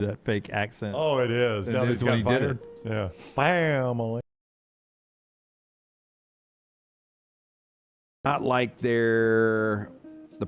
that fake accent. Oh, it is. Now that's what he did it. Yeah. Family. Not like the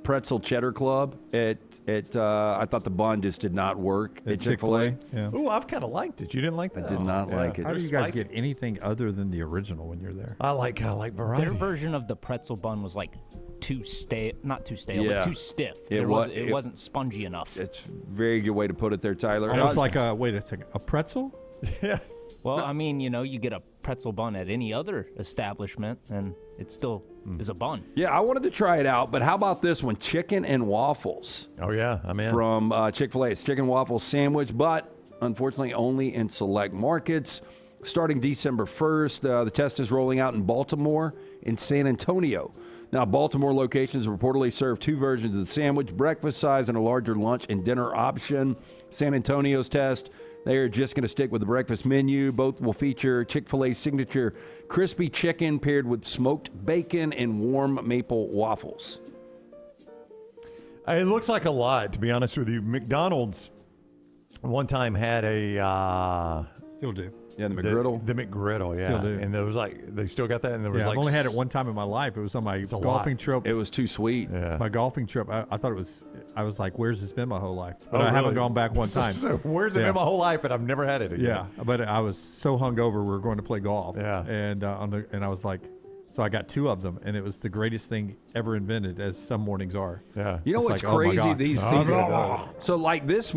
pretzel cheddar club at I thought the bun just did not work at Chick-fil-A. Yeah. Ooh, I've kind of liked it. You didn't like that? I did not like it. How do you guys get anything other than the original when you're there? I like variety. Their version of the pretzel bun was like too stale, not too stale, Yeah. but too stiff. It wasn't spongy enough. It's a very good way to put it there, Tyler. Almost like wait a second, a pretzel? Yes. Well, I mean, you get a pretzel bun at any other establishment, and it still is a bun. Yeah, I wanted to try it out, but how about this one? Chicken and waffles. Oh, yeah, I'm in. From Chick-fil-A. It's chicken waffle sandwich, but unfortunately only in select markets. Starting December 1st, the test is rolling out in Baltimore and San Antonio. Now, Baltimore locations reportedly serve two versions of the sandwich, breakfast size and a larger lunch and dinner option. San Antonio's test, they are just going to stick with the breakfast menu. Both will feature Chick-fil-A's signature crispy chicken paired with smoked bacon and warm maple waffles. It looks like a lot, to be honest with you. McDonald's one time had a... Still do. Yeah, the McGriddle. The McGriddle, yeah. Still do. And there was they still got that? And there was I've only had it one time in my life. It was on my golfing trip. It was too sweet. Yeah. My golfing trip, I thought it was, I was like, where's this been my whole life? But I really? haven't gone back one time. So where's it been my whole life, and I've never had it again? Yeah, but I was so hungover. We were going to play golf. Yeah. And and I was like, so I got two of them, and it was the greatest thing ever invented, as some mornings are. Yeah. You know It's what's like, oh my crazy? God. These so like this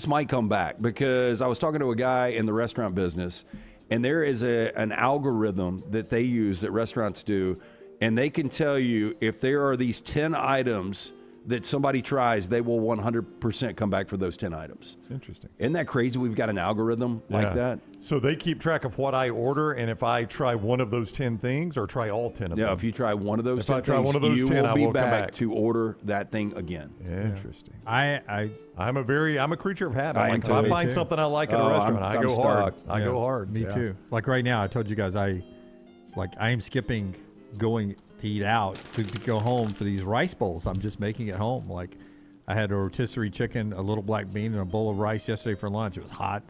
might come back, because I was talking to a guy in the restaurant business, and there is an algorithm that they use that restaurants do, and they can tell you if there are these 10 items that somebody tries, they will 100% come back for those 10 items. Interesting. Isn't that crazy? We've got an algorithm like that. So they keep track of what I order, and if I try one of those 10 things, or try all 10 of them. Yeah, if you try one of those 10 things, you 10, will I be will come back to order that thing again. Interesting. I'm a creature of habit. I am Like, if too. I Me find too. something I like at a restaurant, I I'm go hard. stuck. I go hard. Me too. Like right now, I told you guys I am skipping going to eat out to go home for these rice bowls. I'm just making it home. Like I had a rotisserie chicken, a little black bean, and a bowl of rice yesterday for lunch. It was hot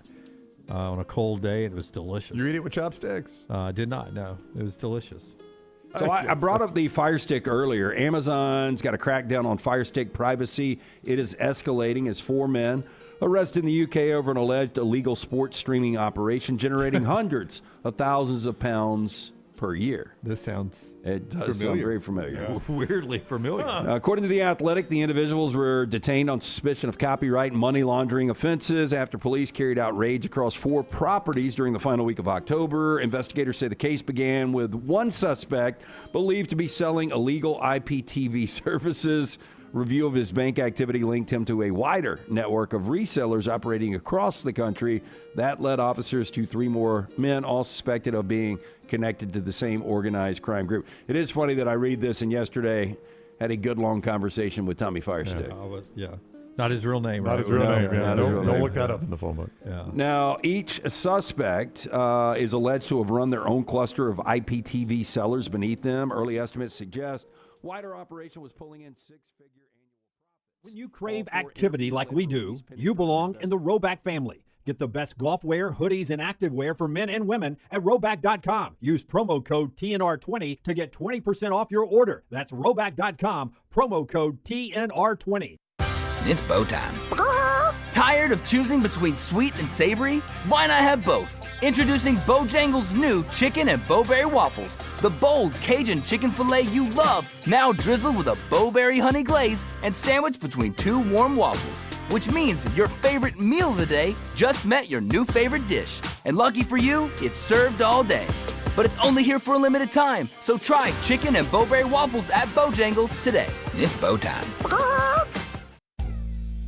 on a cold day, and it was delicious. You eat it with chopsticks? I did not. No, it was delicious. So I brought up the Fire Stick earlier. Amazon's got a crackdown on Fire Stick privacy. It is escalating as 4 men arrested in the UK over an alleged illegal sports streaming operation generating hundreds of thousands of pounds per year. This sounds It does sound very familiar. weirdly familiar. According to The Athletic, the individuals were detained on suspicion of copyright and money laundering offenses after police carried out raids across 4 properties during the final week of October. Investigators say the case began with one suspect believed to be selling illegal IPTV services. Review of his bank activity linked him to a wider network of resellers operating across the country. That led officers to 3 more men, all suspected of being connected to the same organized crime group. It is funny that I read this, and yesterday had a good long conversation with Tommy Firestick. Yeah. Not his real name, Not right? his real name. Yeah. not his real Don't name. look that up in the phone book. Yeah. Now, each suspect is alleged to have run their own cluster of IPTV sellers beneath them. Early estimates suggest wider operation was pulling in 6-figure annual profits. When you crave activity like we do, you belong in the Roback family. Get the best golf wear, hoodies, and activewear for men and women at Roback.com. Use promo code TNR20 to get 20% off your order. That's Roback.com, promo code TNR20. It's bow time. Tired of choosing between sweet and savory? Why not have both? Introducing Bojangles' new chicken and bowberry waffles. The bold Cajun chicken filet you love, now drizzled with a bowberry honey glaze and sandwiched between 2 warm waffles. Which means your favorite meal of the day just met your new favorite dish. And lucky for you, it's served all day. But it's only here for a limited time, so try chicken and bowberry waffles at Bojangles today. It's bow time.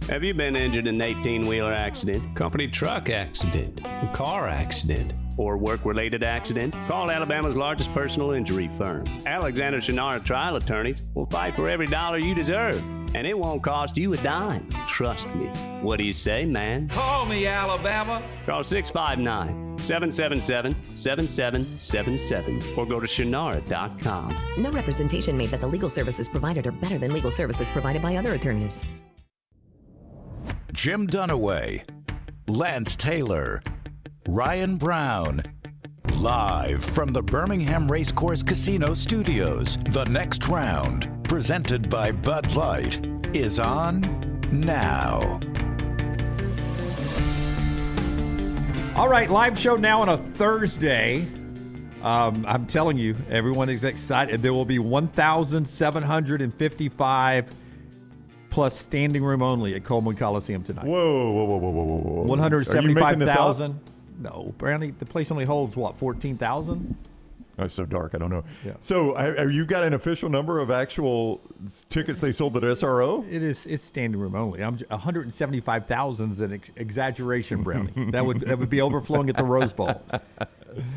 Have you been injured in an 18-wheeler accident, company truck accident, car accident, or work-related accident? Call Alabama's largest personal injury firm. Alexander Shinara Trial Attorneys will fight for every dollar you deserve, and it won't cost you a dime. Trust me. What do you say, man? Call me, Alabama. Call 659-777-7777 or go to Shinara.com. No representation made that the legal services provided are better than legal services provided by other attorneys. Jim Dunaway. Lance Taylor, Ryan Brown. Live from the Birmingham Racecourse Casino Studios, the next round, presented by Bud Light, is on now. All right, live show now on a Thursday. I'm telling you, everyone is excited. There will be 1,755 plus standing room only at Coleman Coliseum tonight. Whoa. 175,000. No, Brownie, the place only holds, 14,000? Oh, it's so dark. I don't know. Yeah. So have you got an official number of actual tickets they sold at SRO? It's standing room only. 175,000 is an exaggeration, Brownie. that would be overflowing at the Rose Bowl.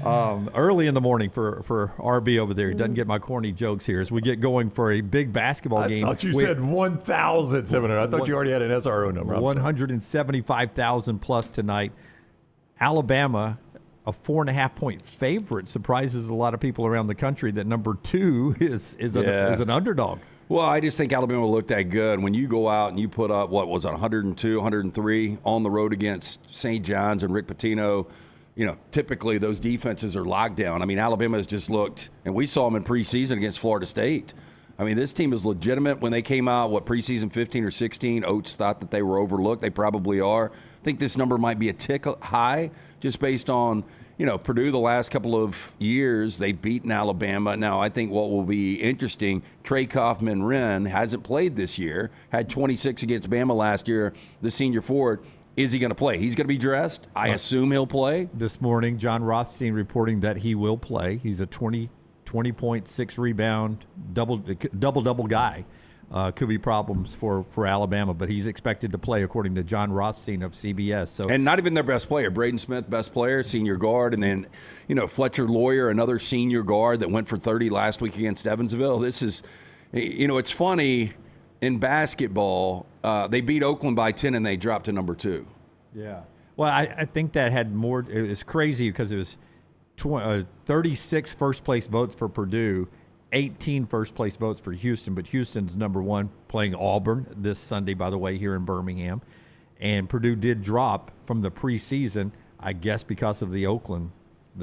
Early in the morning for RB over there. He doesn't get my corny jokes here as we get going for a big basketball game. I thought you said 1,700. I thought you already had an SRO number. 175,000 plus tonight. Alabama, a 4.5-point favorite, surprises a lot of people around the country that number 2 is an underdog. Well, I just think Alabama looked that good. When you go out and you put up, 102, 103 on the road against St. John's and Rick Pitino, typically those defenses are locked down. I mean, Alabama has just looked, and we saw them in preseason against Florida State. I mean, this team is legitimate. When they came out, preseason 15 or 16, Oats thought that they were overlooked. They probably are. I think this number might be a tick high just based on, Purdue the last couple of years, they've beaten Alabama. Now, I think what will be interesting, Trey Kaufman-Wren hasn't played this year, had 26 against Bama last year, the senior forward. Is he going to play? He's going to be dressed. I assume he'll play. This morning, John Rothstein reporting that he will play. He's a 20.6 rebound, double guy. Could be problems for Alabama, but he's expected to play according to John Rothstein of CBS. So, and not even their best player. Braden Smith, best player, senior guard, and then Fletcher Lawyer, another senior guard that went for 30 last week against Evansville. This is, it's funny in basketball. They beat Oakland by 10 and they dropped to number 2. Yeah. Well, I think that had more. It was crazy because it was 36 first place votes for Purdue, 18 first place votes for Houston, but Houston's number 1 playing Auburn this Sunday, by the way, here in Birmingham. And Purdue did drop from the preseason, I guess because of the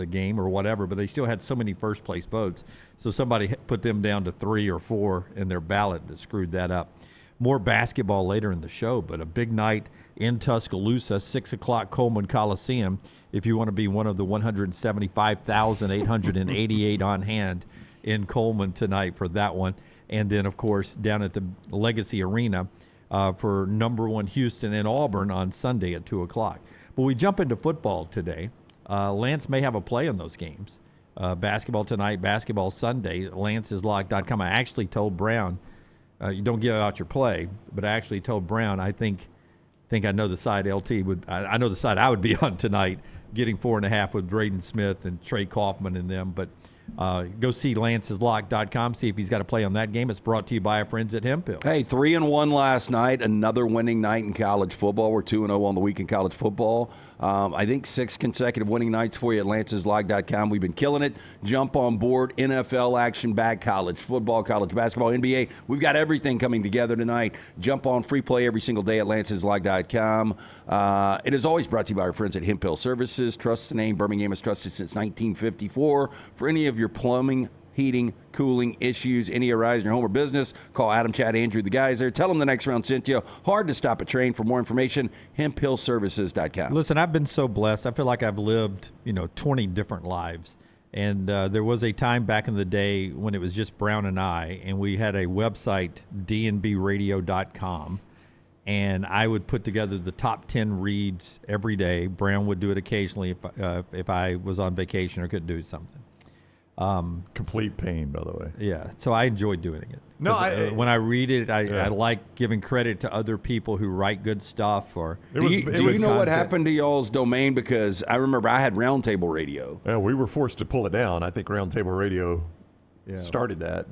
game or whatever, but they still had so many first place votes. So somebody put them down to 3 or 4 in their ballot that screwed that up. More basketball later in the show, but a big night in Tuscaloosa, 6 o'clock Coleman Coliseum, if you want to be one of the 175,888 on hand in Coleman tonight for that one. And then, of course, down at the Legacy Arena for number 1 Houston and Auburn on Sunday at 2 o'clock. But we jump into football today. Lance may have a play in those games. Basketball tonight, basketball Sunday, lanceslock.com. I actually told Brown, you don't give out your play, but I actually told Brown I think I know the side LT would. I know the side I would be on tonight, getting 4.5 with Braden Smith and Trey Kaufman and them. But go see lanceslock.com, see if he's got a play on that game. It's brought to you by our friends at Hemphill. Hey, 3-1 last night, another winning night in college football. We're 2-0 on the week in college football. I think 6 consecutive winning nights for you at lanceslog.com. We've been killing it. Jump on board. NFL action back, college football, college basketball, NBA. We've got everything coming together tonight. Jump on, free play every single day at lanceslog.com. It is always brought to you by our friends at Hemphill Services. Trust the name. Birmingham has trusted since 1954. For any of your plumbing, heating, cooling issues, any arise in your home or business, call Adam, Chad, Andrew, the guys there. Tell them the next round sent you. Hard to stop a train. For more information, hemphillservices.com. Listen, I've been so blessed. I feel like I've lived, 20 different lives. And there was a time back in the day when it was just Brown and I, and we had a website, dnbradio.com, and I would put together the top 10 reads every day. Brown would do it occasionally if I was on vacation or couldn't do something. Complete pain, by the way. Yeah, so I enjoyed doing it. No, when I read it, I like giving credit to other people who write good stuff. Or do you know what happened to y'all's domain? Because I remember I had Roundtable Radio. Yeah, we were forced to pull it down. I think Roundtable Radio started that.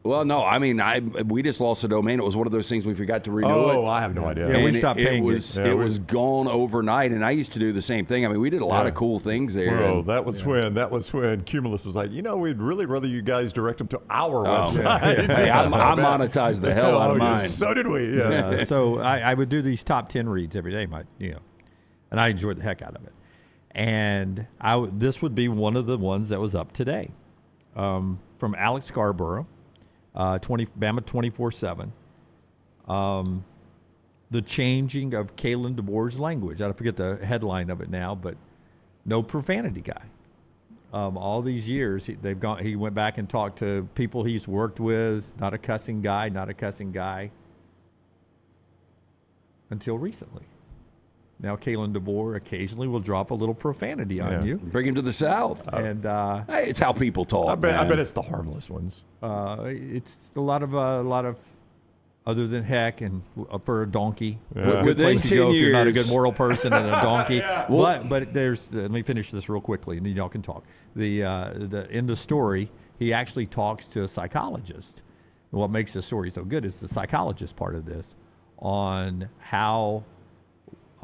Well, no, I mean, we just lost the domain. It was one of those things we forgot to renew it. Oh, I have no idea. Yeah, we stopped paying it. It was gone overnight, and I used to do the same thing. I mean, we did a lot of cool things there. Bro, that was when Cumulus was like, we'd really rather you guys direct them to our website. Hey, I monetized the hell out of mine. So did we. Yeah. So I would do these top 10 reads every day. and I enjoyed the heck out of it. And this would be one of the ones that was up today, from Alex Scarborough, Bama 24/7. The changing of Kalen DeBoer's language. I forget the headline of it now, but no profanity guy. All these years, he went back and talked to people he's worked with. Not a cussing guy. Until recently. Now Kalen DeBoer occasionally will drop a little profanity on you. Bring him to the South. And hey, it's how people talk. I bet it's the harmless ones. It's a lot of other than heck and for a donkey. Yeah. Good Within place to 10 go if you're not a years. good moral person and a donkey. But there's let me finish this real quickly and then y'all can talk. In the story, he actually talks to a psychologist. And what makes the story so good is the psychologist part of this on how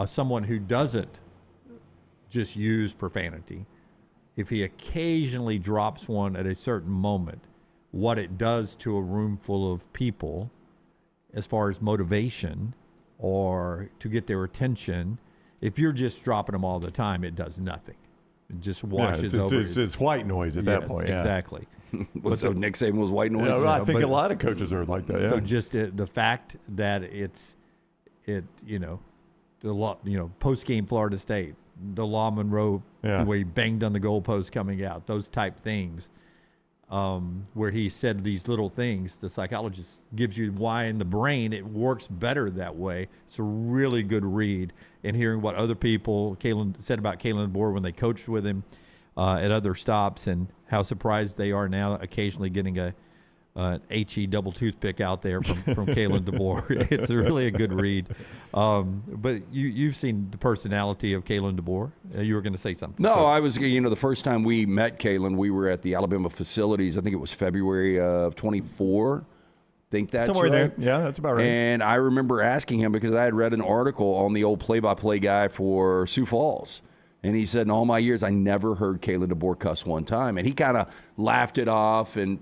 someone who doesn't just use profanity, if he occasionally drops one at a certain moment, what it does to a room full of people as far as motivation or to get their attention. If you're just dropping them all the time, it does nothing. It just washes over. It's white noise at that point. Yeah. Exactly. So Nick Saban was white noise. Yeah, I think a lot of coaches are like that. Yeah. So just the fact that post game Florida State, the Law Monroe, where he banged on the goalpost coming out, those type things, where he said these little things, the psychologist gives you why in the brain it works better that way. It's a really good read. And hearing what other people said about Kalen DeBoer when they coached with him at other stops and how surprised they are now occasionally getting an HE double toothpick out there from Kalen DeBoer. It's really a good read. But you've seen the personality of Kalen DeBoer. You were going to say something. No, I was, the first time we met Kalen, we were at the Alabama facilities. I think it was February of 24. Think that's somewhere right. there. Yeah, that's about right. And I remember asking him because I had read an article on the old play-by-play guy for Sioux Falls. And he said, in all my years, I never heard Kalen DeBoer cuss one time. And he kind of laughed it off. And,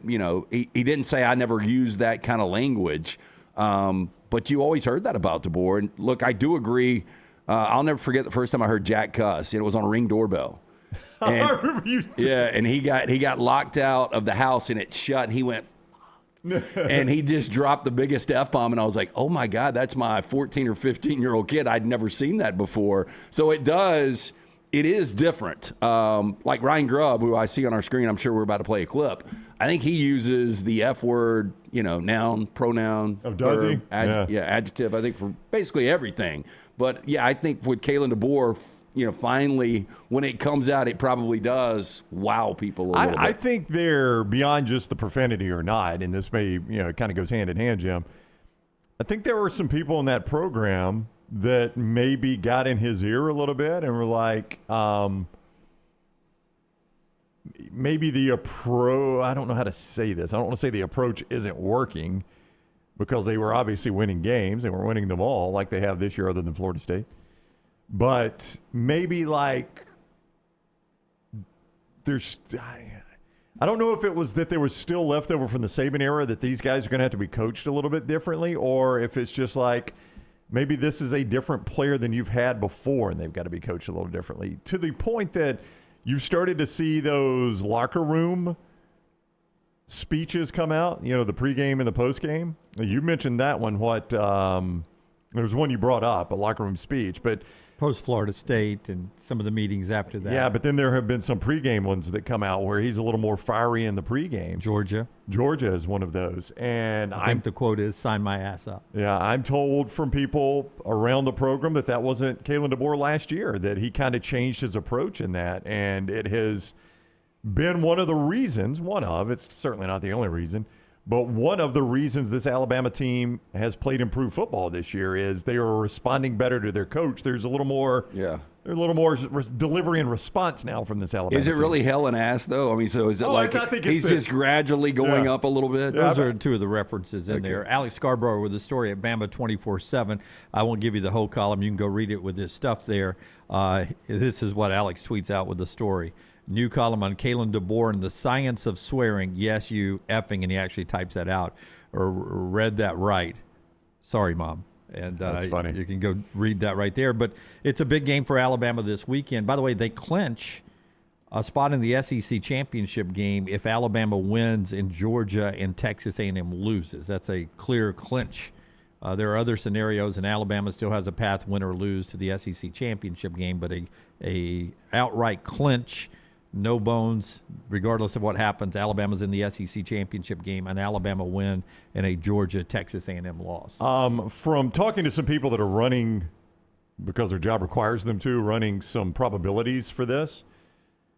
he didn't say I never used that kind of language. But you always heard that about DeBoer. And, look, I do agree. I'll never forget the first time I heard Jack cuss. It was on a Ring doorbell. And, I remember you. Yeah, and he got locked out of the house, and it shut. And he went, and he just dropped the biggest F-bomb. And I was like, oh, my God, that's my 14 or 15-year-old kid. I'd never seen that before. So it is different. Like Ryan Grubb, who I see on our screen, I'm sure we're about to play a clip. I think he uses the F word, noun, pronoun, does he? adjective, I think for basically everything. But, yeah, I think with Kalen DeBoer, finally, when it comes out, it probably does wow people a little bit. I think they're beyond just the profanity or not, and this may, it kind of goes hand in hand, Jim. I think there were some people in that program that maybe got in his ear a little bit and were like, maybe the approach, I don't know how to say this. I don't want to say the approach isn't working because they were obviously winning games. They were winning them all like they have this year other than Florida State. But maybe like I don't know if it was that there was still leftover from the Saban era that these guys are going to have to be coached a little bit differently, or if it's just like, maybe this is a different player than you've had before, and they've got to be coached a little differently. To the point that you've started to see those locker room speeches come out, the pregame and the postgame. You mentioned that one. There was one you brought up, a locker room speech, but post-Florida State and some of the meetings after that. Yeah, but then there have been some pregame ones that come out where he's a little more fiery in the pregame. Georgia is one of those. And I think the quote is, sign my ass up. Yeah, I'm told from people around the program that wasn't Kalen DeBoer last year, that he kind of changed his approach in that. And it has been one of the reasons, it's certainly not the only reason, but one of the reasons this Alabama team has played improved football this year is they are responding better to their coach. There's a little more, delivery and response now from this Alabama team. Is it really hell and ass though? I mean, so is it I think he's just gradually going up a little bit? Those are two of the references in there. Alex Scarborough with the story at Bama 24/7. I won't give you the whole column. You can go read it with this stuff there. This is what Alex tweets out with the story. New column on Kalen DeBoer and the science of swearing. Yes, you effing, and he actually types that out or read that right. Sorry, Mom. And That's funny. You can go read that right there. But it's a big game for Alabama this weekend. By the way, they clinch a spot in the SEC championship game if Alabama wins and Georgia and Texas A&M loses. That's a clear clinch. There are other scenarios, and Alabama still has a path, win or lose, to the SEC championship game. But a outright clinch, no bones, regardless of what happens, Alabama's in the SEC championship game, an Alabama win, and a Georgia-Texas A&M loss. From talking to some people that are running, because their job requires them to, running some probabilities for this,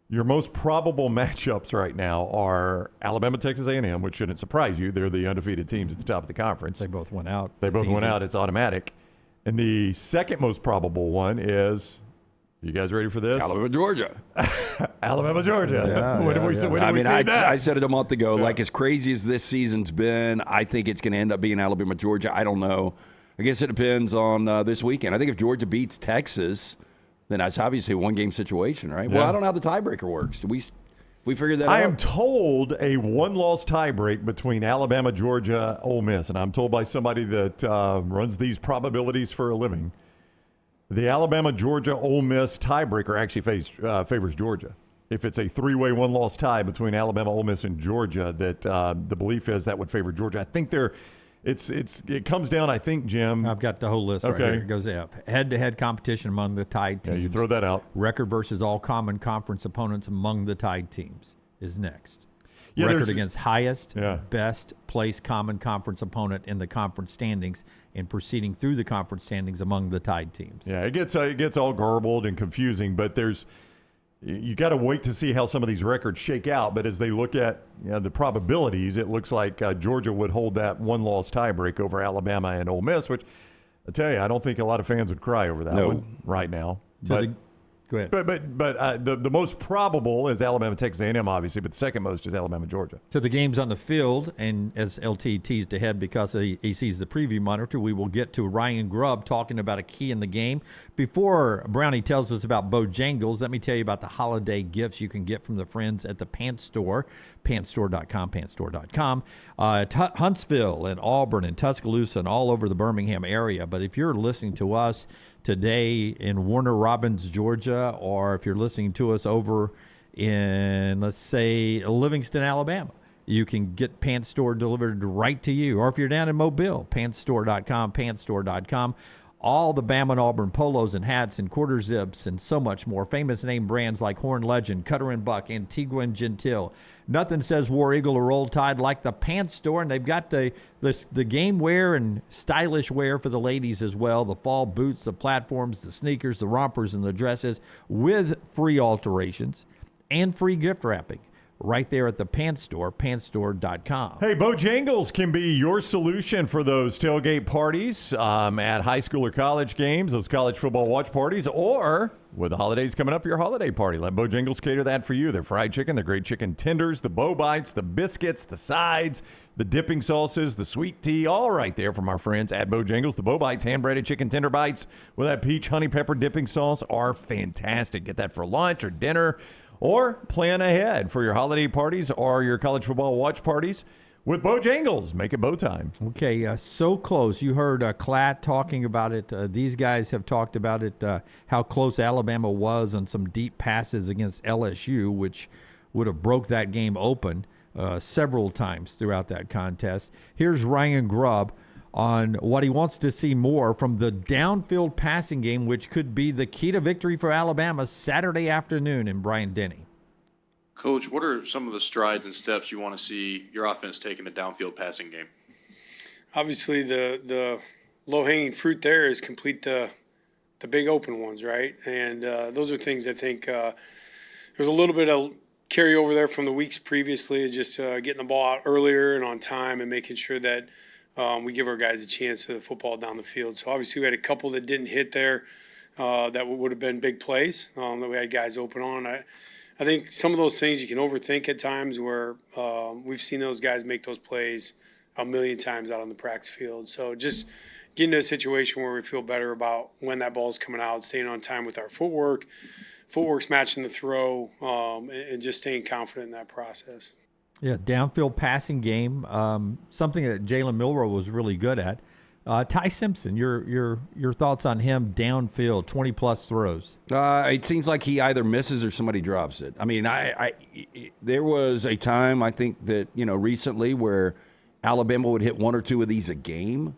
your most probable matchups right now are Alabama, Texas A&M, which shouldn't surprise you. They're the undefeated teams at the top of the conference. They both went out. They both went out. It's automatic. And the second most probable one is, you guys ready for this? Alabama, Georgia. Alabama, Georgia. Yeah, When did we say that? I said it a month ago. Like, as crazy as this season's been, I think it's going to end up being Alabama, Georgia. I don't know. I guess it depends on this weekend. I think if Georgia beats Texas, then that's obviously a one-game situation, right? Yeah. Well, I don't know how the tiebreaker works. Do we figured that out? I am told a one-loss tiebreak between Alabama, Georgia, Ole Miss, and I'm told by somebody that runs these probabilities for a living, the Alabama, Georgia, Ole Miss tiebreaker actually favors Georgia. If it's a three-way one-loss tie between Alabama, Ole Miss, and Georgia, that the belief is that would favor Georgia. I think it comes down, I think, Jim. I've got the whole list right here. It goes up. Head-to-head competition among the tied teams. Yeah, you throw that out. Record versus all common conference opponents among the tied teams is next. Yeah, record against highest, Yeah. best place common conference opponent in the conference standings and proceeding through the conference standings among the tied teams. Yeah, it gets all garbled and confusing, but you got to wait to see how some of these records shake out. But as they look at the probabilities, it looks like Georgia would hold that one-loss tiebreak over Alabama and Ole Miss, which I tell you, I don't think a lot of fans would cry over that one right now. Go ahead. But the most probable is Alabama, Texas A&M, obviously, but the second most is Alabama, Georgia. To the games on the field, and as LT teased ahead because he sees the preview monitor, we will get to Ryan Grubb talking about a key in the game. Before Brownie tells us about Bojangles, let me tell you about the holiday gifts you can get from the friends at the Pants Store, pantstore.com. Huntsville and Auburn and Tuscaloosa and all over the Birmingham area. But if you're listening to us today in Warner Robins, Georgia, or if you're listening to us over in, let's say, Livingston, Alabama, you can get Pants Store delivered right to you. Or if you're down in Mobile, pantstore.com. All the Bama and Auburn polos and hats and quarter zips and so much more. Famous name brands like Horn Legend, Cutter and Buck, Antigua and Gentile. Nothing says War Eagle or Roll Tide like the Pants Store, and they've got the game wear and stylish wear for the ladies as well. The fall boots, the platforms, the sneakers, the rompers, and the dresses with free alterations and free gift wrapping. Right there at the Pants Store, pantstore.com. Hey, Bojangles can be your solution for those tailgate parties at high school or college games, those college football watch parties, or with the holidays coming up, your holiday party. Let Bojangles cater that for you. Their fried chicken, their great chicken tenders, the bow bites, the biscuits, the sides, the dipping sauces, the sweet tea, all right there from our friends at Bojangles. The bow bites, hand-breaded chicken tender bites with that peach honey pepper dipping sauce are fantastic. Get that for lunch or dinner, or plan ahead for your holiday parties or your college football watch parties with Bojangles. Make it bow time. Okay, so close. You heard Klatt talking about it. These guys have talked about it, how close Alabama was on some deep passes against LSU, which would have broke that game open several times throughout that contest. Here's Ryan Grubb on what he wants to see more from the downfield passing game, which could be the key to victory for Alabama Saturday afternoon in Bryant-Denny. Coach, what are some of the strides and steps you want to see your offense take in the downfield passing game? Obviously, the low-hanging fruit there is complete the big open ones, right? And those are things I think there's a little bit of carryover there from the weeks previously, just getting the ball out earlier and on time and making sure that we give our guys a chance to the football down the field. So obviously we had a couple that didn't hit there that would have been big plays that we had guys open on. I think some of those things you can overthink at times where we've seen those guys make those plays a million times out on the practice field. So just getting to a situation where we feel better about when that ball is coming out, staying on time with our footwork's matching the throw, and just staying confident in that process. Yeah, downfield passing game, something that Jalen Milroe was really good at. Ty Simpson, your thoughts on him downfield, 20-plus throws? It seems like he either misses or somebody drops it. I mean, there was a time, I think, that, recently where Alabama would hit one or two of these a game.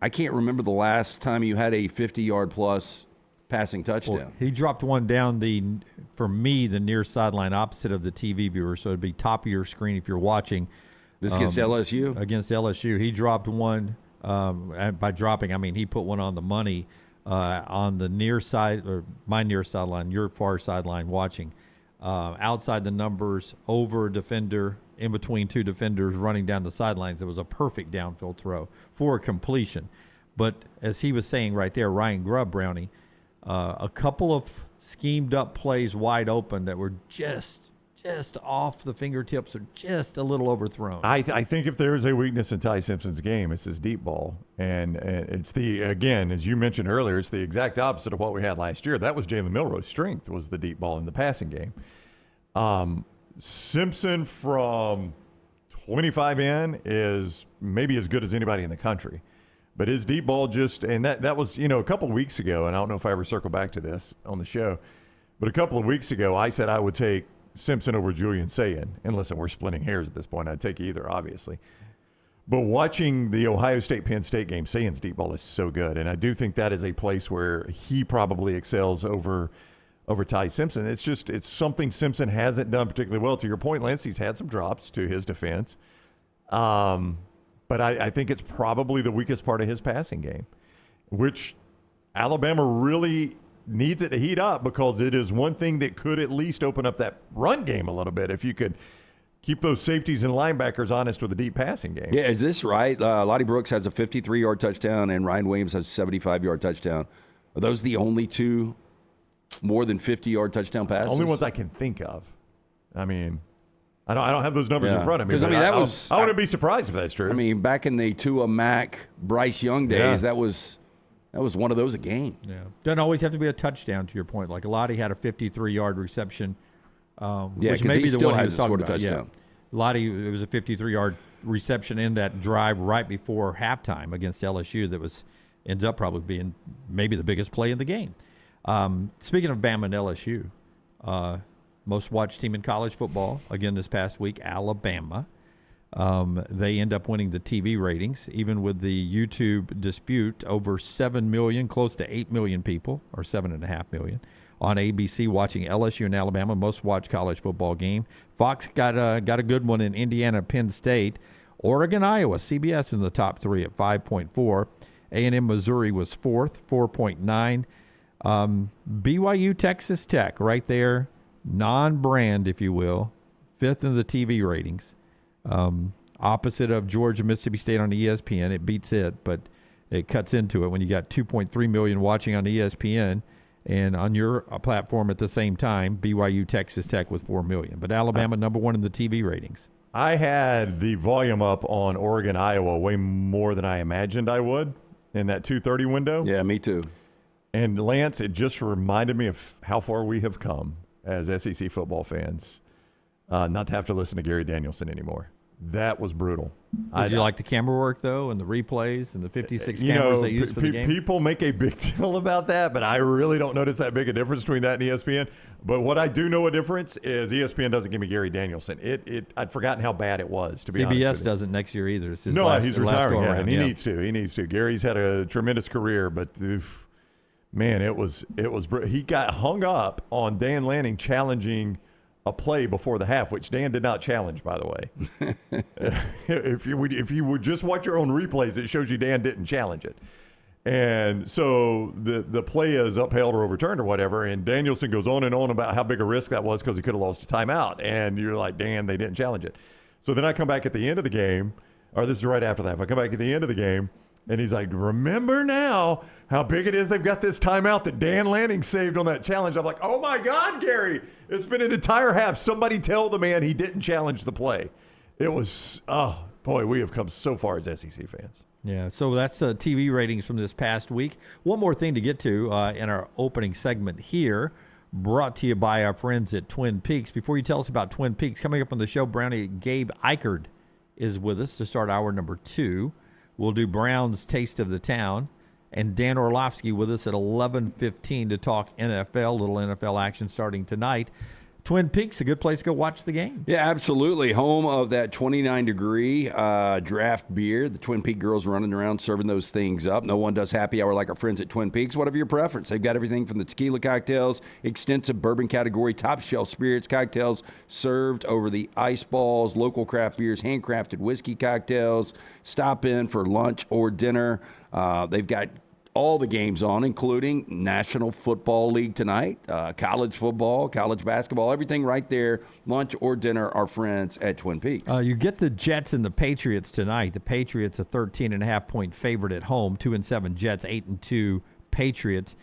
I can't remember the last time you had a 50-yard-plus passing touchdown. Well, he dropped one down, for me, the near sideline opposite of the TV viewer, so it'd be top of your screen if you're watching. This against LSU? Against LSU. He dropped one. And by dropping, I mean he put one on the money on the near side, or my near sideline, your far sideline watching. Outside the numbers, over a defender, in between two defenders, running down the sidelines. It was a perfect downfield throw for a completion. But as he was saying right there, Ryan Grubb, Brownie, a couple of schemed up plays wide open that were just off the fingertips or just a little overthrown. I think if there's a weakness in Ty Simpson's game, it's his deep ball. And it's again, as you mentioned earlier, it's the exact opposite of what we had last year. That was Jalen Milroe's strength, was the deep ball in the passing game. Simpson from 25 in is maybe as good as anybody in the country. But his deep ball and that was, a couple of weeks ago, and I don't know if I ever circle back to this on the show, but a couple of weeks ago I said I would take Simpson over Julian Sayin. And listen, we're splitting hairs at this point. I'd take either, obviously. But watching the Ohio State-Penn State game, Sayin's deep ball is so good. And I do think that is a place where he probably excels over Ty Simpson. It's something Simpson hasn't done particularly well. To your point, Lance, he's had some drops, to his defense. But I think it's probably the weakest part of his passing game, which Alabama really needs it to heat up, because it is one thing that could at least open up that run game a little bit if you could keep those safeties and linebackers honest with a deep passing game. Yeah, is this right? Lottie Brooks has a 53-yard touchdown and Ryan Williams has a 75-yard touchdown. Are those the only two more than 50-yard touchdown passes? Only ones I can think of. I mean, I don't have those numbers in front of me. Because I wouldn't be surprised if that's true. I mean, back in the Tua Mack, Bryce Young days, that was one of those a game. Yeah, doesn't always have to be a touchdown. To your point, like Lottie had a 53-yard reception, which may be the one he was talking about. Touchdown. Yeah, Lottie, it was a 53-yard reception in that drive right before halftime against LSU. That ends up probably being maybe the biggest play in the game. Speaking of Bama and LSU, most watched team in college football again this past week, Alabama. They end up winning the TV ratings, even with the YouTube dispute. Over 7 million, close to 8 million people, or 7.5 million, on ABC watching LSU and Alabama, most watched college football game. Fox got a good one in Indiana, Penn State. Oregon, Iowa, CBS in the top three at 5.4. A&M, Missouri was fourth, 4.9. BYU, Texas Tech, right there, non-brand, if you will, fifth in the TV ratings. Opposite of Georgia, Mississippi State on ESPN. It beats it, but it cuts into it when you got 2.3 million watching on ESPN, and on your platform at the same time, BYU, Texas Tech with 4 million. But Alabama number one in the TV ratings. I had the volume up on Oregon, Iowa way more than I imagined I would in that 2:30 window. Yeah, me too. And Lance, it just reminded me of how far we have come as SEC football fans, not to have to listen to Gary Danielson anymore. That was brutal. Did you like the camera work, though, and the replays and the 56 cameras they used for the game? People make a big deal about that, but I really don't notice that big a difference between that and ESPN. But what I do know a difference is ESPN doesn't give me Gary Danielson. I'd forgotten how bad it was, to be honest with you. CBS doesn't next year either. It's his he's retiring, and he needs to. He needs to. Gary's had a tremendous career, but man, it was. He got hung up on Dan Lanning challenging a play before the half, which Dan did not challenge, by the way. If you would just watch your own replays, it shows you Dan didn't challenge it. And so the play is upheld or overturned or whatever, and Danielson goes on and on about how big a risk that was because he could have lost a timeout. And you're like, Dan, they didn't challenge it. So then I come back at the end of the game, or this is right after that. I come back at the end of the game, and he's like, remember now how big it is they've got this timeout that Dan Lanning saved on that challenge. I'm like, oh, my God, Gary. It's been an entire half. Somebody tell the man he didn't challenge the play. It was, oh, boy, we have come so far as SEC fans. Yeah, so that's the TV ratings from this past week. One more thing to get to in our opening segment here, brought to you by our friends at Twin Peaks. Before you tell us about Twin Peaks, coming up on the show, Brownie, Gabe Ikard is with us to start hour number 2. We'll do Brown's Taste of the Town. And Dan Orlovsky with us at 11:15 to talk NFL. Little NFL action starting tonight. Twin Peaks, a good place to go watch the game. Yeah, absolutely. Home of that 29-degree draft beer. The Twin Peak girls running around serving those things up. No one does happy hour like our friends at Twin Peaks. Whatever your preference. They've got everything from the tequila cocktails, extensive bourbon category, top shelf spirits cocktails served over the ice balls, local craft beers, handcrafted whiskey cocktails. Stop in for lunch or dinner. They've got all the games on, including National Football League tonight, college football, college basketball, everything right there. Lunch or dinner, our friends at Twin Peaks. You get the Jets and the Patriots tonight. The Patriots a 13.5-point favorite at home. 2-7 Jets, 8-2 Patriots.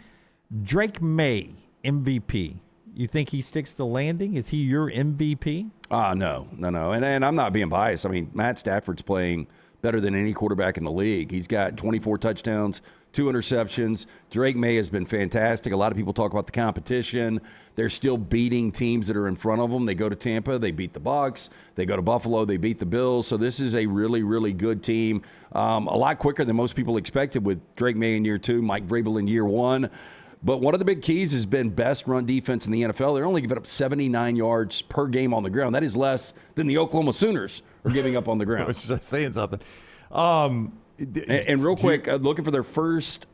Drake May, MVP. You think he sticks the landing? Is he your MVP? No. And I'm not being biased. I mean, Matt Stafford's playing better than any quarterback in the league. He's got 24 touchdowns, 2 interceptions. Drake May has been fantastic. A lot of people talk about the competition. They're still beating teams that are in front of them. They go to Tampa, they beat the Bucs. They go to Buffalo, they beat the Bills. So this is a really, really good team. A lot quicker than most people expected with Drake May in year 2, Mike Vrabel in year 1. But one of the big keys has been best run defense in the NFL. They're only giving up 79 yards per game on the ground. That is less than the Oklahoma Sooners are giving up on the ground. I was just saying something. And real quick, looking for their first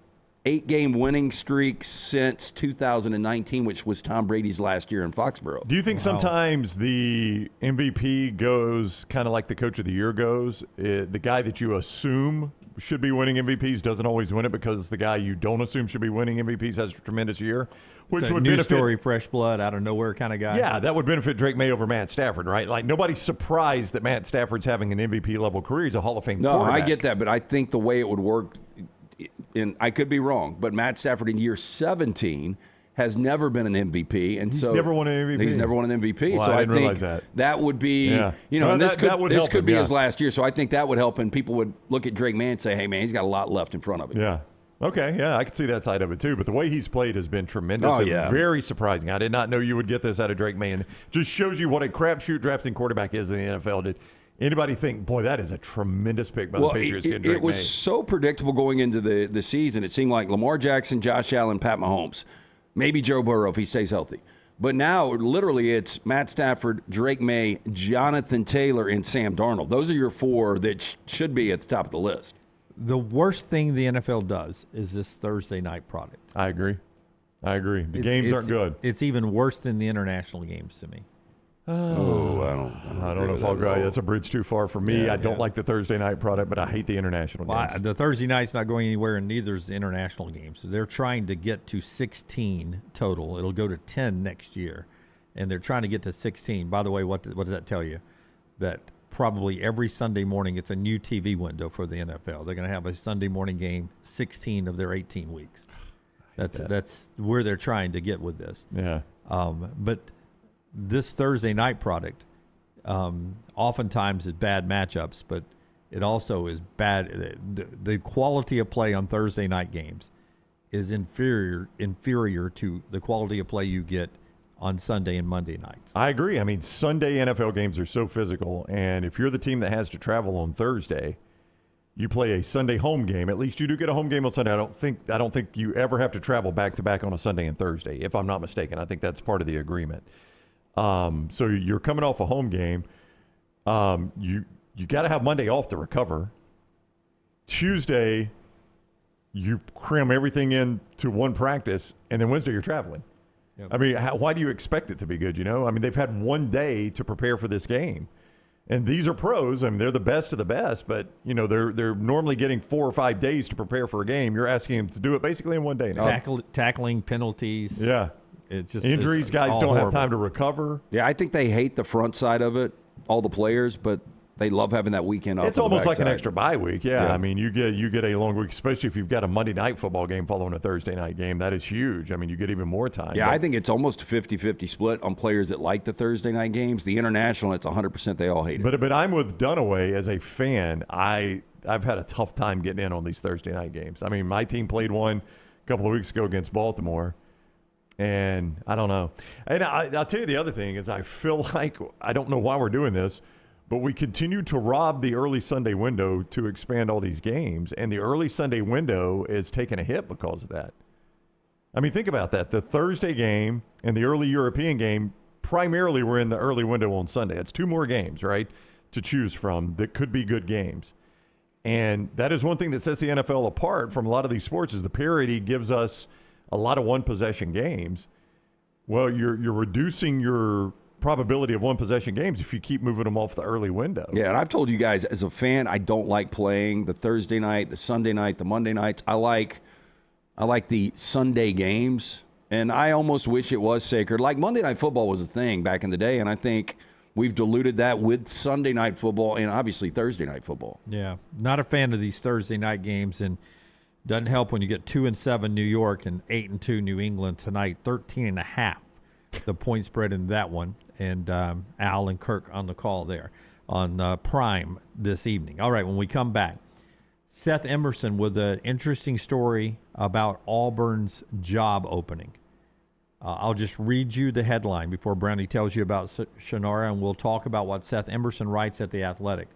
8-game winning streak since 2019, which was Tom Brady's last year in Foxborough. Do you think sometimes the MVP goes kind of like the Coach of the Year goes? The guy that you assume should be winning MVPs doesn't always win it because the guy you don't assume should be winning MVPs has a tremendous year, which would new benefit. Story, fresh blood, out of nowhere kind of guy. Yeah, that would benefit Drake May over Matt Stafford, right? Like nobody's surprised that Matt Stafford's having an MVP level career. He's a Hall of Fame quarterback. I get that, but I think the way it would work, and I could be wrong, but Matt Stafford in year 17 has never been an MVP, and He's never won an MVP. He's never won an MVP. Well, so I I didn't think realize that. would be, Yeah. and this could be him, his last year. So I think that would help, and people would look at Drake May and say, "Hey, man, he's got a lot left in front of him." Yeah. Okay, yeah, I can see that side of it too. But the way he's played has been tremendous. Oh, and yeah. Very surprising. I did not know you would get this out of Drake May. And just shows you what a crapshoot drafting quarterback is in the NFL. Did anybody think, boy, that is a tremendous pick by the Patriots getting Drake it was May? so predictable going into the season. It seemed like Lamar Jackson, Josh Allen, Pat Mahomes, maybe Joe Burrow if he stays healthy. But now, literally, it's Matt Stafford, Drake May, Jonathan Taylor, and Sam Darnold. Those are your 4 that should be at the top of the list. The worst thing the NFL does is this Thursday night product. I agree. The games aren't good. It's even worse than the international games to me. I don't know if I'll go. That's a bridge too far for me. I don't like the Thursday night product, but I hate the international games. The Thursday night's not going anywhere, and neither is the international games. So they're trying to get to 16 total. It'll go to 10 next year, and they're trying to get to 16. By the way, what does that tell you? That probably every Sunday morning it's a new TV window for the NFL. They're going to have a Sunday morning game 16 of their 18 weeks. That's where they're trying to get with this. Yeah. But this Thursday night product oftentimes is bad matchups, but it also is bad. The quality of play on Thursday night games is inferior to the quality of play you get on Sunday and Monday nights. I agree. I mean, Sunday NFL games are so physical, and if you're the team that has to travel on Thursday, you play a Sunday home game. At least you do get a home game on Sunday. I don't think you ever have to travel back to back on a Sunday and Thursday, if I'm not mistaken. I think that's part of the agreement. So you're coming off a home game. You got to have Monday off to recover. Tuesday, you cram everything into one practice, and then Wednesday you're traveling. Yep. I mean, why do you expect it to be good? I mean, they've had one day to prepare for this game. And these are pros. I mean, they're the best of the best, but, they're normally getting 4 or 5 days to prepare for a game. You're asking them to do it basically in one day now. Tackling, penalties. Yeah. It's just injuries, guys don't have time to recover. Yeah, I think they hate the front side of it, all the players, but they love having that weekend off. It's almost like an side. extra bye week. Yeah, I mean, you get a long week, especially if you've got a Monday night football game following a Thursday night game. That is huge. I mean, you get even more time. Yeah, I think it's almost a 50-50 split on players that like the Thursday night games. The international, it's 100% they all hate it. But I'm with Dunaway as a fan. I've had a tough time getting in on these Thursday night games. I mean, my team played one a couple of weeks ago against Baltimore. And I don't know. And I'll tell you the other thing is I feel like, I don't know why we're doing this, But we continue to rob the early Sunday window to expand all these games, and the early Sunday window is taking a hit because of that. I mean, think about that. The Thursday game and the early European game primarily were in the early window on Sunday. It's 2 more games, right, to choose from that could be good games. And that is one thing that sets the NFL apart from a lot of these sports is the parity gives us a lot of one-possession games. Well, you're reducing your probability of one-possession games if you keep moving them off the early window. Yeah, and I've told you guys, as a fan, I don't like playing the Thursday night, the Sunday night, the Monday nights. I like the Sunday games, and I almost wish it was sacred. Like Monday Night Football was a thing back in the day, and I think we've diluted that with Sunday Night Football and obviously Thursday Night Football. Yeah, not a fan of these Thursday night games, and doesn't help when you get 2-7 New York and 8-2 New England tonight, 13.5 the point spread in that one, and Al and Kirk on the call there on Prime this evening. All right, when we come back, Seth Emerson with an interesting story about Auburn's job opening. I'll just read you the headline before Brownie tells you about Shannara, and we'll talk about what Seth Emerson writes at The Athletic.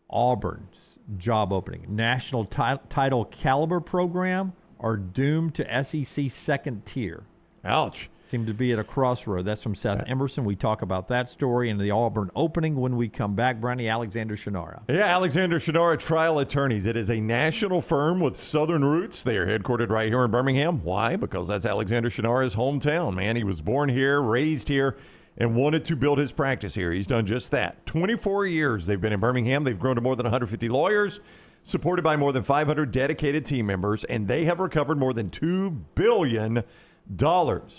Auburn's job opening. National title caliber program are doomed to SEC second tier. Ouch. Seem to be at a crossroad. That's from Seth Emerson. We talk about that story and the Auburn opening when we come back. Brownie, Alexander Shannara. Yeah, Alexander Shannara Trial Attorneys. It is a national firm with Southern roots. They are headquartered right here in Birmingham. Why? Because that's Alexander Shannara's hometown, man. He was born here, raised here, and wanted to build his practice here. He's done just that. 24 years they've been in Birmingham. They've grown to more than 150 lawyers, supported by more than 500 dedicated team members, and they have recovered more than $2 billion,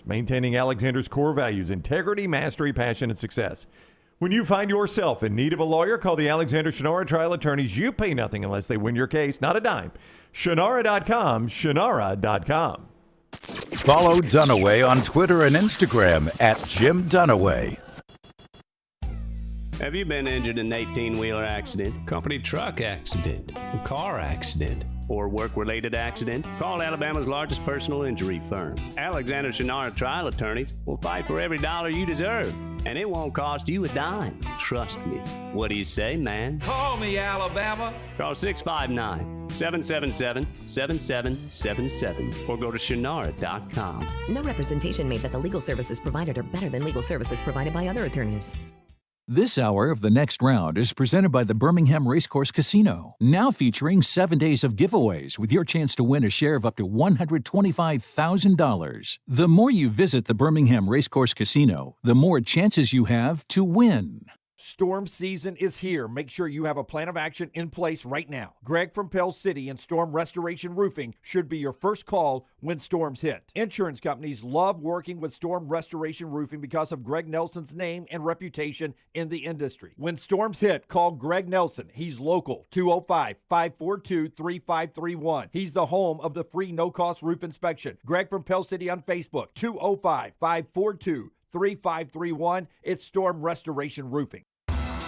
maintaining Alexander's core values: integrity, mastery, passion, and success. When you find yourself in need of a lawyer, call the Alexander Shannara Trial Attorneys. You pay nothing unless they win your case, not a dime. Shannara.com, Shannara.com. Follow Dunaway on Twitter and Instagram at Jim Dunaway. Have you been injured in an 18-wheeler accident, company truck accident, a car accident, or work-related accident? Call Alabama's largest personal injury firm. Alexander Shannara Trial Attorneys will fight for every dollar you deserve, and it won't cost you a dime. Trust me. What do you say, man? Call me, Alabama. Call 659-777-7777 or go to Shannara.com. No representation made that the legal services provided are better than legal services provided by other attorneys. This hour of The Next Round is presented by the Birmingham Racecourse Casino, now featuring 7 days of giveaways with your chance to win a share of up to $125,000. The more you visit the Birmingham Racecourse Casino, the more chances you have to win. Storm season is here. Make sure you have a plan of action in place right now. Greg from Pell City and Storm Restoration Roofing should be your first call when storms hit. Insurance companies love working with Storm Restoration Roofing because of Greg Nelson's name and reputation in the industry. When storms hit, call Greg Nelson. He's local, 205-542-3531. He's the home of the free no-cost roof inspection. Greg from Pell City on Facebook, 205-542-3531. It's Storm Restoration Roofing.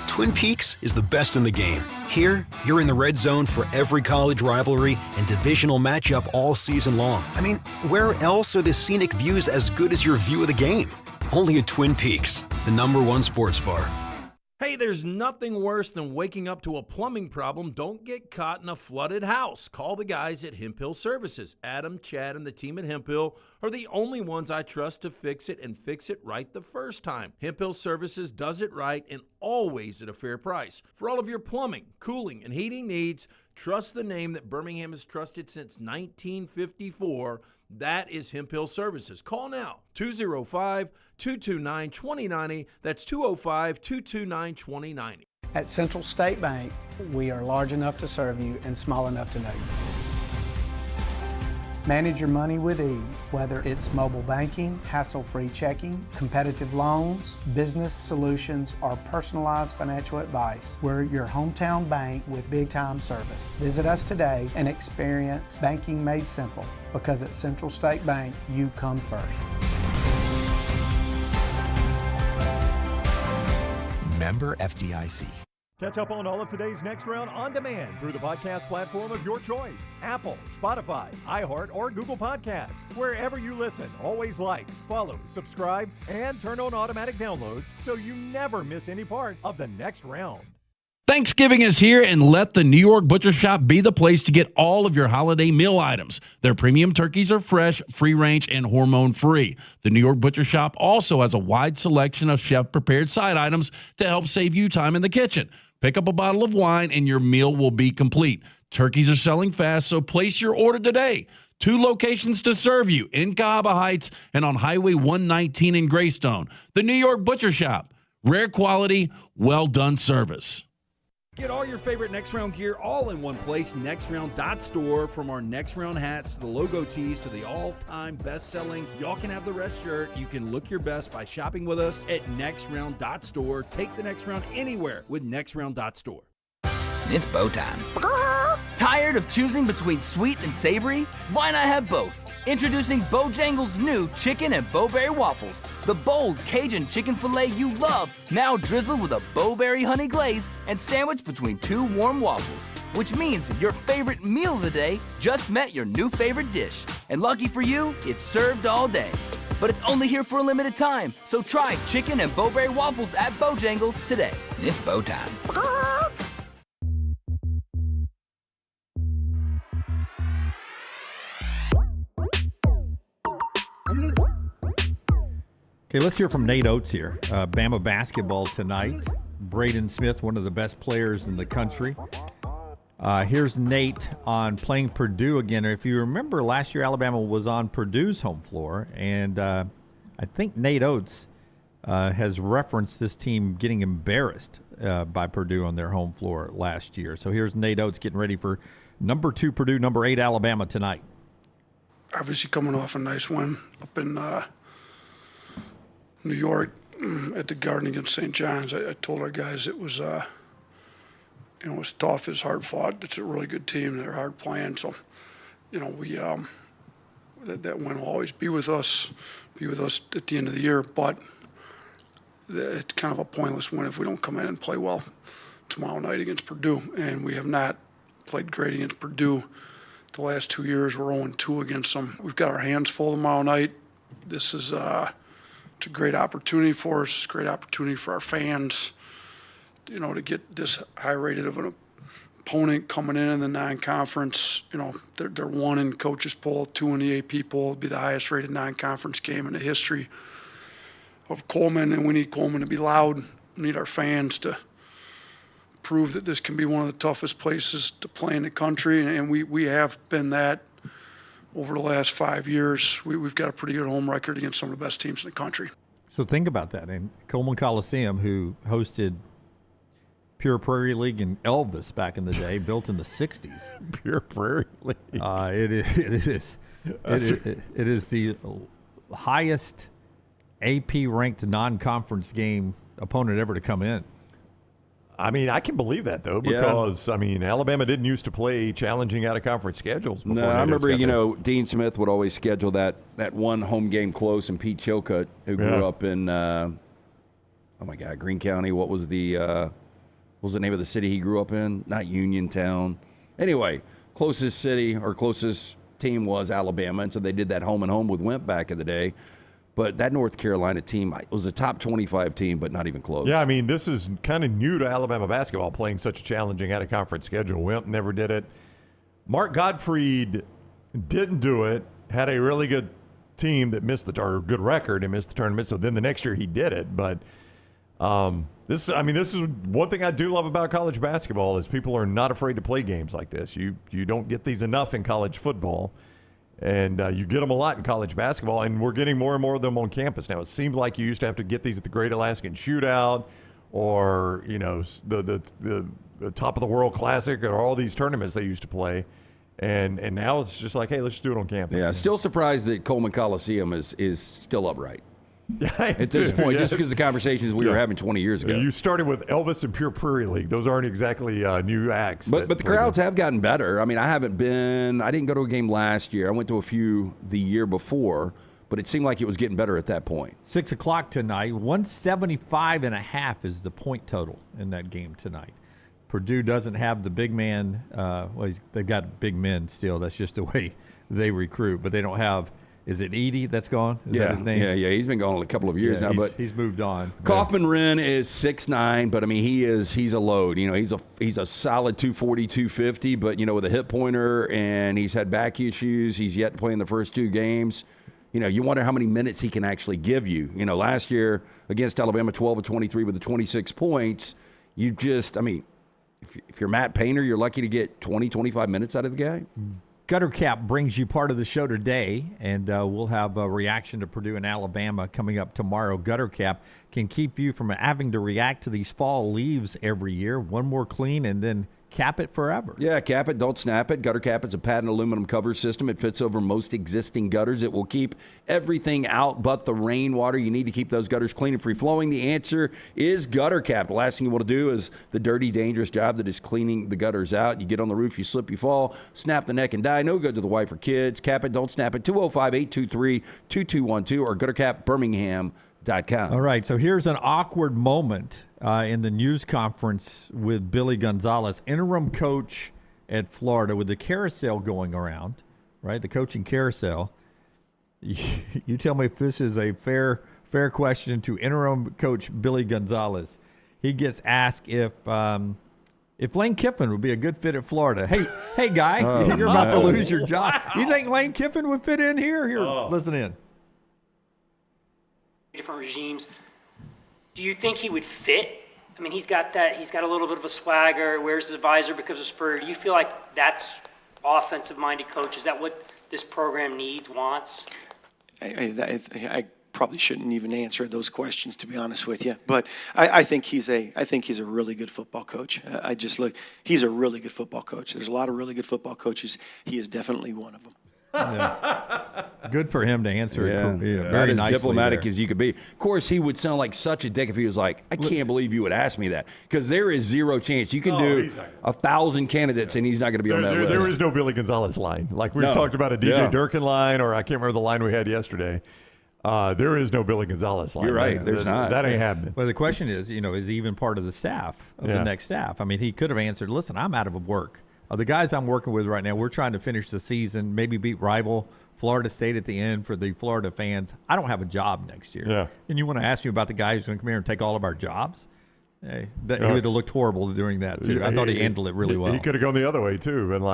Twin Peaks is the best in the game. Here, you're in the red zone for every college rivalry and divisional matchup all season long. I mean, where else are the scenic views as good as your view of the game? Only at Twin Peaks, the #1 sports bar. Hey, there's nothing worse than waking up to a plumbing problem. Don't get caught in a flooded house. Call the guys at Hemp Hill Services. Adam, Chad, and the team at Hemp Hill are the only ones I trust to fix it and fix it right the first time. Hemp Hill Services does it right and always at a fair price. For all of your plumbing, cooling, and heating needs, trust the name that Birmingham has trusted since 1954. That is Hemp Hill Services. Call now, 205-229-2090. That's 205-229-2090. At Central State Bank, we are large enough to serve you and small enough to know you. Manage your money with ease, whether it's mobile banking, hassle-free checking, competitive loans, business solutions, or personalized financial advice. We're your hometown bank with big-time service. Visit us today and experience banking made simple, because at Central State Bank, you come first. Member FDIC. Catch up on all of today's Next Round on demand through the podcast platform of your choice. Apple, Spotify, iHeart, or Google Podcasts. Wherever you listen, always like, follow, subscribe, and turn on automatic downloads so you never miss any part of the Next Round. Thanksgiving is here, and let the New York Butcher Shop be the place to get all of your holiday meal items. Their premium turkeys are fresh, free-range, and hormone-free. The New York Butcher Shop also has a wide selection of chef-prepared side items to help save you time in the kitchen. Pick up a bottle of wine, and your meal will be complete. Turkeys are selling fast, so place your order today. 2 locations to serve you, in Cahaba Heights and on Highway 119 in Greystone. The New York Butcher Shop. Rare quality, well-done service. Get all your favorite Next Round gear all in one place, nextround.store. From our Next Round hats to the logo tees to the all-time best-selling Y'all Can Have the Rest shirt, you can look your best by shopping with us at nextround.store. Take the Next Round anywhere with nextround.store. It's bow time. Tired of choosing between sweet and savory? Why not have both? Introducing Bojangles' new chicken and bowberry waffles. The bold Cajun chicken filet you love, now drizzled with a bowberry honey glaze and sandwiched between 2 warm waffles. Which means your favorite meal of the day just met your new favorite dish. And lucky for you, it's served all day. But it's only here for a limited time, so try chicken and bowberry waffles at Bojangles today. It's bow time. Okay, let's hear from Nate Oats here. Bama basketball tonight. Braden Smith, one of the best players in the country. Here's Nate on playing Purdue again. If you remember, last year Alabama was on Purdue's home floor, and I think Nate Oats has referenced this team getting embarrassed by Purdue on their home floor last year. So here's Nate Oats getting ready for number 2 Purdue, number 8 Alabama tonight. Obviously coming off a nice win up in New York at the Garden against St. John's. I told our guys it was, it was tough. It's hard fought. It's a really good team. They're hard playing. So, we that win will always be with us at the end of the year. But it's kind of a pointless win if we don't come in and play well tomorrow night against Purdue. And we have not played great against Purdue the last 2 years. We're 0-2 against them. We've got our hands full tomorrow night. This is it's a great opportunity for us, great opportunity for our fans, to get this high-rated of an opponent coming in the non-conference. They're 1 in coaches poll, 2 in the AP poll. It'll be the highest-rated non-conference game in the history of Coleman, and we need Coleman to be loud. We need our fans to prove that this can be one of the toughest places to play in the country, and we have been that. Over the last 5 years, we've got a pretty good home record against some of the best teams in the country. So think about that. And Coleman Coliseum, who hosted Pure Prairie League and Elvis back in the day, built in the 60s. Pure Prairie League. It is the highest AP-ranked non-conference game opponent ever to come in. I mean, I can believe that, though, because, Alabama didn't used to play challenging out-of-conference schedules before. No, I remember, Dean Smith would always schedule that one home game close, and Pete Chilcutt, who grew up in, Greene County. What was the name of the city he grew up in? Not Uniontown. Anyway, closest city or closest team was Alabama, and so they did that home-and-home with Wimp back in the day. But that North Carolina team was a top 25 team, but not even close. Yeah, this is kind of new to Alabama basketball, playing such a challenging out-of-conference schedule. Wimp never did it. Mark Gottfried didn't do it, had a really good team that missed good record and missed the tournament, so then the next year he did it. But this is one thing I do love about college basketball is people are not afraid to play games like this. You don't get these enough in college football. And you get them a lot in college basketball, and we're getting more and more of them on campus now. It seemed like you used to have to get these at the Great Alaskan Shootout or, the Top of the World Classic or all these tournaments they used to play. And now it's just like, hey, let's just do it on campus. Yeah, still surprised that Coleman Coliseum is still upright. At this point, just because of the conversations we were having 20 years ago. You started with Elvis and Pure Prairie League. Those aren't exactly new acts. But the crowds have gotten better. I didn't go to a game last year. I went to a few the year before, but it seemed like it was getting better at that point. 6 o'clock tonight, 175.5 is the point total in that game tonight. Purdue doesn't have the big man. They've got big men still. That's just the way they recruit. But they don't have. Is it Edey that's gone? Is that his name? Yeah. He's been gone a couple of years now, but he's moved on. Kaufman-Renn is 6'9", but I mean he's a load. He's a solid 240, 250, but with a hip pointer, and he's had back issues. He's yet to play in the first 2 games. You wonder how many minutes he can actually give you. Last year against Alabama, 12 of 23 with the 26 points. If you're Matt Painter, you're lucky to get 20, 25 minutes out of the guy. Gutter Cap brings you part of the show today, and we'll have a reaction to Purdue and Alabama coming up tomorrow. Gutter Cap can keep you from having to react to these fall leaves every year. One more clean, and then cap it forever. Yeah, cap it, don't snap it. Gutter Cap is a patented aluminum cover system. It fits over most existing gutters. It will keep everything out but the rainwater. You need to keep those gutters clean and free-flowing. The answer is Gutter Cap. The last thing you want to do is the dirty, dangerous job that is cleaning the gutters out. You get on the roof, you slip, you fall, snap the neck and die. No good to the wife or kids. Cap it, don't snap it. 205-823-2212 or guttercapbirmingham.com. All right, so here's an awkward moment in the news conference with Billy Gonzalez, interim coach at Florida, with the carousel going around, right? The coaching carousel. You tell me if this is a fair question to interim coach Billy Gonzalez. He gets asked if Lane Kiffin would be a good fit at Florida. Hey, guy, you're about to lose your job. You think Lane Kiffin would fit in here? Here, listen in. Different regimes. Do you think he would fit? I mean, he's got a little bit of a swagger, wears his visor because of Spurrier. Do you feel like that's offensive-minded coach? Is that what this program needs, wants? I probably shouldn't even answer those questions, to be honest with you. But I think he's a really good football coach. He's a really good football coach. There's a lot of really good football coaches. He is definitely one of them. Yeah. Good for him to answer it very nicely diplomatic there. as you could be. Of course, he would sound like such a dick if he was like, I can't believe you would ask me that, because there is zero chance. You can do 1,000 candidates, and he's not going to be on that list. There is no Billy Gonzalez line. Like we've talked about a DJ Durkin line, or I can't remember the line we had yesterday. There is no Billy Gonzalez line. You're right. There's not. That ain't happening. Well, the question is, is he even part of the staff, of the next staff? I mean, he could have answered, listen, I'm out of work. The guys I'm working with right now, we're trying to finish the season, maybe beat rival Florida State at the end for the Florida fans. I don't have a job next year. Yeah. And you want to ask me about the guy who's going to come here and take all of our jobs? He would have looked horrible doing that, too. I thought he handled it really well. He could have gone the other way, too. And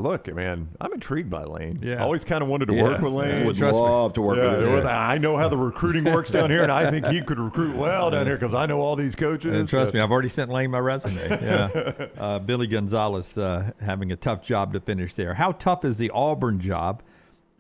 look, man, I'm intrigued by Lane. Yeah. Always kind of wanted to work with Lane. Would love to work with him. I know how the recruiting works down here, and I think he could recruit well down here because I know all these coaches. And trust me, I've already sent Lane my resume. Yeah. Billy Gonzalez having a tough job to finish there. How tough is the Auburn job?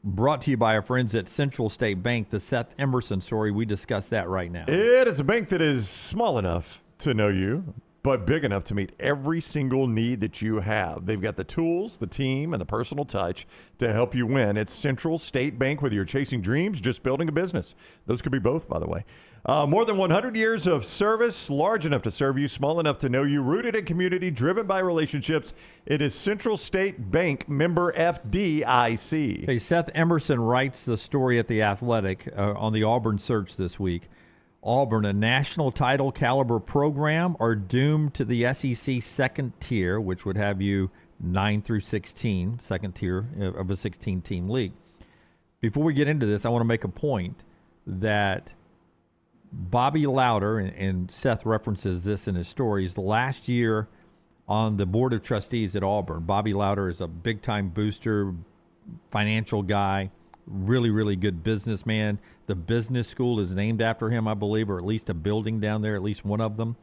Brought to you by our friends at Central State Bank, the Seth Emerson story. We discuss that right now. It is a bank that is small enough to know you, but big enough to meet every single need that you have. They've got the tools, the team, and the personal touch to help you win. It's Central State Bank, whether you're chasing dreams, just building a business. Those could be both, by the way. More than 100 years of service, large enough to serve you, small enough to know you, rooted in community, driven by relationships. It is Central State Bank, member FDIC. Hey, Seth Emerson writes the story at The Athletic on the Auburn search this week. Auburn, a national title caliber program, are doomed to the SEC second tier, which would have you 9 through 16, second tier of a 16-team league. Before we get into this, I want to make a point that Bobby Lauder, and Seth references this in his stories, last year on the Board of Trustees at Auburn. Bobby Lauder is a big-time booster, financial guy, really, really good businessman. The business school is named after him, I believe, or at least a building down there, at least one of them.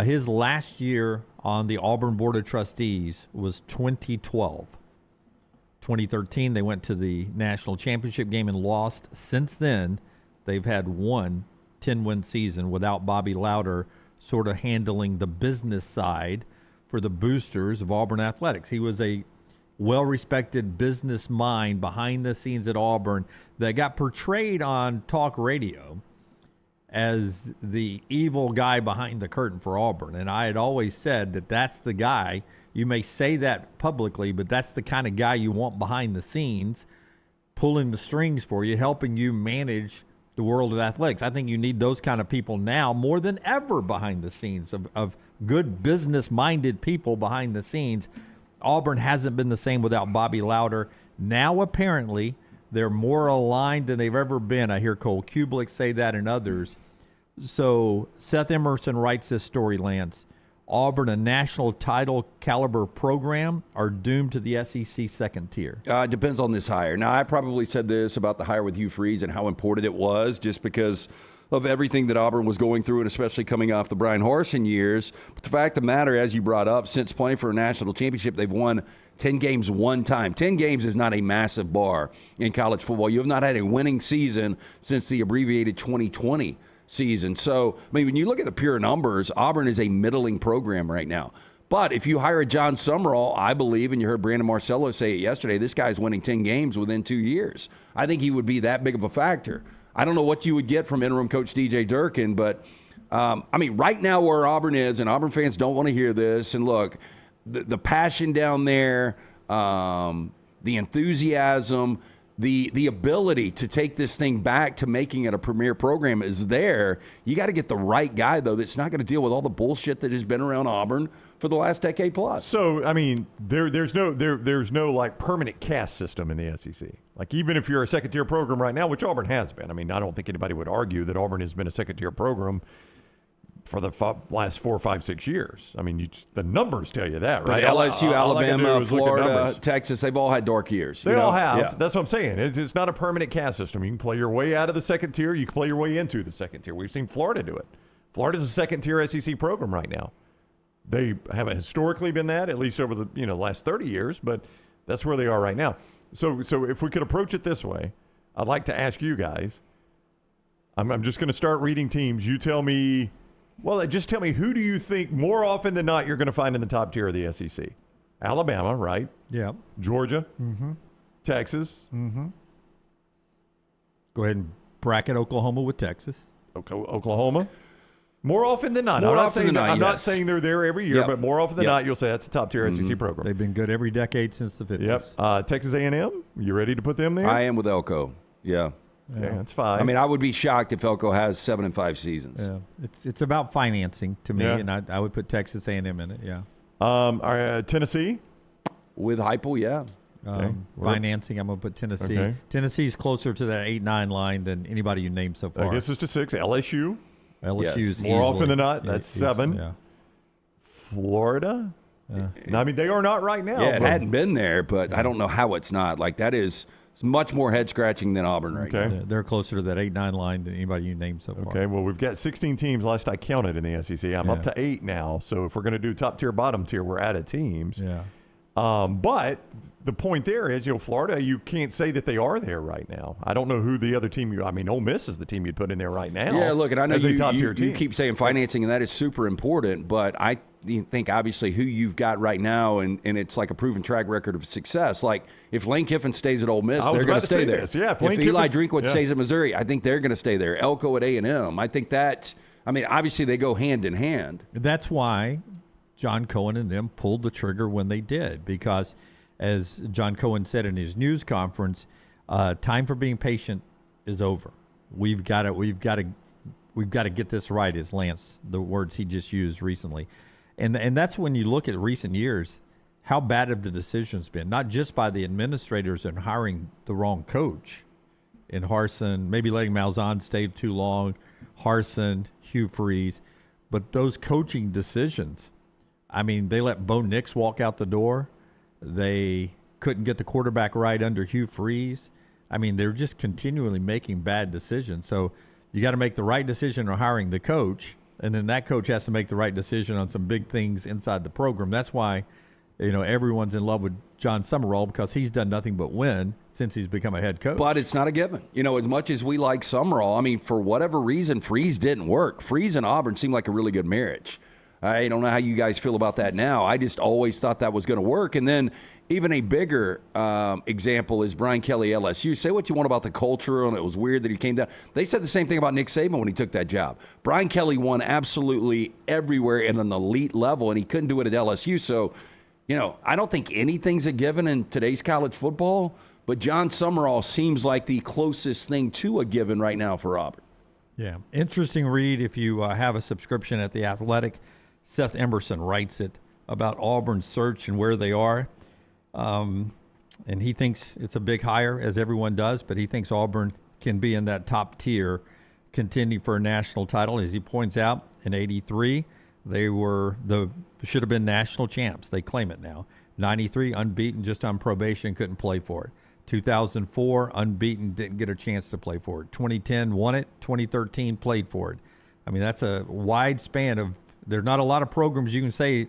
His last year on the Auburn Board of Trustees was 2012. 2013, they went to the national championship game and lost. Since then, they've had one 10-win season without Bobby Lauder sort of handling the business side for the boosters of Auburn athletics. He was a well-respected business mind behind the scenes at Auburn that got portrayed on talk radio as the evil guy behind the curtain for Auburn. And I had always said that that's the guy. You may say that publicly, but that's the kind of guy you want behind the scenes, pulling the strings for you, helping you manage the world of athletics. I think you need those kind of people now more than ever behind the scenes, of good business-minded people behind the scenes. Auburn hasn't been the same without Bobby Lauder. Now, apparently, they're more aligned than they've ever been. I hear Cole Kublik say that and others. So Seth Emerson writes this story, Lance. Auburn, a national title caliber program, are doomed to the SEC second tier. It depends on this hire. Now, I probably said this about the hire with Hugh Freeze and how important it was just because of everything that Auburn was going through, and especially coming off the Brian Harsin years. But the fact of the matter, as you brought up, since playing for a national championship, they've won 10 games one time. 10 games is not a massive bar in college football. You have not had a winning season since the abbreviated 2020 season. So, I mean, when you look at the pure numbers, Auburn is a middling program right now. But if you hire a John Summerall, I believe, and you heard Brandon Marcello say it yesterday, this guy's winning 10 games within 2 years. I think he would be that big of a factor. I don't know what you would get from interim coach DJ Durkin, but, I mean, right now where Auburn is, and Auburn fans don't want to hear this, and look, the passion down there, the enthusiasm, the ability to take this thing back to making it a premier program is there. You got to get the right guy, though, that's not going to deal with all the bullshit that has been around Auburn for the last decade plus. So, I mean, there's no like permanent caste system in the SEC. Like, even if you're a second-tier program right now, which Auburn has been. I mean, I don't think anybody would argue that Auburn has been a second-tier program for the last 4, 5, 6 years. I mean, the numbers tell you that, right? But LSU, Alabama, Florida, Texas, they've all had dark years. They all have. Yeah. That's what I'm saying. It's not a permanent caste system. You can play your way out of the second tier. You can play your way into the second tier. We've seen Florida do it. Florida's a second-tier SEC program right now. They haven't historically been that, at least over the last 30 years, but that's where they are right now. So if we could approach it this way, I'd like to ask you guys, I'm just going to start reading teams. You tell me, just tell me, who do you think more often than not you're going to find in the top tier of the SEC? Alabama, right? Yeah. Georgia? Mm-hmm. Texas? Mm-hmm. Go ahead and bracket Oklahoma with Texas. Oklahoma? More often than not. I'm not saying they're there every year, but more often than not, you'll say that's a top-tier SEC program. They've been good every decade since the 50s. Yep. Texas A&M, you ready to put them there? I am with Elko. Yeah. Okay, that's fine. I mean, I would be shocked if Elko has 7 and 5 seasons. Yeah, it's about financing to me, and I would put Texas A&M in it. Yeah. Tennessee with Heupel, yeah. Financing, I'm gonna put Tennessee. Okay. Tennessee's closer to that 8-9 line than anybody you named so far. I guess it's to 6. LSU's more often than not. That's 7. Yeah. Florida. I mean, they are not right now. Yeah, it hadn't been there, but I don't know how it's not. Like, that is much more head-scratching than Auburn right now. They're closer to that 8-9 line than anybody you named so far. Okay, well, we've got 16 teams last I counted in the SEC. I'm up to 8 now. So if we're going to do top tier, bottom tier, we're out of teams. Yeah. But the point there is, Florida, you can't say that they are there right now. I don't know who the other team Ole Miss is the team you'd put in there right now. Yeah, look, and I know you keep saying financing, and that is super important, but I think obviously who you've got right now, and it's like a proven track record of success. Like, if Lane Kiffin stays at Ole Miss, they're going to stay there. Yeah, if Eli Drinkwitz stays at Missouri, I think they're going to stay there. Elko at A&M, I think that, obviously they go hand in hand. That's why John Cohen and them pulled the trigger when they did, because as John Cohen said in his news conference, time for being patient is over. We've got to get this right, is Lance, the words he just used recently. And that's when you look at recent years, how bad have the decisions been, not just by the administrators in hiring the wrong coach in Harsin, maybe letting Malzahn stay too long, Harsin, Hugh Freeze, but those coaching decisions. They let Bo Nix walk out the door. They couldn't get the quarterback right under Hugh Freeze. They're just continually making bad decisions. So you got to make the right decision on hiring the coach, and then that coach has to make the right decision on some big things inside the program. That's why, everyone's in love with John Summerall, because he's done nothing but win since he's become a head coach. But it's not a given. As much as we like Summerall, for whatever reason, Freeze didn't work. Freeze and Auburn seemed like a really good marriage. I don't know how you guys feel about that now. I just always thought that was going to work. And then even a bigger example is Brian Kelly, LSU. Say what you want about the culture, and it was weird that he came down. They said the same thing about Nick Saban when he took that job. Brian Kelly won absolutely everywhere at an elite level, and he couldn't do it at LSU. So, I don't think anything's a given in today's college football. but John Summerall seems like the closest thing to a given right now for Auburn. Yeah, interesting read if you have a subscription at The Athletic. Seth Emerson writes it about Auburn's search and where they are. And he thinks it's a big hire, as everyone does, but he thinks Auburn can be in that top tier, contending for a national title. As he points out, in '83, they should have been national champs. They claim it now. '93, unbeaten, just on probation, couldn't play for it. 2004, unbeaten, didn't get a chance to play for it. 2010, won it. 2013, played for it. I mean, that's a wide span of – there's not a lot of programs you can say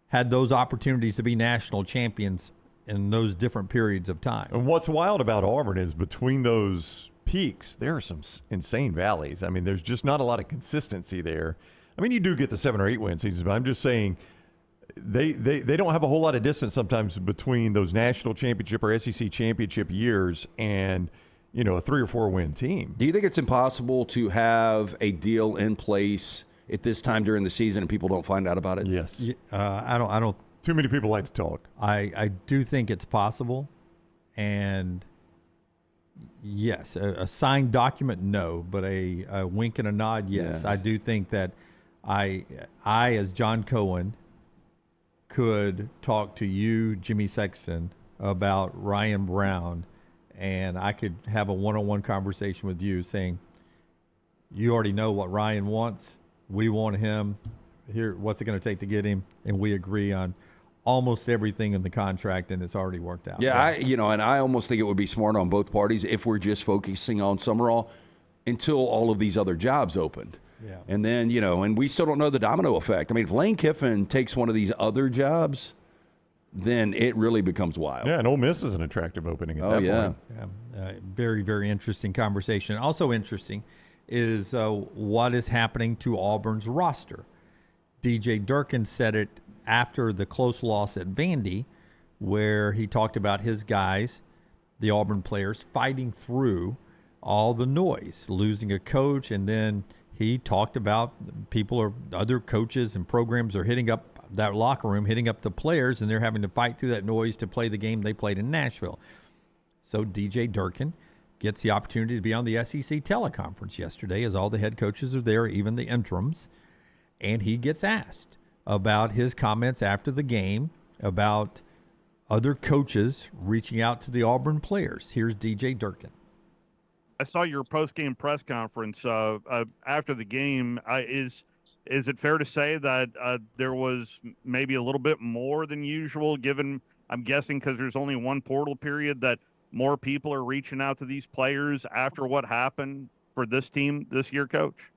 had those opportunities to be national champions in those different periods of time. And what's wild about Auburn is between those peaks, there are some insane valleys. I mean, there's just not a lot of consistency there. I mean, you do get the 7 or 8 win seasons, but I'm just saying – They don't have a whole lot of distance sometimes between those national championship or SEC championship years and, a 3 or 4 win team. Do you think it's impossible to have a deal in place at this time during the season and people don't find out about it? Yes. I don't. Too many people like to talk. I do think it's possible, and yes, a signed document, no, but a wink and a nod, yes. I do think that I as John Cohen could talk to you, Jimmy Sexton, about Ryan Brown, and I could have a one-on-one conversation with you saying, you already know what Ryan wants. We want him. Here, what's it going to take to get him? And we agree on almost everything in the contract, and it's already worked out. Yeah, and I almost think it would be smart on both parties if we're just focusing on Summerall until all of these other jobs opened. Yeah. And then, and we still don't know the domino effect. I mean, if Lane Kiffin takes one of these other jobs, then it really becomes wild. Yeah, and Ole Miss is an attractive opening at that point. Yeah. Very, very interesting conversation. Also interesting is what is happening to Auburn's roster. DJ Durkin said it after the close loss at Vandy, where he talked about his guys, the Auburn players, fighting through all the noise, losing a coach, and then he talked about other coaches and programs are hitting up that locker room, hitting up the players, and they're having to fight through that noise to play the game they played in Nashville. So DJ Durkin gets the opportunity to be on the SEC teleconference yesterday, as all the head coaches are there, even the interims, and he gets asked about his comments after the game about other coaches reaching out to the Auburn players. Here's DJ Durkin. I saw your post-game press conference after the game. Is it fair to say that there was maybe a little bit more than usual, given, I'm guessing, because there's only one portal period, that more people are reaching out to these players after what happened for this team this year, Coach?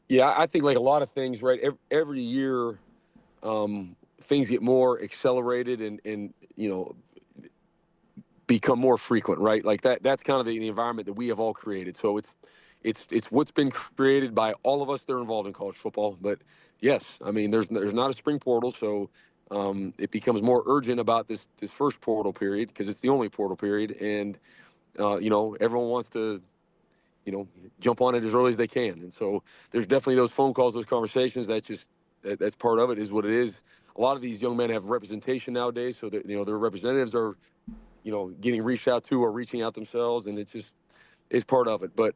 Yeah, I think like a lot of things, right, every year things get more accelerated and become more frequent, right? Like that's kind of the environment that we have all created. So it's what's been created by all of us that are involved in college football. But yes, I mean, there's not a spring portal, so it becomes more urgent about this first portal period because it's the only portal period. And, everyone wants to, jump on it as early as they can. And so there's definitely those phone calls, those conversations. That's part of it, is what it is. A lot of these young men have representation nowadays, so that, their representatives are, getting reached out to or reaching out themselves, and it's part of it. But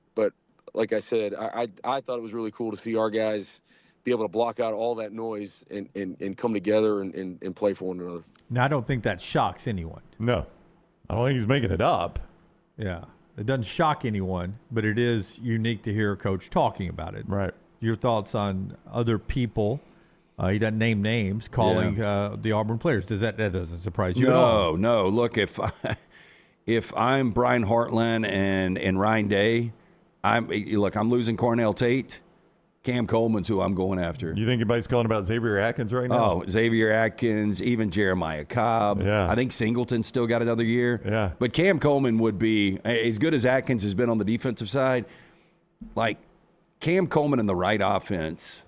like I said, I thought it was really cool to see our guys be able to block out all that noise and come together and play for one another. Now, I don't think that shocks anyone. No. I don't think he's making it up. Yeah. It doesn't shock anyone, but it is unique to hear a coach talking about it. Right. Your thoughts on other people, he doesn't name names, calling the Auburn players. That doesn't surprise you at all? No. Look, if I'm Brian Hartland and Ryan Day, I'm losing Cornell Tate. Cam Coleman's who I'm going after. You think anybody's calling about Xavier Atkins right now? Oh, Xavier Atkins, even Jeremiah Cobb. Yeah. I think Singleton's still got another year. Yeah. But Cam Coleman would be, as good as Atkins has been on the defensive side, like Cam Coleman in the right offense,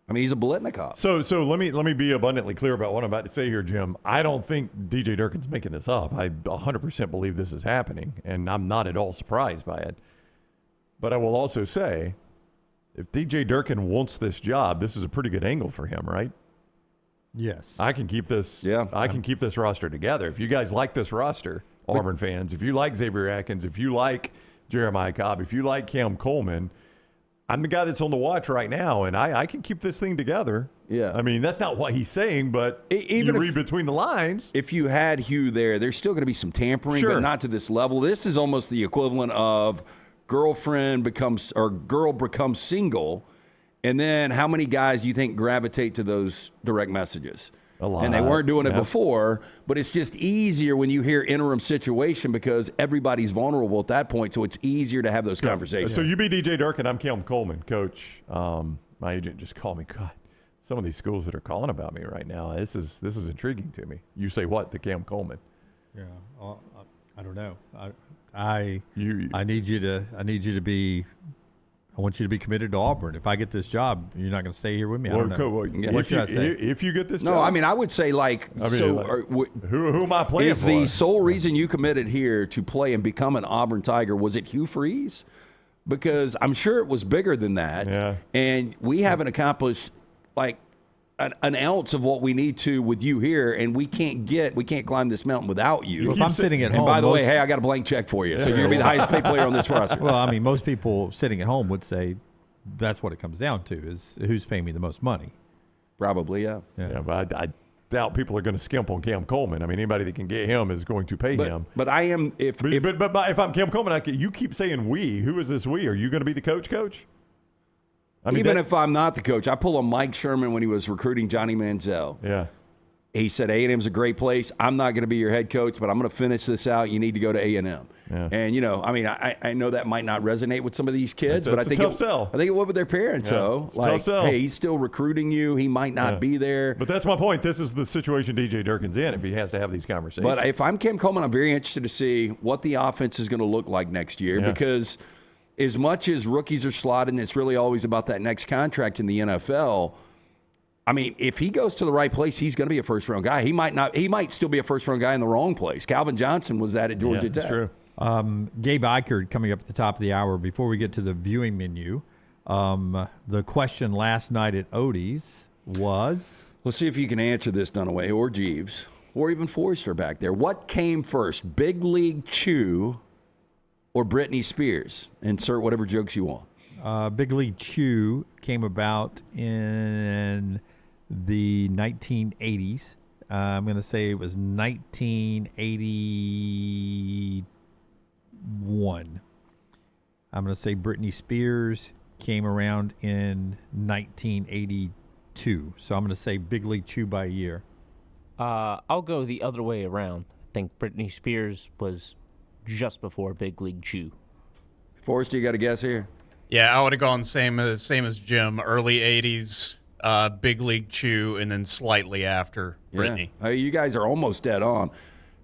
I mean, he's a Biletnikoff. So let me be abundantly clear about what I'm about to say here, Jim. I don't think DJ Durkin's making this up. I 100% believe this is happening, and I'm not at all surprised by it. But I will also say, if DJ Durkin wants this job, this is a pretty good angle for him, right? Yes. I can keep this. Yeah. I can keep this roster together. If you guys like this roster, Auburn fans, if you like Xavier Atkins, if you like Jeremiah Cobb, if you like Cam Coleman, I'm the guy that's on the watch right now, and I can keep this thing together. Yeah. I mean, that's not what he's saying, but Even you read between the lines. If you had Hugh there's still going to be some tampering, Sure. but not to this level. This is almost the equivalent of girl becomes single, and then how many guys do you think gravitate to those direct messages? A lot. And they weren't doing it before, but it's just easier when you hear interim situation because everybody's vulnerable at that point, so it's easier to have those conversations. So you be DJ Durkin, I'm Cam Coleman, coach. My agent just called me. God, some of these schools that are calling about me right now, this is intriguing to me. You say what to Cam Coleman? Yeah, I don't know. I need you to be. I want you to be committed to Auburn. If I get this job, you're not going to stay here with me. I don't know. What should I say? If you get this job? No, I mean, I would say who am I playing is for? the sole reason you committed here to play and become an Auburn Tiger, was it Hugh Freeze? Because I'm sure it was bigger than that. Yeah. And we haven't accomplished like an ounce of what we need to with you here, and we can't climb this mountain without you. If I'm sitting at home, and by the way, hey, I got a blank check for you, so you're gonna be the highest paid player on this roster. Well, I mean, most people sitting at home would say that's what it comes down to is who's paying me the most money. Probably, yeah. But I doubt people are going to skimp on Cam Coleman. I mean, anybody that can get him is going to pay him. But I am if I'm Cam Coleman, you keep saying we. Who is this we? Are you going to be the coach? I mean, even if I'm not the coach, I pull a Mike Sherman when he was recruiting Johnny Manziel. Yeah. He said, A&M's a great place. I'm not going to be your head coach, but I'm going to finish this out. You need to go to A&M. Yeah. And, I mean, I know that might not resonate with some of these kids, but I think sell. I think it would with their parents, though. It's a tough sell. Hey, he's still recruiting you. He might not be there. But that's my point. This is the situation DJ Durkin's in if he has to have these conversations. But if I'm Cam Coleman, I'm very interested to see what the offense is going to look like next year because – as much as rookies are slotted, it's really always about that next contract in the NFL. I mean, if he goes to the right place, he's going to be a first-round guy. He might still be a first-round guy in the wrong place. Calvin Johnson was that at Georgia Tech. That's true. Gabe Ikard coming up at the top of the hour. Before we get to the viewing menu, the question last night at Odie's was... Let's see if you can answer this, Dunaway, or Jeeves, or even Forrester back there. What came first, Big League Chew or Britney Spears? Insert whatever jokes you want. Big League Chew came about in the 1980s. I'm going to say it was 1981. I'm going to say Britney Spears came around in 1982. So I'm going to say Big League Chew by a year. I'll go the other way around. I think Britney Spears was just before Big League Chew. Forrest, you got a guess here? Yeah, I would have gone same as Jim. Early 80s, Big League Chew, and then slightly after Britney. Yeah. You guys are almost dead on.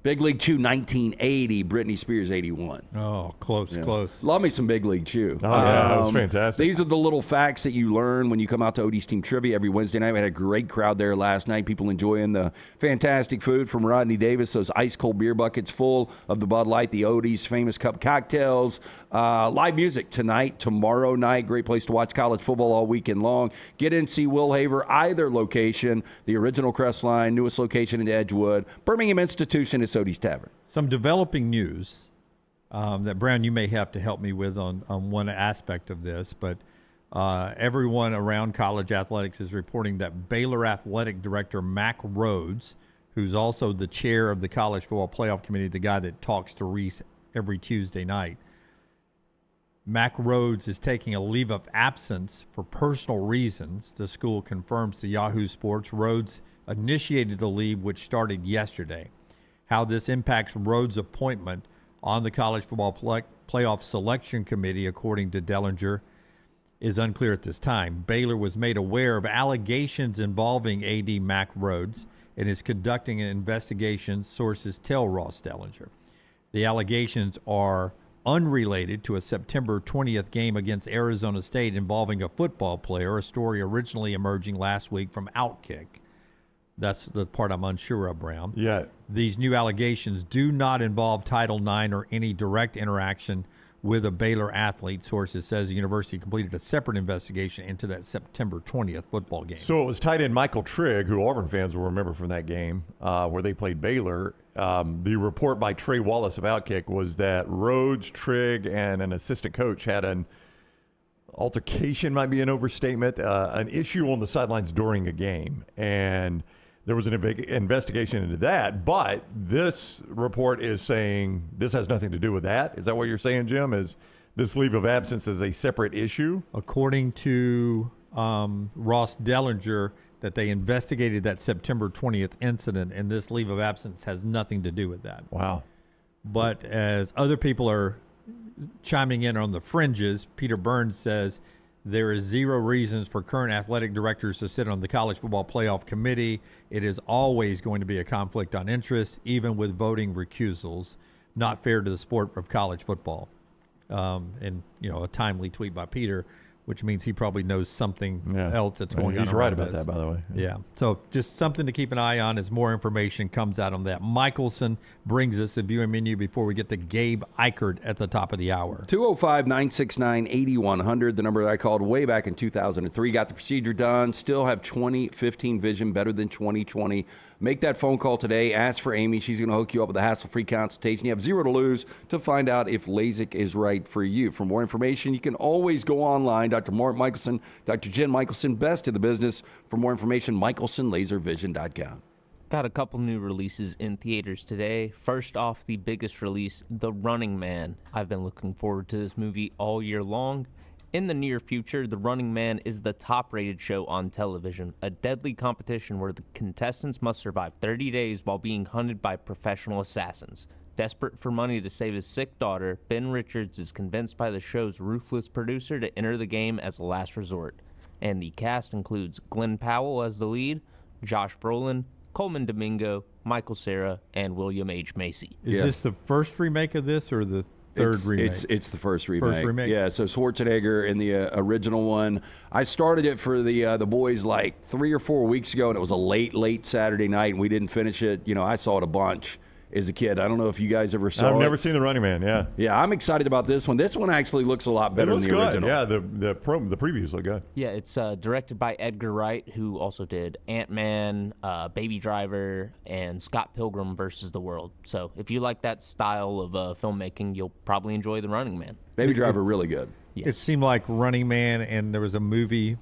Big League Chew, 1980. Britney Spears, 81. Oh, close. Love me some Big League Chew. Oh, yeah, that was fantastic. These are the little facts that you learn when you come out to Odie's Team Trivia every Wednesday night. We had a great crowd there last night. People enjoying the fantastic food from Rodney Davis, those ice-cold beer buckets full of the Bud Light, the Odie's Famous Cup cocktails. Live music tonight, tomorrow night. Great place to watch college football all weekend long. Get in, see Will Haver, either location, the original Crestline, newest location in Edgewood, Birmingham Institution, it's Odie's Tavern. Some developing news that, Brown, you may have to help me with on one aspect of this, but everyone around college athletics is reporting that Baylor Athletic Director Mack Rhodes, who's also the chair of the College Football Playoff Committee, the guy that talks to Reese every Tuesday night, Mack Rhodes is taking a leave of absence for personal reasons. The school confirms to Yahoo Sports. Rhodes initiated the leave, which started yesterday. How this impacts Rhodes' appointment on the College Football Playoff Selection Committee, according to Dellinger, is unclear at this time. Baylor was made aware of allegations involving AD Mack Rhodes and is conducting an investigation, sources tell Ross Dellinger. The allegations are unrelated to a September 20th game against Arizona State involving a football player, a story originally emerging last week from Outkick. That's the part I'm unsure of, Brown. Yeah. These new allegations do not involve Title IX or any direct interaction with a Baylor athlete. Sources says the university completed a separate investigation into that September 20th football game. So it was tight end Michael Trigg, who Auburn fans will remember from that game where they played Baylor. The report by Trey Wallace of Outkick was that Rhodes, Trigg, and an assistant coach had an altercation, might be an overstatement, an issue on the sidelines during a game. And there was an investigation into that. But this report is saying this has nothing to do with that. Is that what you're saying, Jim? Is this leave of absence is a separate issue? According to Ross Dellinger, that they investigated that September 20th incident, and this leave of absence has nothing to do with that. Wow. But as other people are chiming in on the fringes, Peter Burns says there is zero reasons for current athletic directors to sit on the college football playoff committee. It is always going to be a conflict on interest, even with voting recusals. Not fair to the sport of college football. And, a timely tweet by Peter, which means he probably knows something else that's going on. He's right about that, by the way. Yeah. So just something to keep an eye on as more information comes out on that. Michelson brings us a viewing menu before we get to Gabe Ikard at the top of the hour. 205-969-8100, the number that I called way back in 2003. Got the procedure done. Still have 20/15 vision, better than 20/20. Make that phone call today. Ask for Amy. She's going to hook you up with a hassle-free consultation. You have zero to lose to find out if LASIK is right for you. For more information, you can always go online. Dr. Mark Michelson, Dr. Jen Michelson, best in the business. For more information, michelsonlaservision.com. Got a couple new releases in theaters today. First off, the biggest release, The Running Man. I've been looking forward to this movie all year long. In the near future, The Running Man is the top-rated show on television, a deadly competition where the contestants must survive 30 days while being hunted by professional assassins. Desperate for money to save his sick daughter, Ben Richards is convinced by the show's ruthless producer to enter the game as a last resort. And the cast includes Glenn Powell as the lead, Josh Brolin, Coleman Domingo, Michael Cera, and William H. Macy. Is this the first remake of this or the third remake? It's the first remake. Yeah, so Schwarzenegger in the original one. I started it for the boys like 3 or 4 weeks ago, and it was a late Saturday night, and we didn't finish it. I saw it a bunch as a kid. I don't know if you guys ever saw it. I've never seen The Running Man, yeah. Yeah, I'm excited about this one. This one actually looks a lot better than the original. Yeah, the previews look good. Yeah, it's directed by Edgar Wright, who also did Ant-Man, Baby Driver, and Scott Pilgrim versus the World. So if you like that style of filmmaking, you'll probably enjoy The Running Man. Baby Driver, really good. Yes. It seemed like Running Man, and there was a movie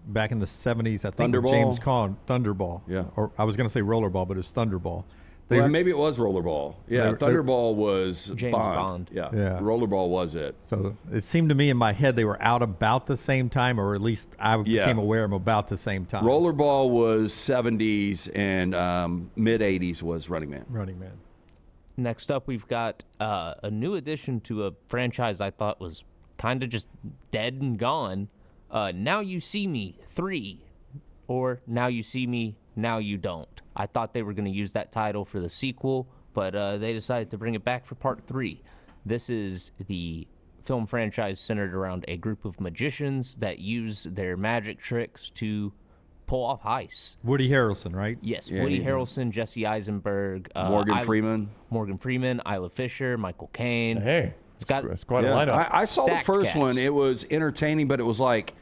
back in the 70s, I think, Thunderball? James Caan, Thunderball. Yeah. Or I was going to say Rollerball, but it was Thunderball. Well, maybe it was Rollerball. Yeah, Thunderball was James Bond. Yeah. Rollerball was it. So it seemed to me in my head they were out about the same time, or at least I became aware of them about the same time. Rollerball was 70s, and mid-80s was Running Man. Running Man. Next up, we've got a new addition to a franchise I thought was kind of just dead and gone. Now You See Me 3, or Now You See Me, Now You Don't. I thought they were going to use that title for the sequel, but they decided to bring it back for part 3. This is the film franchise centered around a group of magicians that use their magic tricks to pull off heists. Woody Harrelson, right? Yes, Woody Harrelson, Jesse Eisenberg, Morgan Freeman, Isla Fisher, Michael Caine. Hey, it's quite a lineup. I saw the first cast. one. It was entertaining, but it was like,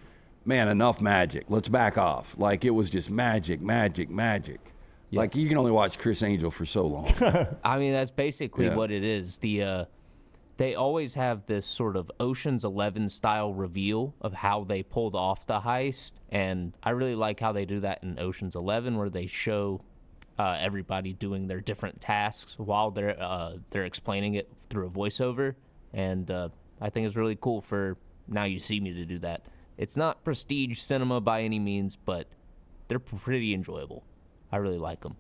man, enough magic. Let's back off. Like, it was just magic. Yes. Like, you can only watch Chris Angel for so long. I mean, that's basically what it is. They always have this sort of Ocean's 11 style reveal of how they pulled off the heist, and I really like how they do that in Ocean's 11, where they show everybody doing their different tasks while they're explaining it through a voiceover, and I think it's really cool for Now You See Me to do that. It's not prestige cinema by any means, but they're pretty enjoyable. I really like them.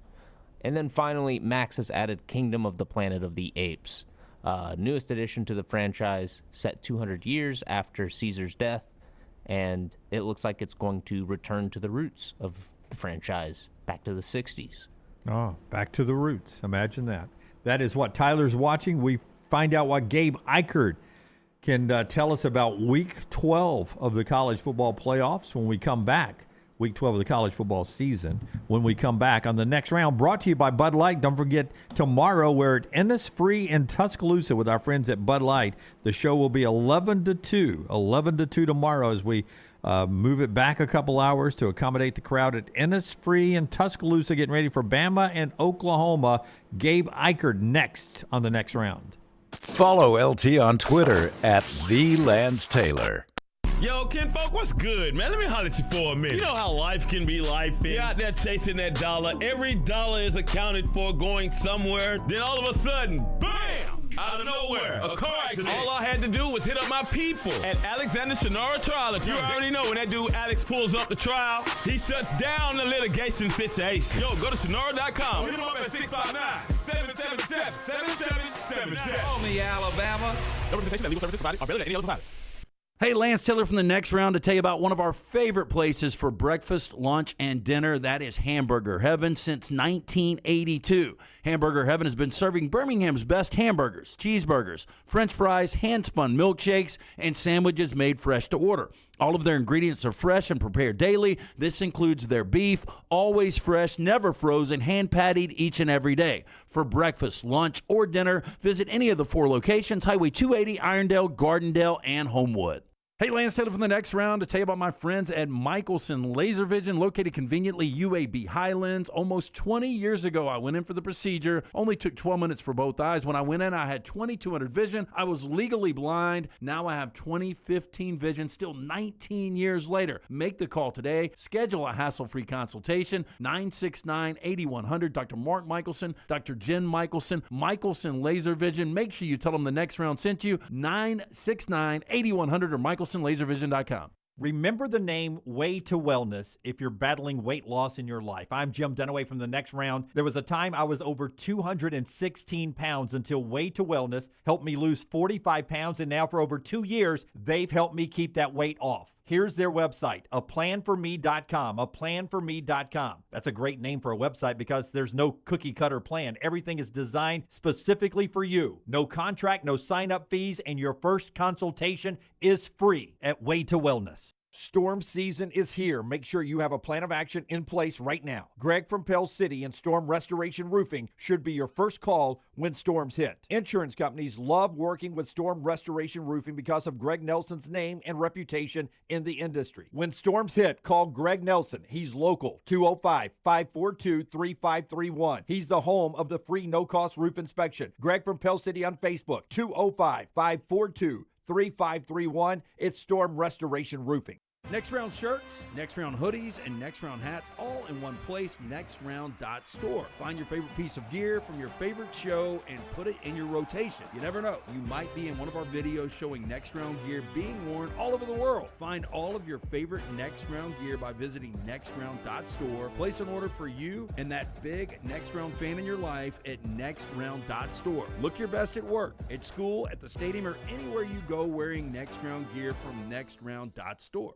And then finally, Max has added Kingdom of the Planet of the Apes. Newest addition to the franchise, set 200 years after Caesar's death, and it looks like it's going to return to the roots of the franchise, back to the 60s. Oh, back to the roots. Imagine that. That is what Tyler's watching. We find out what Gabe Ikard can tell us about Week 12 of the college football playoffs when we come back. Week 12 of the college football season when we come back on the next round, brought to you by Bud Light. Don't forget, tomorrow we're at Innisfree in Tuscaloosa with our friends at Bud Light. The show will be 11 to 2 tomorrow as we move it back a couple hours to accommodate the crowd at Innisfree in Tuscaloosa, getting ready for Bama and Oklahoma. Gabe Ikard next on the next round. Follow LT on Twitter at @TheLanceTaylor. Yo, kinfolk, what's good, man? Let me holler at you for a minute. You know how life can be life. You're out there chasing that dollar. Every dollar is accounted for going somewhere. Then all of a sudden, bam! Out of nowhere, a car accident. All I had to do was hit up my people at Alexander Shannara Trial Attorney. You already know when that dude Alex pulls up the trial, he shuts down the litigation situation. Yo, go to Shannara.com. Hit him up at 659-777-7777. Call me, Alabama. No representation and legal services provided are better than any other provider. Hey, Lance Taylor from the next round to tell you about one of our favorite places for breakfast, lunch, and dinner. That is Hamburger Heaven since 1982. Hamburger Heaven has been serving Birmingham's best hamburgers, cheeseburgers, French fries, hand-spun milkshakes, and sandwiches made fresh to order. All of their ingredients are fresh and prepared daily. This includes their beef, always fresh, never frozen, hand-pattied each and every day. For breakfast, lunch, or dinner, visit any of the 4 locations: Highway 280, Irondale, Gardendale, and Homewood. Hey, Lance Taylor from the next round to tell you about my friends at Michelson Laser Vision, located conveniently UAB Highlands. Almost 20 years ago, I went in for the procedure. Only took 12 minutes for both eyes. When I went in, I had 2200 vision. I was legally blind. Now I have 20/15 vision, still 19 years later. Make the call today. Schedule a hassle-free consultation. 969-8100. Dr. Mark Michelson, Dr. Jen Michelson, Michelson Laser Vision. Make sure you tell them the next round sent you. 969-8100 or MichelsonLaserVision.com. Remember the name Way to Wellness if you're battling weight loss in your life. I'm Jim Dunaway from the next round. There was a time I was over 216 pounds until Way to Wellness helped me lose 45 pounds, and now for over 2 years, they've helped me keep that weight off. Here's their website, aplanforme.com, aplanforme.com. That's a great name for a website because there's no cookie-cutter plan. Everything is designed specifically for you. No contract, no sign-up fees, and your first consultation is free at Way to Wellness. Storm season is here. Make sure you have a plan of action in place right now. Greg from Pell City and Storm Restoration Roofing should be your first call when storms hit. Insurance companies love working with Storm Restoration Roofing because of Greg Nelson's name and reputation in the industry. When storms hit, call Greg Nelson. He's local, 205-542-3531. He's the home of the free no-cost roof inspection. Greg from Pell City on Facebook, 205-542-3531. It's Storm Restoration Roofing. Next round shirts, next round hoodies, and next round hats all in one place, nextround.store. Find your favorite piece of gear from your favorite show and put it in your rotation. You never know, you might be in one of our videos showing next round gear being worn all over the world. Find all of your favorite next round gear by visiting nextround.store. Place an order for you and that big next round fan in your life at nextround.store. Look your best at work, at school, at the stadium, or anywhere you go wearing next round gear from nextround.store.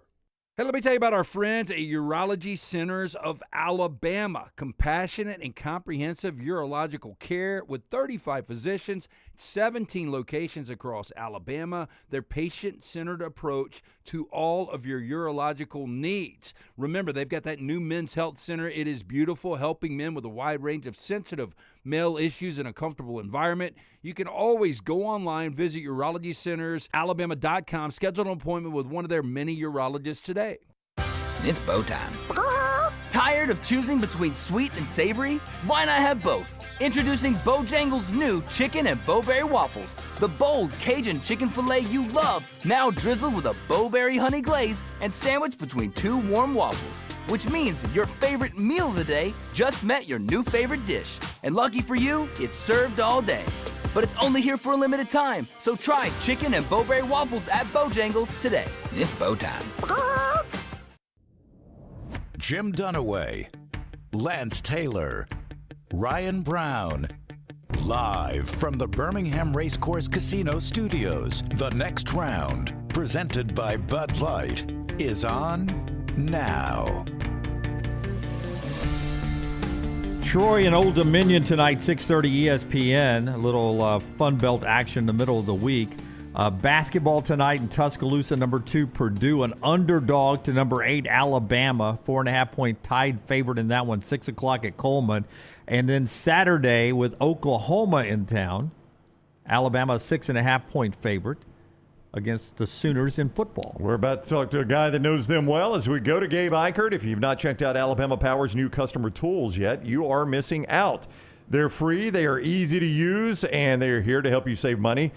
Hey, let me tell you about our friends at Urology Centers of Alabama. Compassionate and comprehensive urological care with 35 physicians, 17 locations across Alabama. Their patient-centered approach to all of your urological needs. Remember, they've got that new men's health center. It is beautiful, helping men with a wide range of sensitive male issues in a comfortable environment. You can always go online, visit UrologyCentersAlabama.com, schedule an appointment with one of their many urologists today. It's bow time. Tired of choosing between sweet and savory? Why not have both? Introducing Bojangles' new chicken and bowberry waffles. The bold Cajun chicken filet you love, now drizzled with a bowberry honey glaze and sandwiched between 2 warm waffles. Which means your favorite meal of the day just met your new favorite dish. And lucky for you, it's served all day. But it's only here for a limited time, so try chicken and bowberry waffles at Bojangles today. It's bow time. Jim Dunaway, Lance Taylor, Ryan Brown. Live from the Birmingham Racecourse Casino Studios, the next round, presented by Bud Light, is on now. Troy and Old Dominion tonight, 6:30 ESPN. A little Fun Belt action in the middle of the week. Basketball tonight in Tuscaloosa, number 2 Purdue, an underdog to number 8 Alabama, 4.5-point tied favorite in that one, 6 o'clock at Coleman. And then Saturday with Oklahoma in town, Alabama 6.5-point favorite against the Sooners in football. We're about to talk to a guy that knows them well as we go to Gabe Ikard. If you've not checked out Alabama Power's new customer tools yet, you are missing out. They're free, they are easy to use, and they are here to help you save money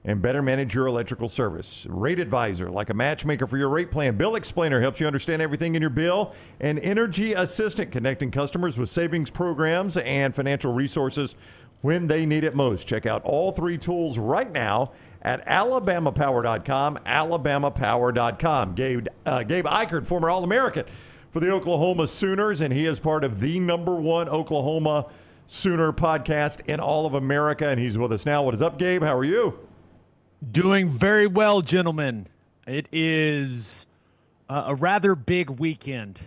and better manage your electrical service. Rate Advisor, like a matchmaker for your rate plan. Bill Explainer helps you understand everything in your bill. And Energy Assistant, connecting customers with savings programs and financial resources when they need it most. Check out all 3 tools right now at alabamapower.com, alabamapower.com. Gabe Ikard, former All-American for the Oklahoma Sooners, and he is part of the #1 Oklahoma Sooner podcast in all of America, and he's with us now. What is up, Gabe? How are you? Doing very well, gentlemen. It is a rather big weekend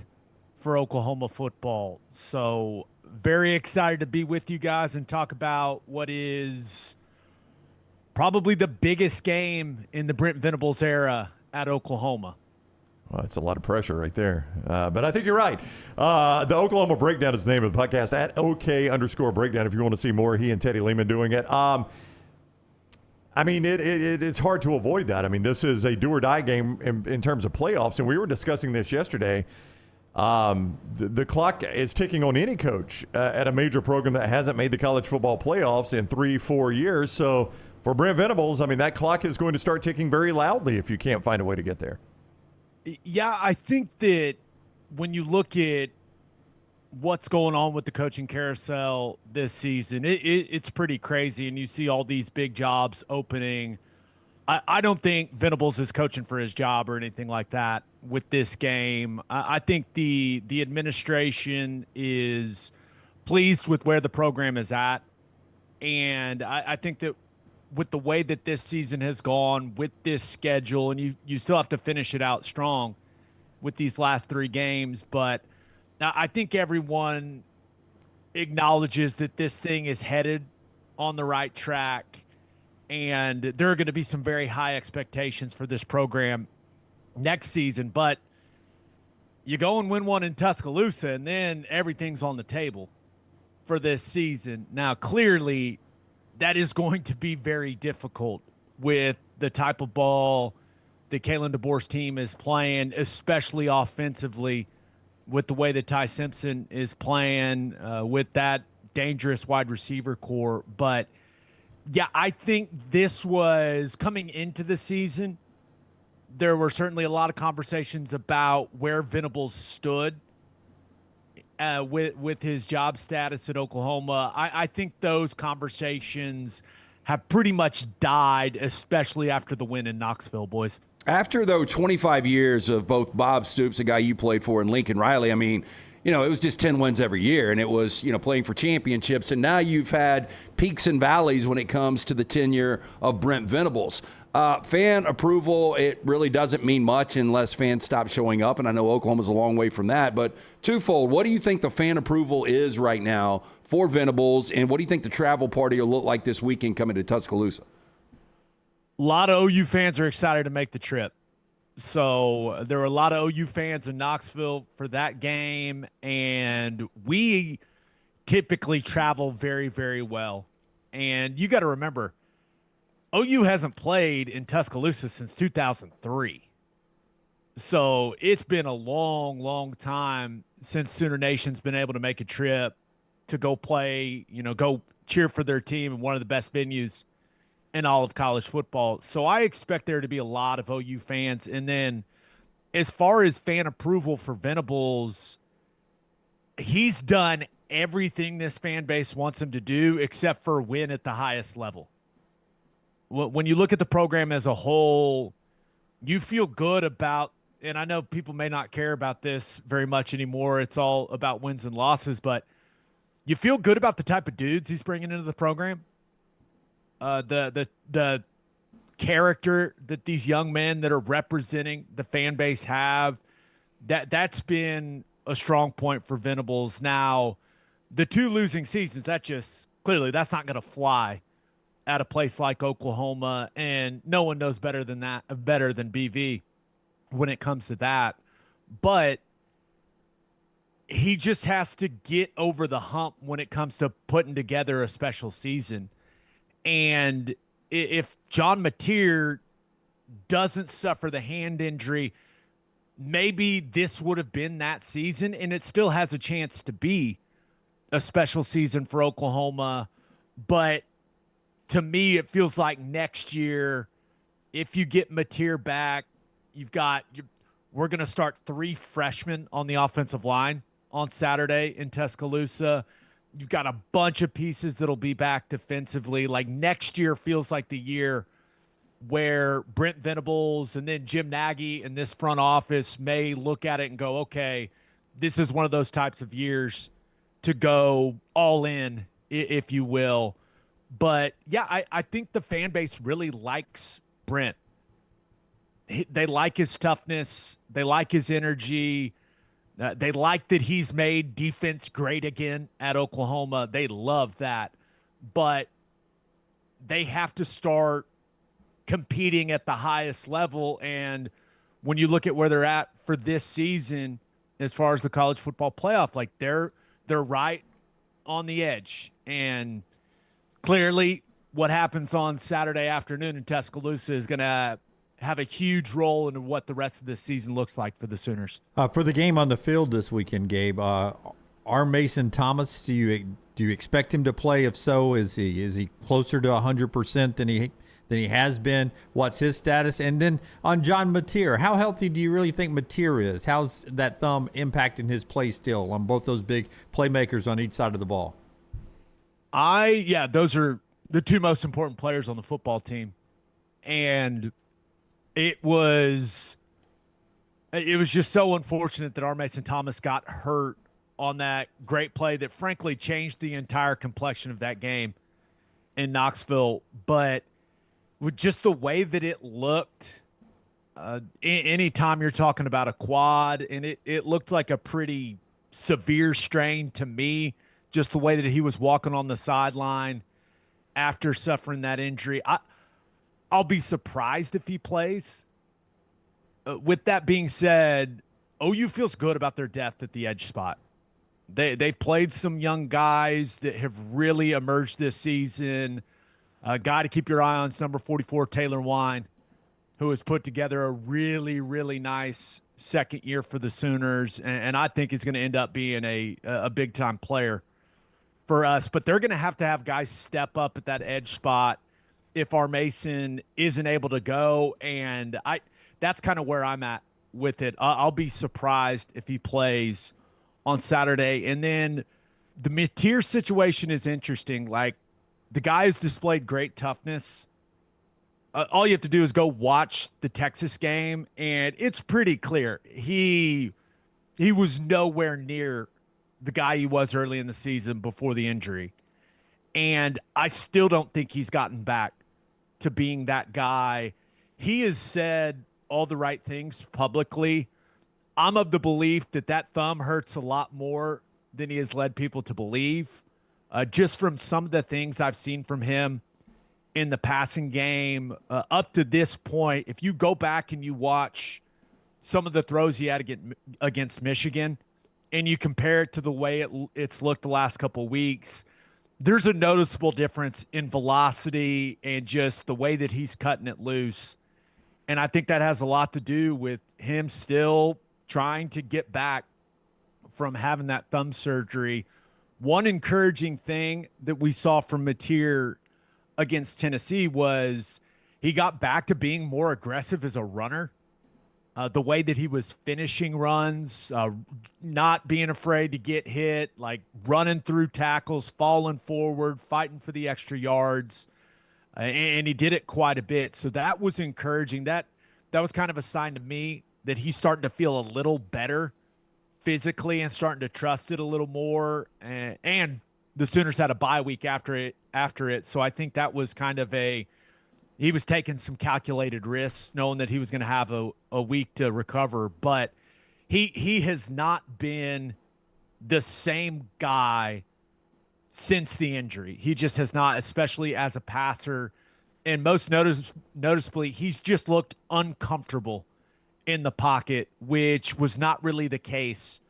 for Oklahoma football, so very excited to be with you guys and talk about what is probably the biggest game in the Brent Venables era at Oklahoma. Well, that's a lot of pressure right there. But I think you're right. The Oklahoma Breakdown is the name of the podcast, at OK_breakdown if you want to see more. He and Teddy Lehman doing it. I mean, it's hard to avoid that. I mean, this is a do-or-die game in terms of playoffs, and we were discussing this yesterday. The clock is ticking on any coach at a major program that hasn't made the college football playoffs in 3-4 years. So for Brent Venables, I mean, that clock is going to start ticking very loudly if you can't find a way to get there. Yeah, I think that when you look at what's going on with the coaching carousel this season, it's pretty crazy, and you see all these big jobs opening. I don't think Venables is coaching for his job or anything like that with this game. I think the administration is pleased with where the program is at, and I think that with the way that this season has gone, with this schedule, and you still have to finish it out strong with these last 3 games, but I think everyone acknowledges that this thing is headed on the right track, and there are going to be some very high expectations for this program next season. But you go and win one in Tuscaloosa, and then everything's on the table for this season. Now, clearly, that is going to be very difficult with the type of ball that Kalen DeBoer's team is playing, especially offensively, with the way that Ty Simpson is playing, with that dangerous wide receiver core. But, yeah, I think this was coming into the season. There were certainly a lot of conversations about where Venables stood with his job status at Oklahoma. I think those conversations have pretty much died, especially after the win in Knoxville, boys. After, though, 25 years of both Bob Stoops, a guy you played for, and Lincoln Riley, I mean, it was just 10 wins every year, and it was, playing for championships. And now you've had peaks and valleys when it comes to the tenure of Brent Venables. Fan approval, it really doesn't mean much unless fans stop showing up, and I know Oklahoma's a long way from that. But twofold, what do you think the fan approval is right now for Venables, and what do you think the travel party will look like this weekend coming to Tuscaloosa? A lot of OU fans are excited to make the trip. So there were a lot of OU fans in Knoxville for that game, and we typically travel very, very well. And you got to remember, OU hasn't played in Tuscaloosa since 2003. So it's been a long, long time since Sooner Nation's been able to make a trip to go play, go cheer for their team in one of the best venues in all of college football. So I expect there to be a lot of OU fans. And then as far as fan approval for Venables, he's done everything this fan base wants him to do except for win at the highest level. When you look at the program as a whole, you feel good about, and I know people may not care about this very much anymore. It's all about wins and losses, but you feel good about the type of dudes he's bringing into the program. The character that these young men that are representing the fan base have, that's been a strong point for Venables. Now, the 2 losing seasons, that's not going to fly at a place like Oklahoma, and no one knows better than BV when it comes to that. But he just has to get over the hump when it comes to putting together a special season. And if John Mateer doesn't suffer the hand injury, maybe this would have been that season, and it still has a chance to be a special season for Oklahoma. But to me, it feels like next year, if you get Mateer back, we're going to start 3 freshmen on the offensive line on Saturday in Tuscaloosa. You've got a bunch of pieces that'll be back defensively. Like, next year feels like the year where Brent Venables and then Jim Nagy and this front office may look at it and go, okay, this is one of those types of years to go all in, if you will. But, yeah, I think the fan base really likes Brent. They like his toughness. They like his energy. They like that he's made defense great again at Oklahoma. They love that. But they have to start competing at the highest level. And when you look at where they're at for this season, as far as the college football playoff, like they're right on the edge. And clearly what happens on Saturday afternoon in Tuscaloosa is going to have a huge role in what the rest of this season looks like for the Sooners. For the game on the field this weekend, Gabe, are Mason Thomas, do you expect him to play? If so, is he closer to 100% than he has been? What's his status? And then on John Mateer, how healthy do you really think Mateer is? How's that thumb impacting his play still on both those big playmakers on each side of the ball? Those are the 2 most important players on the football team. And it was just so unfortunate that our Mason Thomas got hurt on that great play that frankly changed the entire complexion of that game in Knoxville. But with just the way that it looked, anytime you're talking about a quad, and it looked like a pretty severe strain to me, just the way that he was walking on the sideline after suffering that injury. I'll be surprised if he plays. With that being said, OU feels good about their depth at the edge spot. They've played some young guys that have really emerged this season. A guy to keep your eye on is number 44, Taylor Wine, who has put together a really, really nice second year for the Sooners, and I think is going to end up being a big-time player for us. But they're going to have guys step up at that edge spot if our Mason isn't able to go, and that's kind of where I'm at with it. I'll be surprised if he plays on Saturday. And then the Mateer situation is interesting. Like, the guy has displayed great toughness. All you have to do is go watch the Texas game, and it's pretty clear. He was nowhere near the guy he was early in the season before the injury. And I still don't think he's gotten back to being that guy. He has said all the right things publicly. I'm of the belief that thumb hurts a lot more than he has led people to believe. Just from some of the things I've seen from him in the passing game up to this point, if you go back and you watch some of the throws he had against Michigan and you compare it to the way it's looked the last couple of weeks, there's a noticeable difference in velocity and just the way that he's cutting it loose. And I think that has a lot to do with him still trying to get back from having that thumb surgery. One encouraging thing that we saw from Mateer against Tennessee was he got back to being more aggressive as a runner. The way that he was finishing runs, not being afraid to get hit, like running through tackles, falling forward, fighting for the extra yards. And he did it quite a bit. So that was encouraging. That was kind of a sign to me that he's starting to feel a little better physically and starting to trust it a little more. And the Sooners had a bye week after it. So I think that was kind of he was taking some calculated risks, knowing that he was going to have a week to recover. But he has not been the same guy since the injury. He just has not, especially as a passer. And most noticeably, he's just looked uncomfortable in the pocket, which was not really the case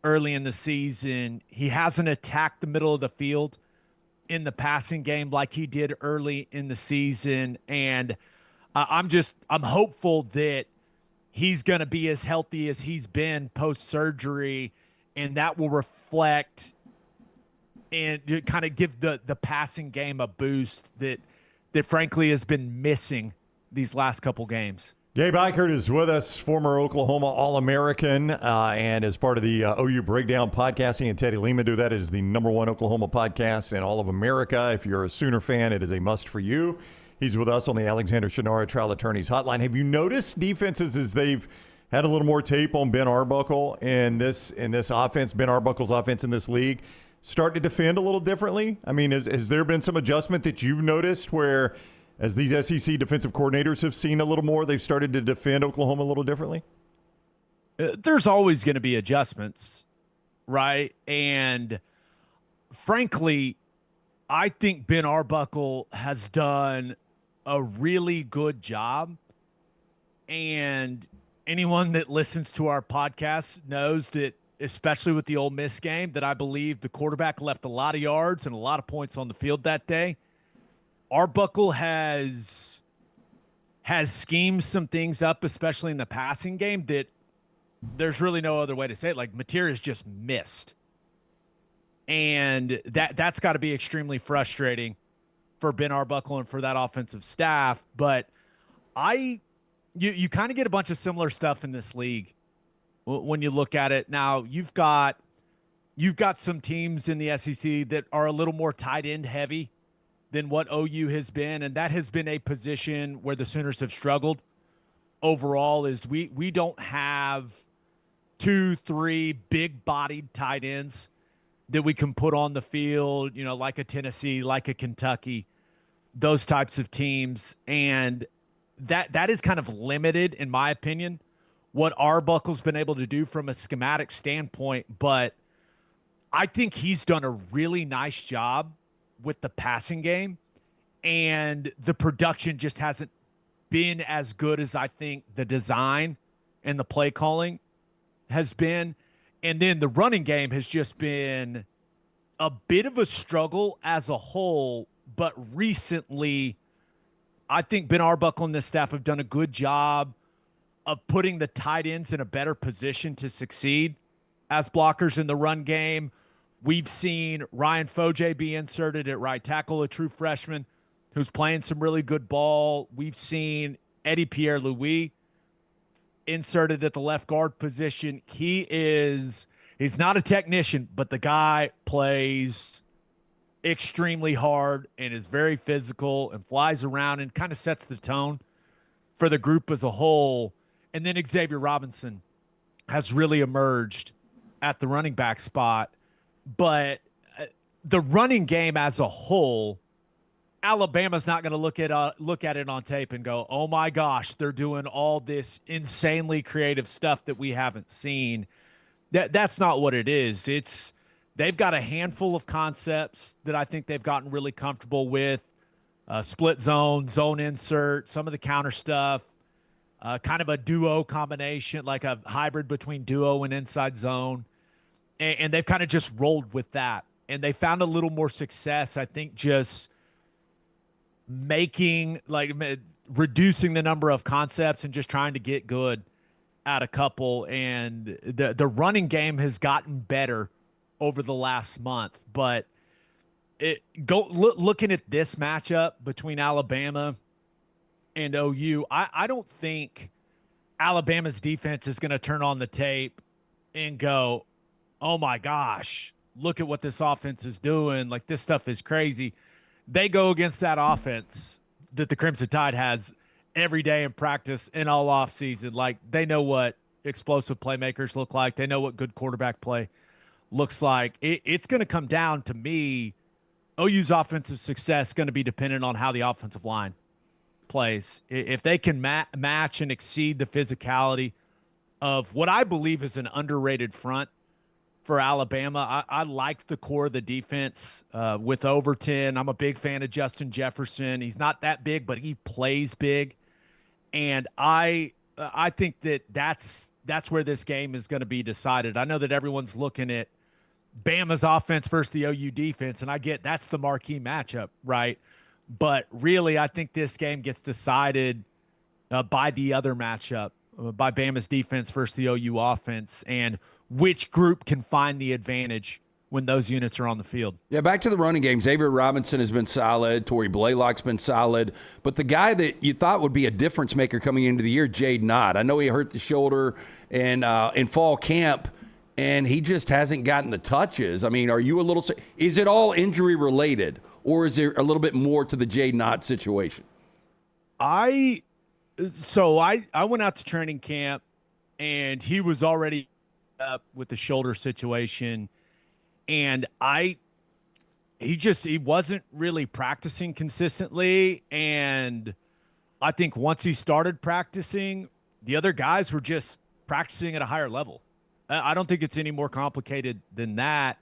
early in the season. He hasn't attacked the middle of the field in the passing game like he did early in the season. And I'm hopeful that he's going to be as healthy as he's been post-surgery, and that will reflect and kind of give the passing game a boost that frankly has been missing these last couple games. Gabe Ikard is with us, former Oklahoma All-American, and as part of the OU Breakdown podcasting, and Teddy Lehman do that. It is the #1 Oklahoma podcast in all of America. If you're a Sooner fan, it is a must for you. He's with us on the Alexander Shinara Trial Attorneys Hotline. Have you noticed defenses as they've had a little more tape on Ben Arbuckle in this offense, Ben Arbuckle's offense in this league, start to defend a little differently? I mean, has there been some adjustment that you've noticed where, as these SEC defensive coordinators have seen a little more, they've started to defend Oklahoma a little differently? There's always going to be adjustments, right? And frankly, I think Ben Arbuckle has done a really good job. And anyone that listens to our podcast knows that, especially with the Ole Miss game, that I believe the quarterback left a lot of yards and a lot of points on the field that day. Arbuckle has schemed some things up, especially in the passing game, that there's really no other way to say it. Like, Materia's just missed. And that's got to be extremely frustrating for Ben Arbuckle and for that offensive staff. But you kind of get a bunch of similar stuff in this league when you look at it. Now, you've got some teams in the SEC that are a little more tight end heavy than what OU has been, and that has been a position where the Sooners have struggled overall. Is we don't have 2-3 big-bodied tight ends that we can put on the field, like a Tennessee, like a Kentucky, those types of teams. And that is kind of limited, in my opinion, what Arbuckle's been able to do from a schematic standpoint. But I think he's done a really nice job with the passing game, and the production just hasn't been as good as I think the design and the play calling has been. And then the running game has just been a bit of a struggle as a whole. But recently, I think Ben Arbuckle and this staff have done a good job of putting the tight ends in a better position to succeed as blockers in the run game. We've seen Ryan Foje be inserted at right tackle, a true freshman who's playing some really good ball. We've seen Eddie Pierre-Louis inserted at the left guard position. He's not a technician, but the guy plays extremely hard and is very physical and flies around and kind of sets the tone for the group as a whole. And then Xavier Robinson has really emerged at the running back spot. But the running game as a whole, Alabama's not going to look at it on tape and go, oh my gosh, they're doing all this insanely creative stuff that we haven't seen. That's not what it is. They've got a handful of concepts that I think they've gotten really comfortable with. Split zone, zone insert, some of the counter stuff, kind of a duo combination, like a hybrid between duo and inside zone. And they've kind of just rolled with that. And they found a little more success, I think, just reducing the number of concepts and just trying to get good at a couple. And the running game has gotten better over the last month. But looking at this matchup between Alabama and OU, I don't think Alabama's defense is going to turn on the tape and go, oh my gosh, look at what this offense is doing. Like, this stuff is crazy. They go against that offense that the Crimson Tide has every day in practice and all offseason. Like, they know what explosive playmakers look like. They know what good quarterback play looks like. It's going to come down to me. OU's offensive success is going to be dependent on how the offensive line plays. If they can match and exceed the physicality of what I believe is an underrated front for Alabama. I like the core of the defense with Overton. I'm a big fan of Justin Jefferson. He's not that big, but he plays big. And I think that's where this game is going to be decided. I know that everyone's looking at Bama's offense versus the OU defense, and I get that's the marquee matchup, right? But really, I think this game gets decided by the other matchup, by Bama's defense versus the OU offense, and which group can find the advantage when those units are on the field. Yeah, back to the running game. Xavier Robinson has been solid. Torrey Blaylock's been solid. But the guy that you thought would be a difference maker coming into the year, Jade Knott. I know he hurt the shoulder in fall camp, and he just hasn't gotten the touches. I mean, are you a little – is it all injury related, or is there a little bit more to the Jade Knott situation? I went out to training camp, and he was already up with the shoulder situation. And he wasn't really practicing consistently. And I think once he started practicing, the other guys were just practicing at a higher level. I don't think it's any more complicated than that.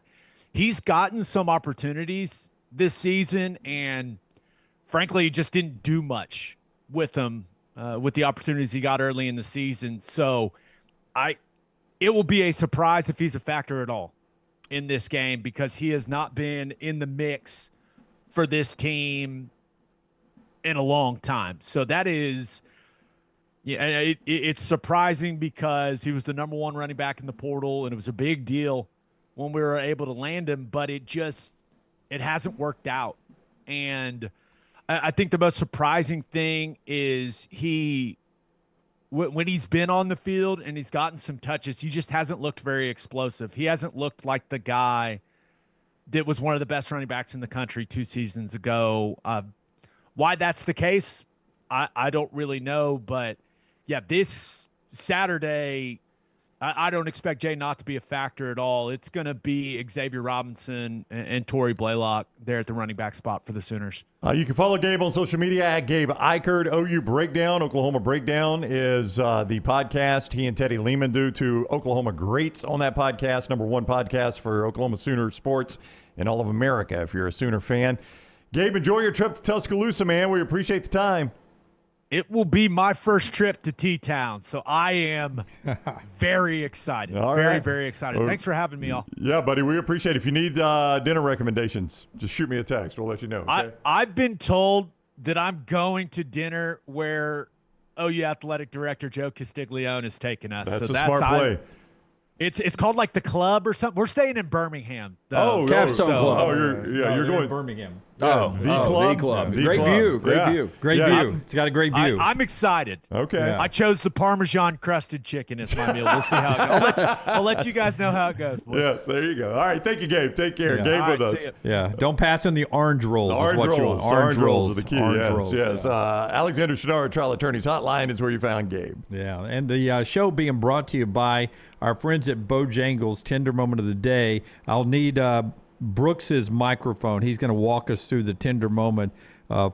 He's gotten some opportunities this season, and frankly, he just didn't do much with them, with the opportunities he got early in the season. So it will be a surprise if he's a factor at all in this game, because he has not been in the mix for this team in a long time. So that is, it's surprising because he was the number one running back in the portal, and it was a big deal when we were able to land him, but it hasn't worked out. And I think the most surprising thing is when he's been on the field and he's gotten some touches, he just hasn't looked very explosive. He hasn't looked like the guy that was one of the best running backs in the country 2 seasons ago. Why that's the case, I don't really know. But, yeah, this Saturday, I don't expect Jay not to be a factor at all. It's going to be Xavier Robinson and Torrey Blaylock there at the running back spot for the Sooners. You can follow Gabe on social media at Gabe Ikard. OU Breakdown, Oklahoma Breakdown is the podcast he and Teddy Lehman do to Oklahoma greats on that podcast. #1 podcast for Oklahoma Sooner sports in all of America if you're a Sooner fan. Gabe, enjoy your trip to Tuscaloosa, man. We appreciate the time. It will be my first trip to T-Town, so I am very excited. Very excited. Thanks for having me, all. Yeah, buddy, we appreciate it. If you need dinner recommendations, just shoot me a text. We'll let you know. Okay? I've been told that I'm going to dinner where OU Athletic Director Joe Castiglione is taking us. That's a smart play. It's called like the Club or something. We're staying in Birmingham. Capstone Club. Oh, you're going to Birmingham. The Club. Great view. Great view. It's got a great view. I'm excited. Okay. Yeah. I chose the Parmesan crusted chicken as my meal. We'll see how it goes. I'll let you guys know how it goes, boys. Yes, there you go. All right, thank you, Gabe. Take care. Yeah. Gabe with us. Yeah, don't pass on the orange rolls. Orange rolls are the key. Orange Yes. rolls. Alexander Shadar, Trial Attorneys Hotline is where you found Gabe. Yeah, and the show being brought to you by our friends at Bojangles, Tender Moment of the Day. I'll need Brooks's microphone. He's going to walk us through the tender moment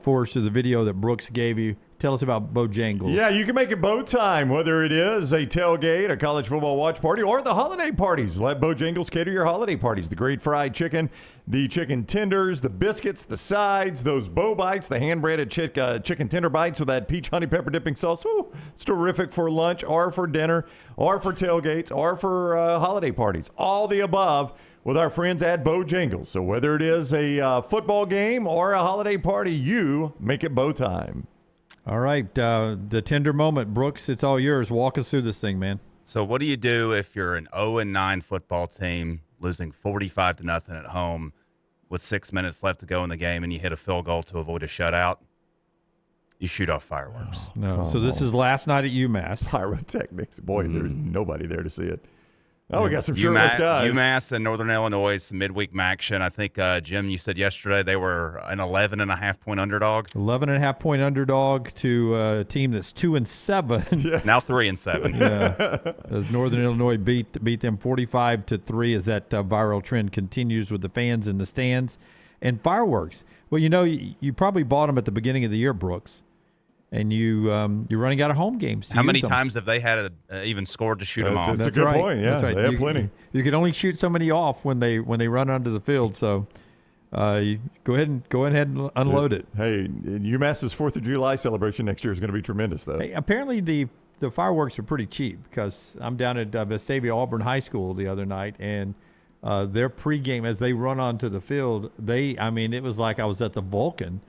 for us through the video that Brooks gave you. Tell us about Bojangles. Yeah, you can make it bow time, whether it is a tailgate, a college football watch party, or the holiday parties. Let Bojangles cater your holiday parties. The great fried chicken, the chicken tenders, the biscuits, the sides, those bow bites, the hand-breaded chicken tender bites with that peach honey pepper dipping sauce. Ooh, it's terrific for lunch or for dinner or for tailgates or for holiday parties. All the above with our friends at Bojangles. So whether it is a football game or a holiday party, you make it bow time. All right, the tender moment. Brooks, it's all yours. Walk us through this thing, man. So what do you do if you're an 0-9 football team losing 45-0 at home with 6 minutes left to go in the game and you hit a field goal to avoid a shutout? You shoot off fireworks. No. So this is last night at UMass. Pyrotechnics. Boy, there's nobody there to see it. Oh, we got some shirtless guys. UMass and Northern Illinois, some midweek action. I think, Jim, you said yesterday they were an 11.5-point underdog. 11.5-point underdog to a team that's 2-7. Yes. Now 3-7. Yeah. As Northern Illinois beat them 45-3 as that viral trend continues with the fans in the stands. And fireworks. Well, you probably bought them at the beginning of the year, Brooks. and you're running out of home games. How many times have they had even scored to shoot them off? That's a good point. Yeah, That's right. they have plenty. You can only shoot so many off when they run onto the field. So you go ahead and unload it. Hey, UMass's 4th of July celebration next year is going to be tremendous, though. Hey, apparently the fireworks are pretty cheap, because I'm down at Vestavia Auburn High School the other night, and their pregame as they run onto the field, it was like I was at the Vulcan.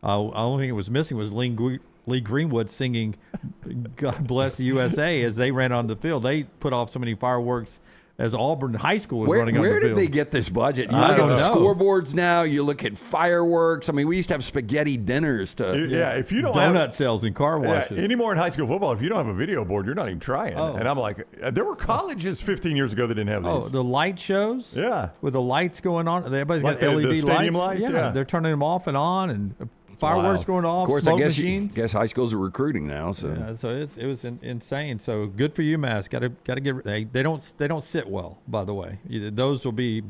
Only thing it was missing was Lee Greenwood singing "God Bless the USA" as they ran on the field. They put off so many fireworks as Auburn High School was running on the field. Where did they get this budget? You look at the scoreboards now. You look at fireworks. I mean, we used to have spaghetti dinners if you don't donut sales and car washes. Anymore in high school football, if you don't have a video board, you're not even trying. Oh. And I'm like, there were colleges 15 years ago that didn't have these. Oh, the light shows? Yeah. With the lights going on. Everybody's Like got LED the stadium lights? Yeah. They're turning them off and on, and fireworks going off, of course, smoke I guess machines. high schools are recruiting now. So Yeah, so it was insane. So good for UMass. Got to get. They don't sit well, by the way. Those will be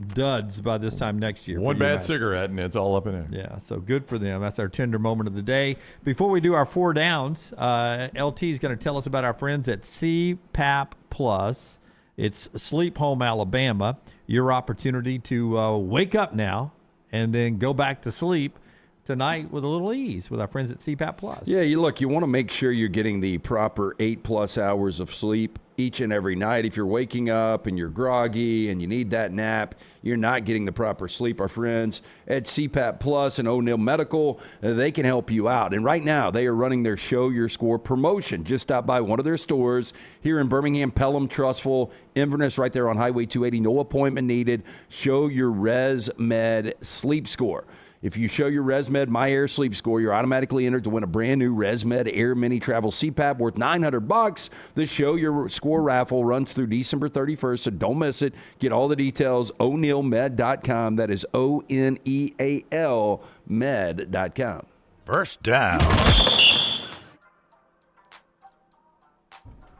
duds by this time next year. One bad UMass. cigarette and it's all up in there. Yeah, so good for them. That's our tender moment of the day. Before we do our 4 downs, LT is going to tell us about our friends at CPAP Plus. It's Sleep Home Alabama. Your opportunity to wake up now and then go back to sleep tonight with a little ease with our friends at CPAP Plus. Yeah, you want to make sure you're getting the proper 8+ hours of sleep each and every night. If you're waking up and you're groggy and you need that nap, you're not getting the proper sleep. Our friends at CPAP Plus and O'Neill Medical, they can help you out. And right now, they are running their Show Your Score promotion. Just stop by one of their stores here in Birmingham, Pelham, Trussville, Inverness, right there on Highway 280. No appointment needed. Show your ResMed sleep score. If you show your ResMed My Air sleep score, you're automatically entered to win a brand new ResMed Air Mini Travel CPAP worth $900. The Show Your Score raffle runs through December 31st, so don't miss it. Get all the details, o'neillmed.com. That is ONEAL med.com. First down.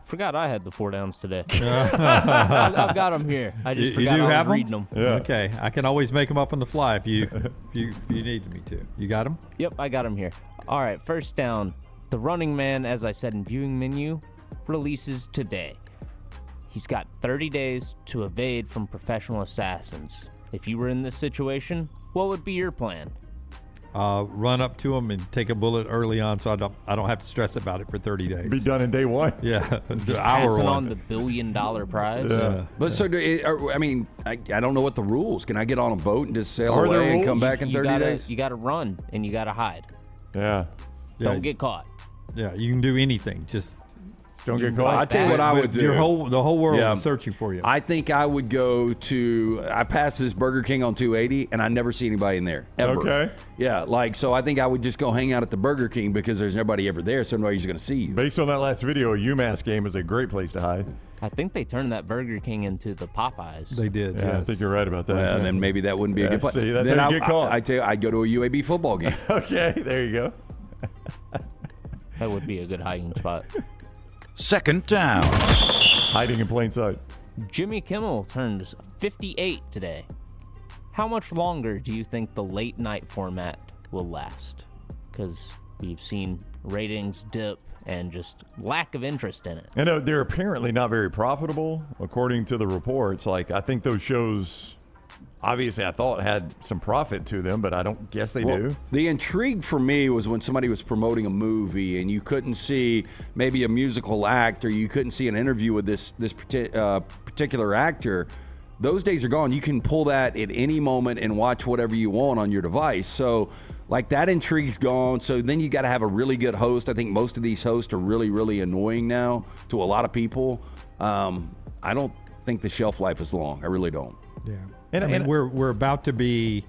Forgot I had the 4 downs today. I've got them here. I just forgot I was reading them. Yeah. Okay, I can always make them up on the fly if you need me to. You got them? Yep, I got them here. All right, first down. The running man, as I said in viewing menu, releases today. He's got 30 days to evade from professional assassins. If you were in this situation, what would be your plan? Run up to them and take a bullet early on, so I don't have to stress about it for 30 days. Be done in day 1. Yeah, the hour one. On the $1 billion prize. Yeah. But so, I don't know what the rules. Can I get on a boat and just sail away and come back in 30 days? You got to run and you got to hide. Yeah. Don't get caught. Yeah, you can do anything. Just don't get caught. I'll tell you what I would do. The whole world is searching for you. I think I would go to. I pass this Burger King on 280, and I never see anybody in there ever. Okay. Yeah, so I think I would just go hang out at the Burger King because there's nobody ever there, so nobody's going to see you. Based on that last video, a UMass game is a great place to hide. I think they turned that Burger King into the Popeyes. They did. Yeah, yes. I think you're right about that. Well, then maybe that wouldn't be a good place. See, that's then how you get caught. I tell you, I'd go to a UAB football game. Okay, there you go. That would be a good hiding spot. Second down. Hiding in plain sight. Jimmy Kimmel turns 58 today. How much longer do you think the late night format will last? Because we've seen ratings dip and just lack of interest in it. And they're apparently not very profitable, according to the reports. I think those shows, obviously, I thought had some profit to them, but I don't guess they do. The intrigue for me was when somebody was promoting a movie and you couldn't see maybe a musical act or you couldn't see an interview with this particular actor. Those days are gone. You can pull that at any moment and watch whatever you want on your device. So, that intrigue's gone. So then you got to have a really good host. I think most of these hosts are really, really annoying now to a lot of people. I don't think the shelf life is long. I really don't. Yeah. And we're about to be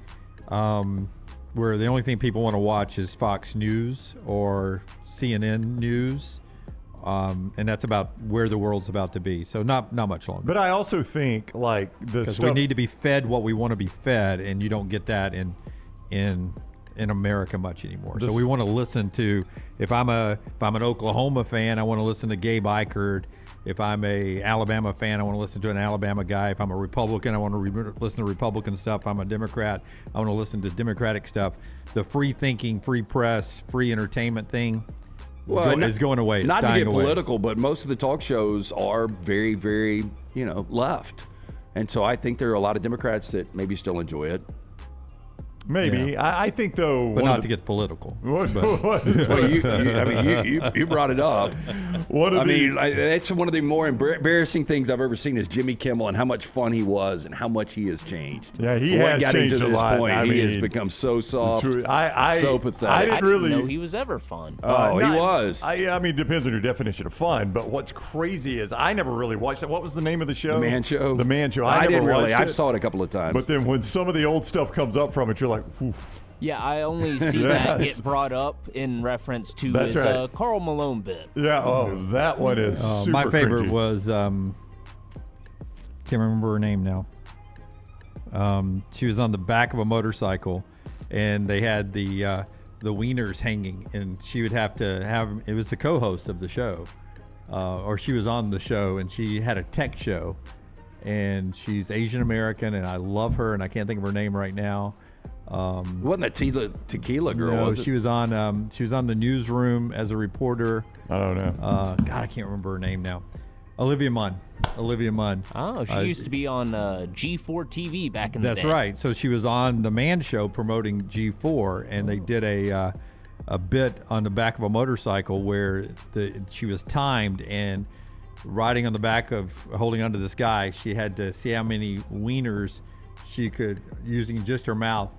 where the only thing people want to watch is Fox News or CNN News, and that's about where the world's about to be. So not much longer. But I also think because we need to be fed what we want to be fed, and you don't get that in America much anymore. So we want to listen to if I'm an Oklahoma fan, I want to listen to Gabe Ikard. If I'm a Alabama fan, I want to listen to an Alabama guy. If I'm a Republican, I want to listen to Republican stuff. If I'm a Democrat, I want to listen to Democratic stuff. The free thinking, free press, free entertainment thing It's going away. It's Not to dying get away. political, but most of the talk shows are very, very, left. And so I think there are a lot of Democrats that maybe still enjoy it. Maybe. Yeah. I think, though. But not to get political. What? Well, you brought it up. That's one of the more embarrassing things I've ever seen is Jimmy Kimmel and how much fun he was and how much he has changed. Yeah, he has got changed into a this lot. point. I He has mean, become so soft, so pathetic. I didn't know he was ever fun. He was. I mean, it depends on your definition of fun. But what's crazy is I never really watched that. What was the name of the show? The Man Show. The Man Show. I never didn't really. watched I saw it a couple of times. But then when some of the old stuff comes up from it, you're like, oof. Yeah, I only see that get brought up in reference to That's his right. Karl Malone bit. Yeah, that one is super my favorite cringy. was can't remember her name now. She was on the back of a motorcycle, and they had the wieners hanging, and she would have to have. It was the co-host of the show, or she was on the show, and she had a tech show, and she's Asian American, and I love her, and I can't think of her name right now. Wasn't that tequila girl? No, was it? she was on the newsroom as a reporter. I don't know. God, I can't remember her name now. Olivia Munn. Oh, she used to be on G4 TV back in the day. That's right. So she was on the Man Show promoting G4, and they did a bit on the back of a motorcycle where she was timed, and riding on the back of holding onto this guy, she had to see how many wieners she could, using just her mouth,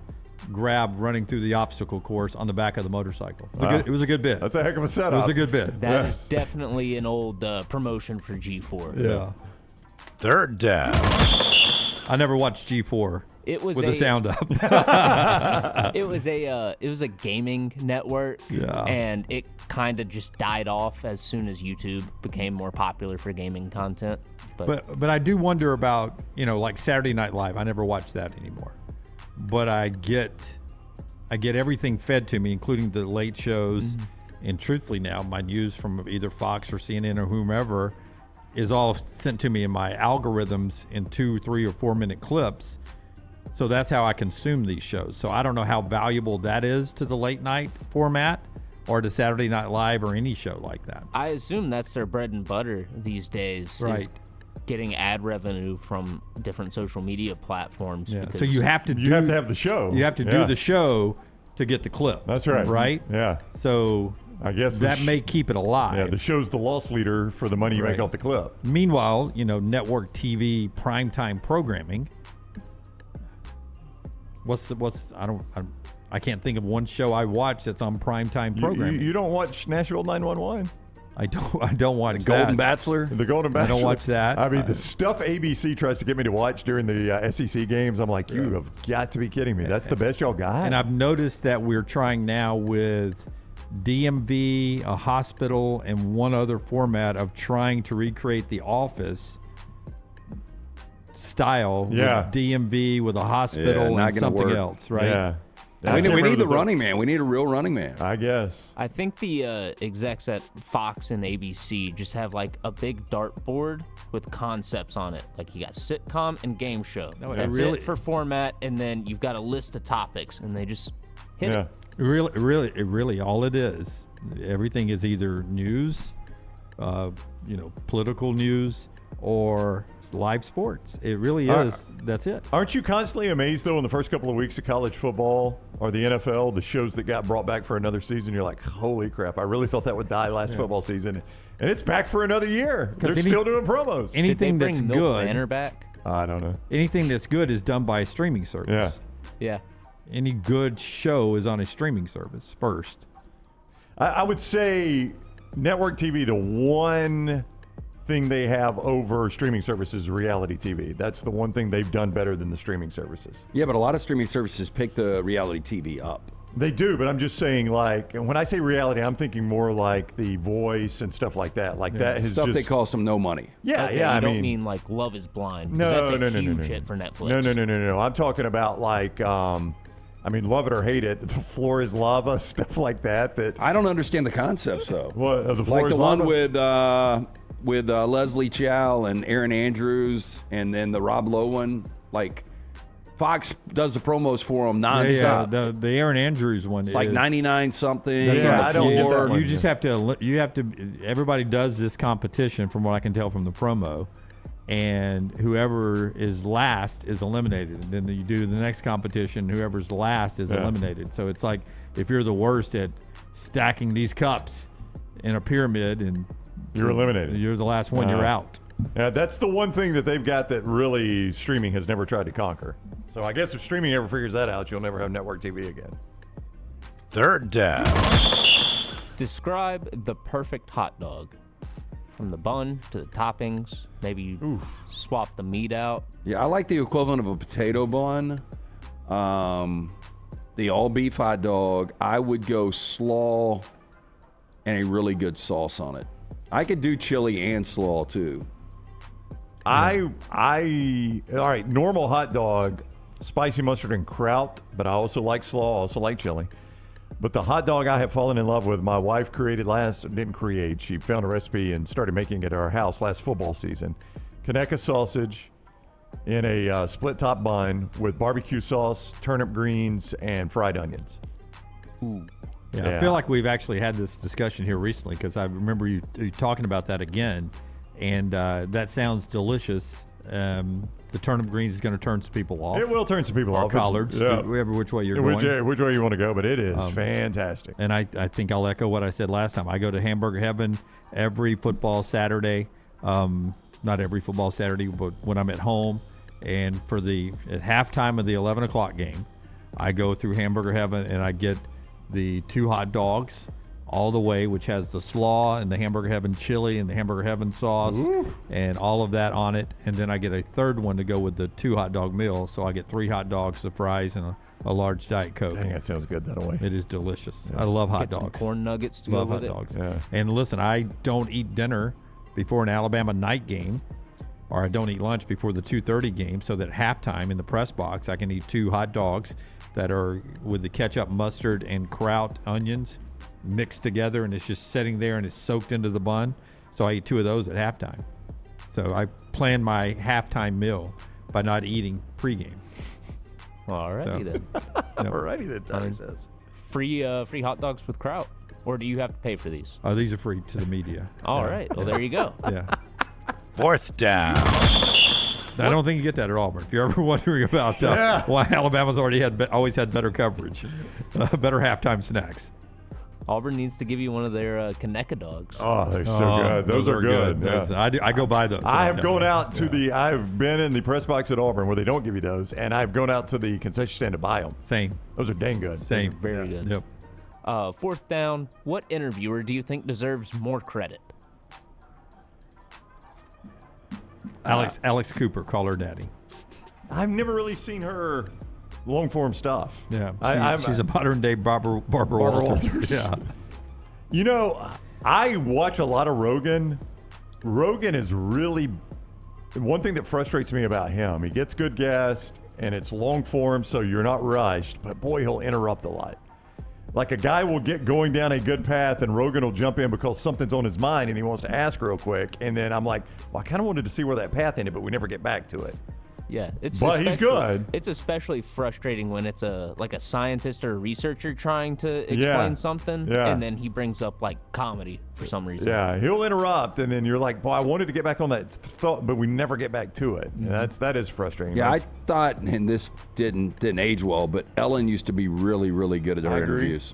grab running through the obstacle course on the back of the motorcycle. It was a good bit. That's a heck of a setup. It was a good bit. That is definitely an old promotion for G4. Yeah. Third down. I never watched G4 with the sound up. It was a gaming network, and it kind of just died off as soon as YouTube became more popular for gaming content. But I do wonder about, like Saturday Night Live. I never watch that anymore. But I get everything fed to me, including the late shows, and truthfully now my news from either Fox or CNN or whomever is all sent to me in my algorithms in 2, 3, or 4 minute clips. So that's how I consume these shows. So I don't know how valuable that is to the late night format or to Saturday Night Live or any show like that. I assume that's their bread and butter these days. Right. Is getting ad revenue from different social media platforms. Yeah. So you have to have the show. You have to do the show to get the clip. That's right. Right? Yeah. So I guess that may keep it alive. Yeah, the show's the loss leader for the money you make off the clip. Meanwhile, network TV primetime programming. I can't think of one show I watch that's on primetime programming. You don't watch Nashville 911? I don't watch the Golden Bachelor. The Golden Bachelor. I don't watch that. I mean, the stuff ABC tries to get me to watch during the SEC games, I'm like, you have got to be kidding me. That's the best y'all got. And I've noticed that we're trying now with DMV, a hospital, and one other format of trying to recreate The Office style with DMV, with a hospital, and something else, right? Yeah. We need the running man. We need a real running man. I guess. I think the execs at Fox and ABC just have like a big dartboard with concepts on it. Like you got sitcom and game show. That's it for format, and then you've got a list of topics, and they just hit it. Really, all it is. Everything is either news, political news, or live sports. It really is. That's it. Aren't you constantly amazed, though, in the first couple of weeks of college football or the NFL, the shows that got brought back for another season? You're like, holy crap, I really thought that would die last football season. And it's back for another year. They're still doing promos. Anything Did they bring that's Milf good. Banner back? I don't know. Anything that's good is done by a streaming service. Yeah. Any good show is on a streaming service first. I would say network TV, the one thing they have over streaming services is reality TV. That's the one thing they've done better than the streaming services. Yeah, but a lot of streaming services pick the reality TV up. They do, but I'm just saying, like, when I say reality, I'm thinking more like The Voice and stuff like that. Like that has stuff just that cost them no money. Yeah, Okay, yeah. You I don't mean like Love Is Blind. No, That's a huge no. hit for Netflix. No. I'm talking about like, love it or hate it, the floor is lava, stuff like that. That I don't understand the concepts though. What the floor like is the lava? one with Leslie Chow and Aaron Andrews, and then the Rob Lowe one. Like, Fox does the promos for them nonstop. Yeah, the Aaron Andrews one. It's like 99 something. Yeah, I don't get that one. You just have to. Everybody does this competition, from what I can tell from the promo, and whoever is last is eliminated. And then you do the next competition. Whoever's last is eliminated. So it's like if you're the worst at stacking these cups in a pyramid, and you're eliminated. You're the last one. You're out. Yeah, that's the one thing that they've got that really streaming has never tried to conquer. So I guess if streaming ever figures that out, you'll never have network TV again. Third down. Describe the perfect hot dog. From the bun to the toppings. Maybe you swap the meat out. Yeah, I like the equivalent of a potato bun. The all-beef hot dog, I would go slaw and a really good sauce on it. I could do chili and slaw, too. All right, normal hot dog, spicy mustard and kraut, but I also like slaw, I also like chili. But the hot dog I have fallen in love with, my wife she found a recipe and started making it at our house last football season. Conecuh sausage in a split top bun with barbecue sauce, turnip greens, and fried onions. Ooh. Yeah, I feel like we've actually had this discussion here recently because I remember you talking about that again, and that sounds delicious. The turnip greens is going to turn some people off. It will turn some people off. Collards, whichever which way you're going. Which way you want to go, but it is fantastic. And I think I'll echo what I said last time. I go to Hamburger Heaven every football Saturday. Not every football Saturday, but when I'm at home. And at halftime of the 11 o'clock game, I go through Hamburger Heaven and I get the 2 hot dogs all the way, which has the slaw and the Hamburger Heaven chili and the Hamburger Heaven sauce and all of that on it. And then I get a third one to go with the 2 hot dog meal. So I get 3 hot dogs, the fries, and a large Diet Coke. Dang, that sounds good that way. It is delicious. I love hot dogs. Some corn nuggets to love go with hot dogs. Yeah. And listen, I don't eat dinner before an Alabama night game, or I don't eat lunch before the 2:30 game, so that halftime in the press box I can eat 2 hot dogs that are with the ketchup, mustard, and kraut onions mixed together, and it's just sitting there and it's soaked into the bun. So I eat 2 of those at halftime. So I plan my halftime meal by not eating pregame. Alrighty then. Alrighty then, Tyler says. Free hot dogs with kraut, or do you have to pay for these? Oh, these are free to the media. All right. Well, there you go. Yeah. Fourth down. I don't think you get that at Auburn. If you're ever wondering about why Alabama's always had better coverage, better halftime snacks. Auburn needs to give you one of their Conecuh dogs. Oh, they're so good. Those are good. Yeah. I go buy those. I have gone out to I've been in the press box at Auburn where they don't give you those, and I've gone out to the concession stand to buy them. Same. Those are dang good. Same. Very good. Yep. 4th down. What interviewer do you think deserves more credit? Alex Cooper, call her daddy. I've never really seen her long form stuff. Yeah, she's a modern day Barbara Walters. Yeah. You know, I watch a lot of Rogan. Rogan is really one thing that frustrates me about him. He gets good guests and it's long form, so you're not rushed. But boy, he'll interrupt a lot. Like a guy will get going down a good path and Rogan will jump in because something's on his mind and he wants to ask real quick. And then I'm like, well, I kind of wanted to see where that path ended, but we never get back to it. Yeah, but he's good. It's especially frustrating when it's a scientist or a researcher trying to explain something, and then he brings up like comedy for some reason. Yeah, he'll interrupt, and then you're like, "Boy, I wanted to get back on that thought, but we never get back to it." Mm-hmm. That is frustrating. Yeah, I thought, and this didn't age well, but Ellen used to be really, really good at her interviews.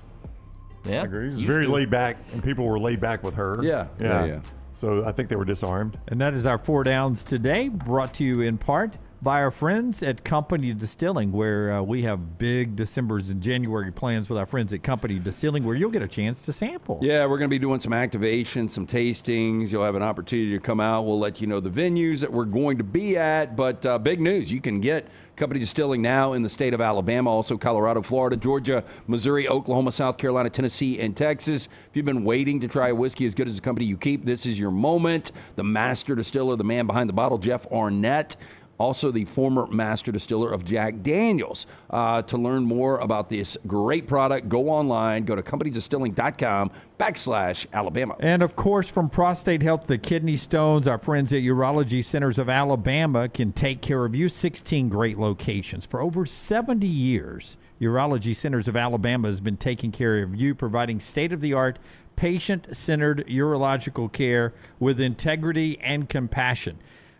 Yeah, I agree. She's very laid back, and people were laid back with her. Yeah. So I think they were disarmed. And that is our 4 downs today, brought to you in part by our friends at Company Distilling, where we have big December's and January plans with our friends at Company Distilling, where you'll get a chance to sample. Yeah, we're going to be doing some activations, some tastings. You'll have an opportunity to come out. We'll let you know the venues that we're going to be at. But big news, you can get Company Distilling now in the state of Alabama, also Colorado, Florida, Georgia, Missouri, Oklahoma, South Carolina, Tennessee, and Texas. If you've been waiting to try a whiskey as good as the company you keep, this is your moment. The master distiller, the man behind the bottle, Jeff Arnett, also the former master distiller of Jack Daniels. To learn more about this great product, go online, go to companydistilling.com/Alabama. And of course, from prostate health to kidney stones, our friends at Urology Centers of Alabama can take care of you. 16 great locations. For over 70 years, Urology Centers of Alabama has been taking care of you, providing state-of-the-art, patient-centered urological care with integrity and compassion.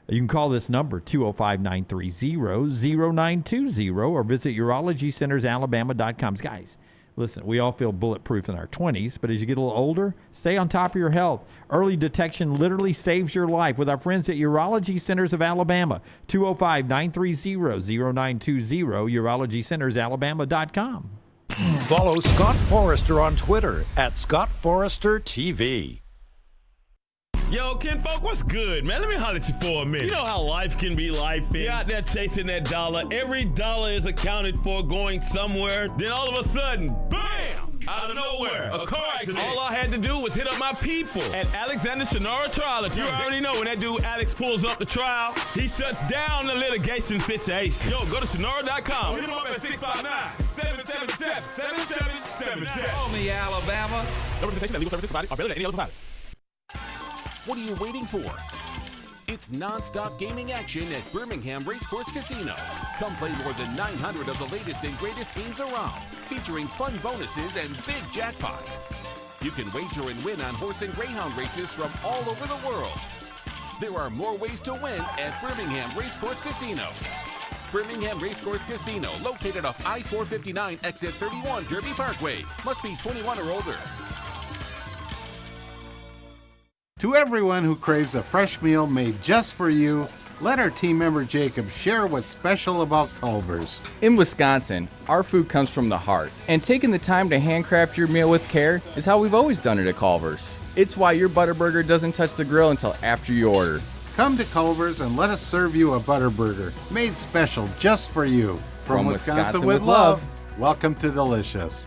You can call this number, 205-930-0920, or visit urologycentersalabama.com. Guys, listen, we all feel bulletproof in our 20s, but as you get a little older, stay on top of your health. Early detection literally saves your life with our friends at Urology Centers of Alabama, 205-930-0920, urologycentersalabama.com. Follow Scott Forrester on Twitter @ScottForresterTV. Yo, kinfolk, what's good, man? Let me holler at you for a minute. You know how life can be life. You're out there chasing that dollar. Every dollar is accounted for going somewhere. Then all of a sudden, bam! Out of nowhere, a car accident. All I had to do was hit up my people at Alexander Shannara Trial Attorney. You already know when that dude Alex pulls up the trial, he shuts down the litigation situation. Yo, go to Shannara.com. Hit him up at 659-777-7777. Call me, Alabama. No representation and legal services provided are better than any other provider. What are you waiting for? It's non-stop gaming action at Birmingham Racecourse Casino. Come play more than 900 of the latest and greatest games around, featuring fun bonuses and big jackpots. You can wager and win on horse and greyhound races from all over the world. There are more ways to win at Birmingham Racecourse Casino. Birmingham Racecourse Casino, located off I-459, exit 31, Derby Parkway. Must be 21 or older. To everyone who craves a fresh meal made just for you, let our team member Jacob share what's special about Culver's. In Wisconsin, our food comes from the heart, and taking the time to handcraft your meal with care is how we've always done it at Culver's. It's why your Butterburger doesn't touch the grill until after you order. Come to Culver's and let us serve you a Butterburger, made special just for you. From Wisconsin with love, welcome to Delicious.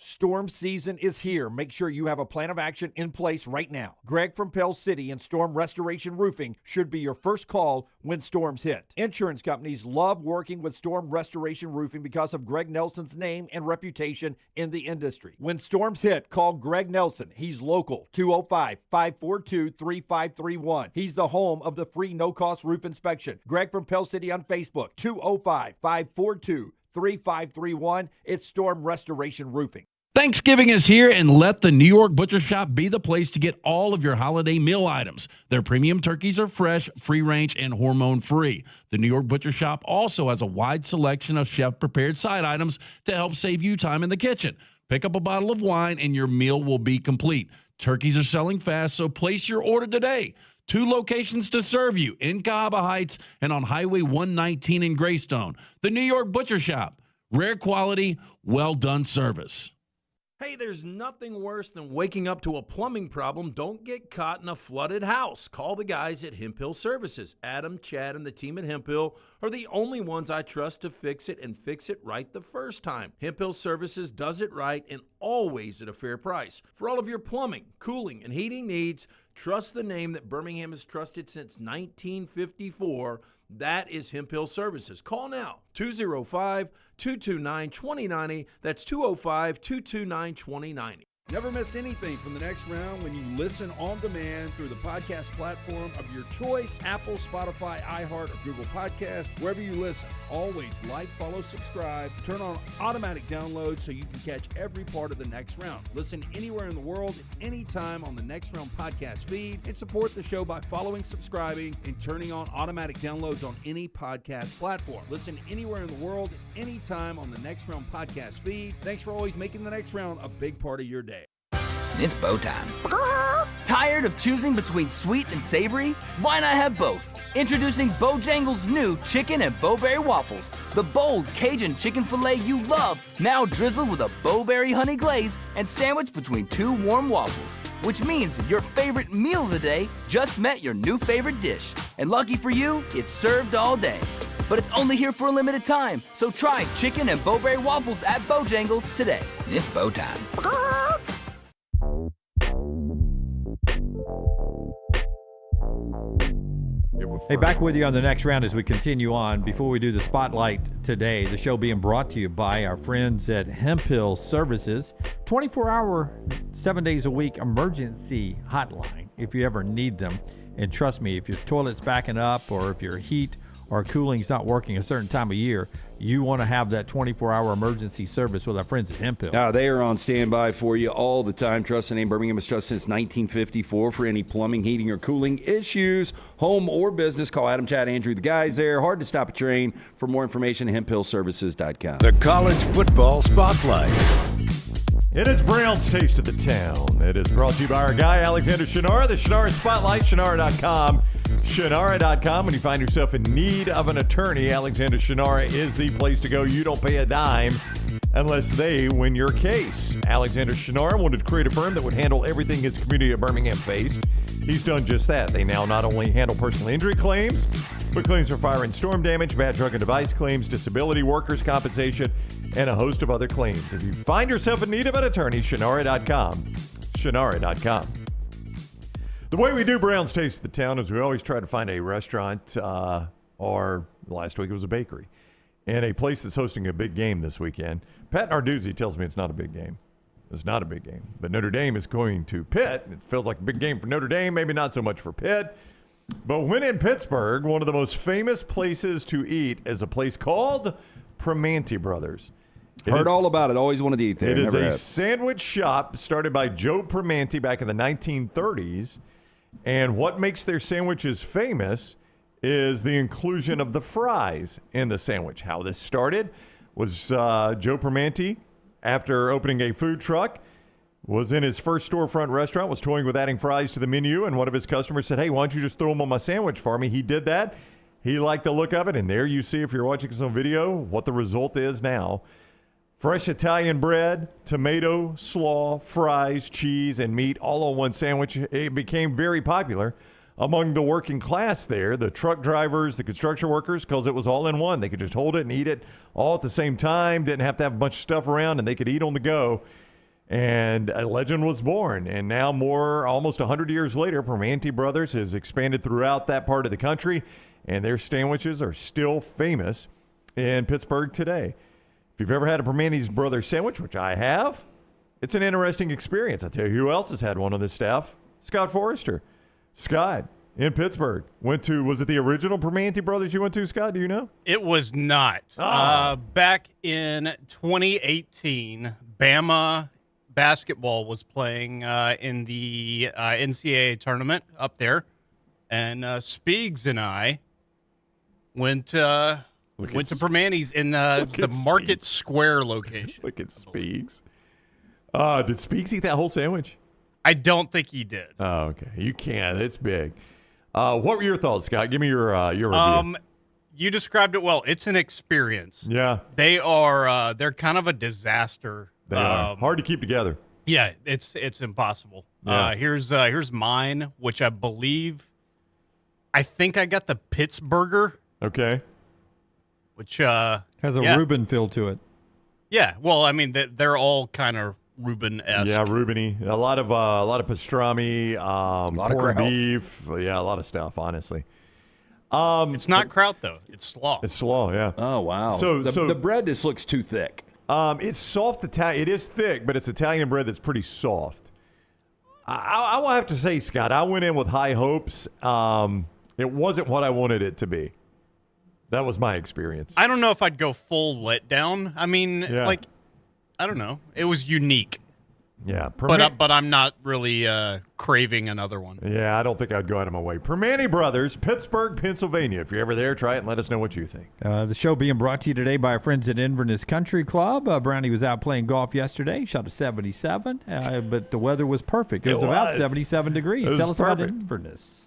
Storm season is here. Make sure you have a plan of action in place right now. Greg from Pell City and Storm Restoration Roofing should be your first call when storms hit. Insurance companies love working with Storm Restoration Roofing because of Greg Nelson's name and reputation in the industry. When storms hit, call Greg Nelson. He's local, 205-542-3531. He's the home of the free no-cost roof inspection. Greg from Pell City on Facebook, 205-542-3531. It's Storm Restoration Roofing. Thanksgiving is here, and let the New York Butcher Shop be the place to get all of your holiday meal items. Their premium turkeys are fresh, free-range, and hormone-free. The New York Butcher Shop also has a wide selection of chef-prepared side items to help save you time in the kitchen. Pick up a bottle of wine, and your meal will be complete. Turkeys are selling fast, so place your order today. 2 locations to serve you, in Cahaba Heights and on Highway 119 in Greystone. The New York Butcher Shop. Rare quality, well-done service. Hey, there's nothing worse than waking up to a plumbing problem. Don't get caught in a flooded house. Call the guys at Hemp Hill Services. Adam, Chad, and the team at Hemp Hill are the only ones I trust to fix it and fix it right the first time. Hemp Hill Services does it right and always at a fair price. For all of your plumbing, cooling, and heating needs, trust the name that Birmingham has trusted since 1954. That is Hemp Hill Services. Call now, 205-229-2090. That's 205-229-2090. Never miss anything from the next round when you listen on demand through the podcast platform of your choice, Apple, Spotify, iHeart, or Google Podcast, wherever you listen. Always like, follow, subscribe, turn on automatic download so you can catch every part of the next round. Listen anywhere in the world, anytime on the Next Round podcast feed, and support the show by following, subscribing, and turning on automatic downloads on any podcast platform. Listen anywhere in the world, anytime on the Next Round podcast feed. Thanks for always making the next round a big part of your day. It's bow time. Tired of choosing between sweet and savory? Why not have both? Introducing Bojangles' new chicken and bowberry waffles. The bold Cajun chicken filet you love, now drizzled with a bowberry honey glaze and sandwiched between 2 warm waffles. Which means your favorite meal of the day just met your new favorite dish. And lucky for you, it's served all day. But it's only here for a limited time, so try chicken and bowberry waffles at Bojangles today. It's bow time. Hey, back with you on the next round as we continue on. Before we do the spotlight today, the show being brought to you by our friends at Hemphill Services, 24-hour, 7 days a week emergency hotline if you ever need them. And trust me, if your toilet's backing up or if your heat or cooling's not working a certain time of year, you want to have that 24-hour emergency service with our friends at Hemphill. Now, they are on standby for you all the time. Trust the name Birmingham has trusted since 1954 for any plumbing, heating, or cooling issues, home or business. Call Adam, Chad, Andrew, the guys there. Hard to stop a train. For more information, hemphillservices.com. The College Football Spotlight. It is Brown's Taste of the Town. It is brought to you by our guy, Alexander Shinara, the Shinara Spotlight, Shinara.com. Shinara.com. When you find yourself in need of an attorney, Alexander Shinara is the place to go. You don't pay a dime unless they win your case. Alexander Shinara wanted to create a firm that would handle everything his community of Birmingham faced. He's done just that. They now not only handle personal injury claims, but claims for fire and storm damage, bad drug and device claims, disability, workers' compensation, and a host of other claims. If you find yourself in need of an attorney, Shinara.com. Shinara.com. The way we do Brown's Taste of the Town is we always try to find a restaurant, or last week it was a bakery, and a place that's hosting a big game this weekend. Pat Narduzzi tells me it's not a big game. It's not a big game. But Notre Dame is going to Pitt. It feels like a big game for Notre Dame, maybe not so much for Pitt. But when in Pittsburgh, one of the most famous places to eat is a place called Primanti Brothers. Heard all about it. Always wanted to eat there. It is Never a had. sandwich shop started by Joe Primanti back in the 1930s. And what makes their sandwiches famous is the inclusion of the fries in the sandwich. How this started was Joe Primanti, after opening a food truck, was in his first storefront restaurant, was toying with adding fries to the menu, and one of his customers said, hey, why don't you just throw them on my sandwich for me? He did that. He liked the look of it, and there you see, if you're watching some video, what the result is now. Fresh Italian bread, tomato, slaw, fries, cheese, and meat all on one sandwich. It became very popular among the working class there, the truck drivers, the construction workers, because it was all in one. They could just hold it and eat it all at the same time, didn't have to have a bunch of stuff around, and they could eat on the go. And a legend was born. And now almost 100 years later, Primanti Brothers has expanded throughout that part of the country, and their sandwiches are still famous in Pittsburgh today. If you've ever had a Primanti Brothers sandwich, which I have, it's an interesting experience. I'll tell you who else has had one on this staff. Scott Forrester. Scott, in Pittsburgh, was it the original Primanti Brothers you went to, Scott? Do you know? It was not. Back in 2018, Bama basketball was playing in the NCAA tournament up there, and Speegs and I went to Primanti's in the Market Square location. Look at Speaks. Did Speaks eat that whole sandwich? I don't think he did. Oh, okay. You can. It's big. What were your thoughts, Scott? Give me your review. You described it well. It's an experience. Yeah. They're kind of a disaster. They are hard to keep together. Yeah, it's impossible. Yeah. Here's mine, which I think I got the Pittsburgher. Okay. Which has a Reuben feel to it. Yeah, well, I mean they're all kind of Reuben-esque. Yeah, Reuben-y. A lot of pastrami, corned beef. Yeah, a lot of stuff. Honestly, it's not kraut though. It's slaw. It's slaw. Yeah. Oh wow. So the bread just looks too thick. It's soft Italian. It is thick, but it's Italian bread that's pretty soft. I will have to say, Scott, I went in with high hopes. It wasn't what I wanted it to be. That was my experience. I don't know if I'd go full letdown. I mean, I don't know. It was unique. Yeah. But I'm not really craving another one. Yeah, I don't think I'd go out of my way. Primanti Brothers, Pittsburgh, Pennsylvania. If you're ever there, try it and let us know what you think. The show being brought to you today by our friends at Inverness Country Club. Brownie was out playing golf yesterday, shot a 77, but the weather was perfect. It was about 77 degrees. Tell us about Inverness.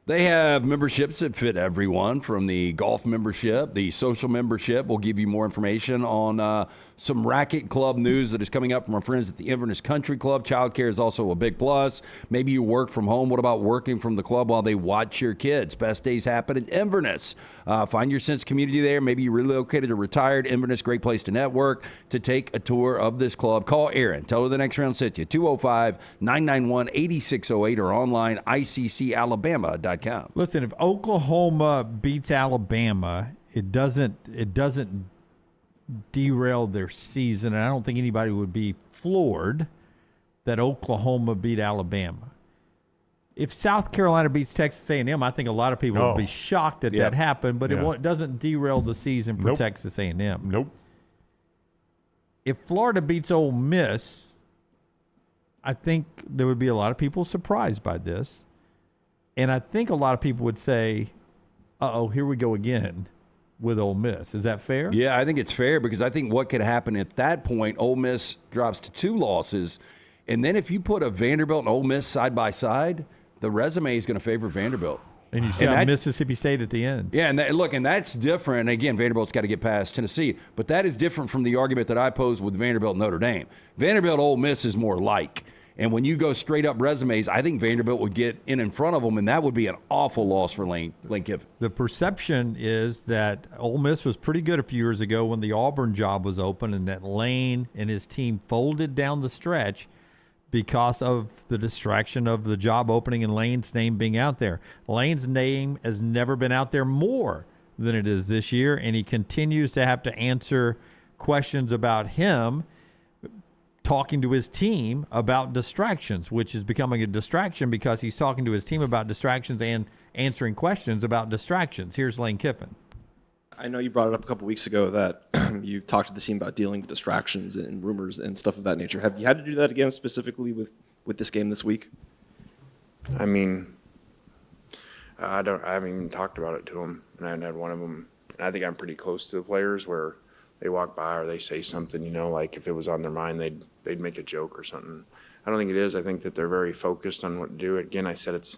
They have memberships that fit everyone, from the golf membership, the social membership. We'll give you more information on some racket club news that is coming up from our friends at the Inverness Country Club. Childcare is also a big plus. Maybe you work from home. What about working from the club while they watch your kids? Best days happen at Inverness. Find your sense community there. Maybe you relocated or retired. Inverness, great place to network, to take a tour of this club. Call Erin. Tell her the next round sent you. 205-991-8608 or online, ICCalabama.com. ButlerBurger.com. Listen, if Oklahoma beats Alabama, it doesn't derail their season, and I don't think anybody would be floored that Oklahoma beat Alabama. If South Carolina beats Texas A&M, I think a lot of people would be shocked that that happened, but it doesn't derail the season for Texas A&M. Nope. If Florida beats Ole Miss, I think there would be a lot of people surprised by this, and I think a lot of people would say, uh-oh, here we go again with Ole Miss. Is that fair? Yeah, I think it's fair because I think what could happen at that point, Ole Miss drops to 2 losses, and then if you put a Vanderbilt and Ole Miss side by side, the resume is going to favor Vanderbilt. And you still have Mississippi State at the end. Yeah, and and that's different. Again, Vanderbilt's got to get past Tennessee, but that is different from the argument that I posed with Vanderbilt and Notre Dame. Vanderbilt Ole Miss is more like. And when you go straight up resumes, I think Vanderbilt would get in front of them, and that would be an awful loss for Lane Kiffin. The perception is that Ole Miss was pretty good a few years ago when the Auburn job was open, and that Lane and his team folded down the stretch because of the distraction of the job opening and Lane's name being out there. Lane's name has never been out there more than it is this year, and he continues to have to answer questions about him talking to his team about distractions, which is becoming a distraction because he's talking to his team about distractions and answering questions about distractions. Here's Lane Kiffin. I know you brought it up a couple weeks ago that you talked to the team about dealing with distractions and rumors and stuff of that nature. Have you had to do that again specifically with this game this week? I mean, I haven't even talked about it to them, and I haven't had one of them. And I think I'm pretty close to the players where they walk by or they say something, like if it was on their mind, they'd make a joke or something. I don't think it is. I think that they're very focused on what to do. Again, I said it's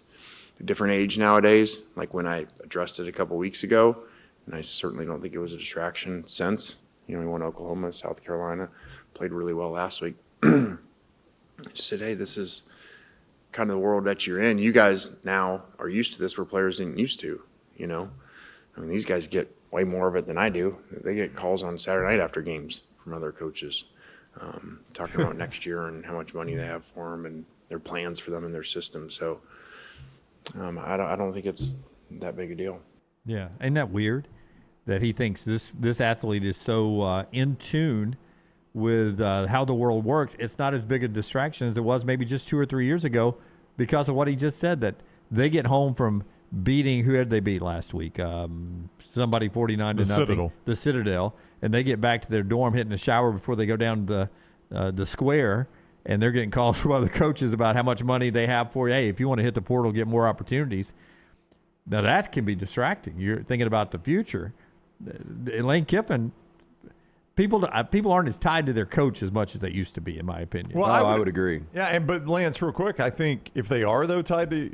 a different age nowadays, like when I addressed it a couple weeks ago. And I certainly don't think it was a distraction since. We won Oklahoma, South Carolina, played really well last week. I just said, hey, this is kind of the world that you're in. You guys now are used to this where players didn't used to, I mean, these guys get way more of it than I do. They get calls on Saturday night after games from other coaches talking about next year and how much money they have for them and their plans for them and their system. So I don't think it's that big a deal. Yeah, isn't that weird that he thinks this athlete is so in tune with how the world works? It's not as big a distraction as it was maybe just 2 or 3 years ago because of what he just said, that they get home from beating, who had they beat last week? Somebody 49-0. The Citadel. And they get back to their dorm, hitting a shower before they go down the square, and they're getting calls from other coaches about how much money they have for you. Hey, if you want to hit the portal, get more opportunities. Now, that can be distracting. You're thinking about the future. Lane Kiffin, people aren't as tied to their coach as much as they used to be, in my opinion. Well, I would agree. Yeah, but Lance, real quick, I think if they are, though, tied to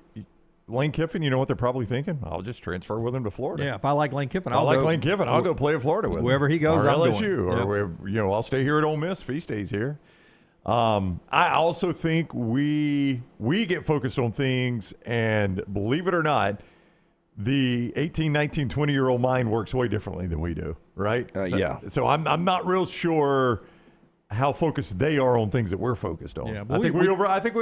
Lane Kiffin, you know what they're probably thinking? I'll just transfer with him to Florida. Yeah, if I like Lane Kiffin, I'll go play at Florida with him. Wherever he goes, or I'm LSU, going. Or I'll stay here at Ole Miss if he stays here. I also think we get focused on things, and believe it or not, the 18, 19, 20-year-old mind works way differently than we do, right? So I'm not real sure how focused they are on things that we're focused on. Yeah, I think we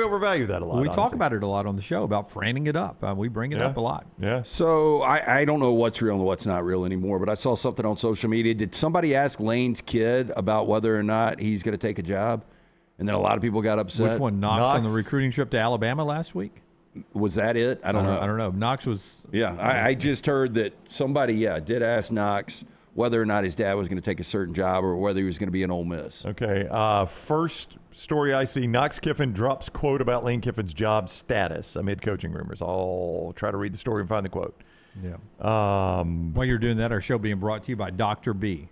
overvalue that a lot. We talk about it a lot on the show about franning it up. We bring it up a lot. Yeah. So I don't know what's real and what's not real anymore, but I saw something on social media. Did somebody ask Lane's kid about whether or not he's going to take a job? And then a lot of people got upset. Which one? Knox on the recruiting trip to Alabama last week? Was that it? I don't know. I don't know. Knox was. Yeah, I just heard that somebody, did ask Knox whether or not his dad was going to take a certain job or whether he was going to be an Ole Miss. Okay. First story I see, Knox Kiffin drops quote about Lane Kiffin's job status amid coaching rumors. I'll try to read the story and find the quote. Yeah. While you're doing that, our show being brought to you by Dr. B.